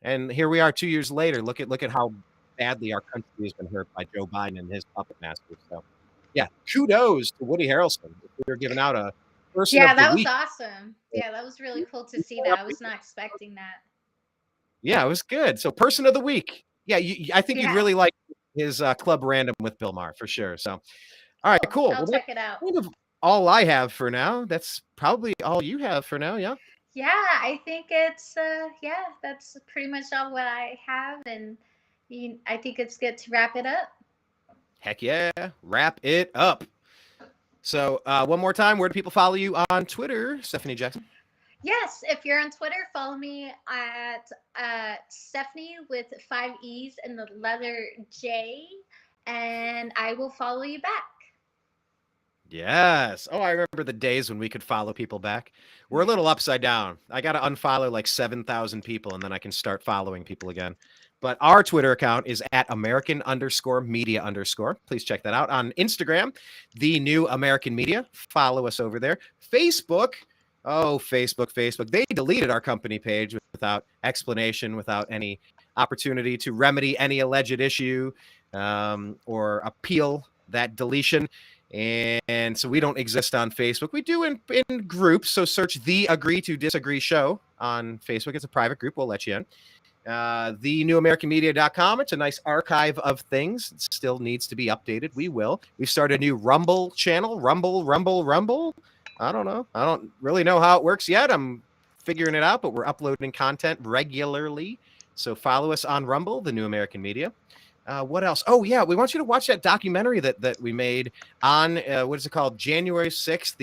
And here we are 2 years later. Look at how badly our country has been hurt by Joe Biden and his puppet masters. So, yeah, kudos to Woody Harrelson. We were giving out a person Yeah, of the that was week. awesome. Yeah, that was really cool to see that. I was not expecting that. Yeah, it was good. So, person of the week. Yeah, I think you'd really like his Club Random with Bill Maher for sure. So, all right, cool. I'll check it out. Kind of all I have for now. That's probably all you have for now. Yeah. Yeah, I think it's that's pretty much all what I have, and I think it's good to wrap it up. Heck yeah, wrap it up. So one more time, where do people follow you on Twitter, Stephanie Jackson? Yes, if you're on Twitter, follow me at Stephanie with 5 E's and the letter J, and I will follow you back. Yes. Oh, I remember the days when we could follow people back. We're a little upside down. I got to unfollow like 7,000 people, and then I can start following people again. But our Twitter account is at American_media_. Please check that out. On Instagram, The New American Media. Follow us over there. Facebook. Oh, Facebook. They deleted our company page without explanation, without any opportunity to remedy any alleged issue or appeal that deletion. And so we don't exist on Facebook. We do in groups. So search The Agree to Disagree Show on Facebook. It's a private group. We'll let you in. TheNewAmericanMedia.com. It's a nice archive of things. It still needs to be updated. We will. We've started a new Rumble channel. Rumble. I don't know. I don't really know how it works yet. I'm figuring it out, but we're uploading content regularly. So follow us on Rumble, The New American Media. What else? Oh, yeah. We want you to watch that documentary that we made on, what is it called? January 6th.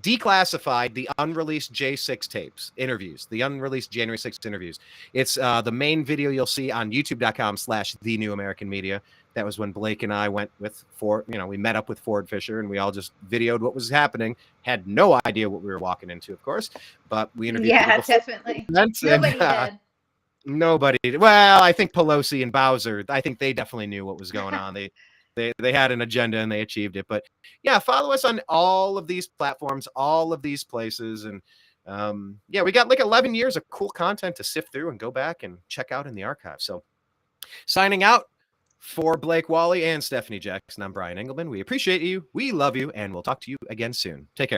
Declassified, the unreleased J6 tapes, interviews, the unreleased January 6th interviews. It's the main video you'll see on youtube.com/The New American Media. That was when Blake and I went with we met up with Ford Fisher, and we all just videoed what was happening. Had no idea what we were walking into, of course, but we interviewed people before. Definitely. Nobody did. Nobody did. Well, I think Pelosi and Bowser, I think they definitely knew what was going on. They had an agenda and they achieved it. But yeah, follow us on all of these platforms, all of these places. And we got like 11 years of cool content to sift through and go back and check out in the archive. So signing out for Blake Wally and Stephanie Jackson, I'm Brian Engelman. We appreciate you. We love you. And we'll talk to you again soon. Take care.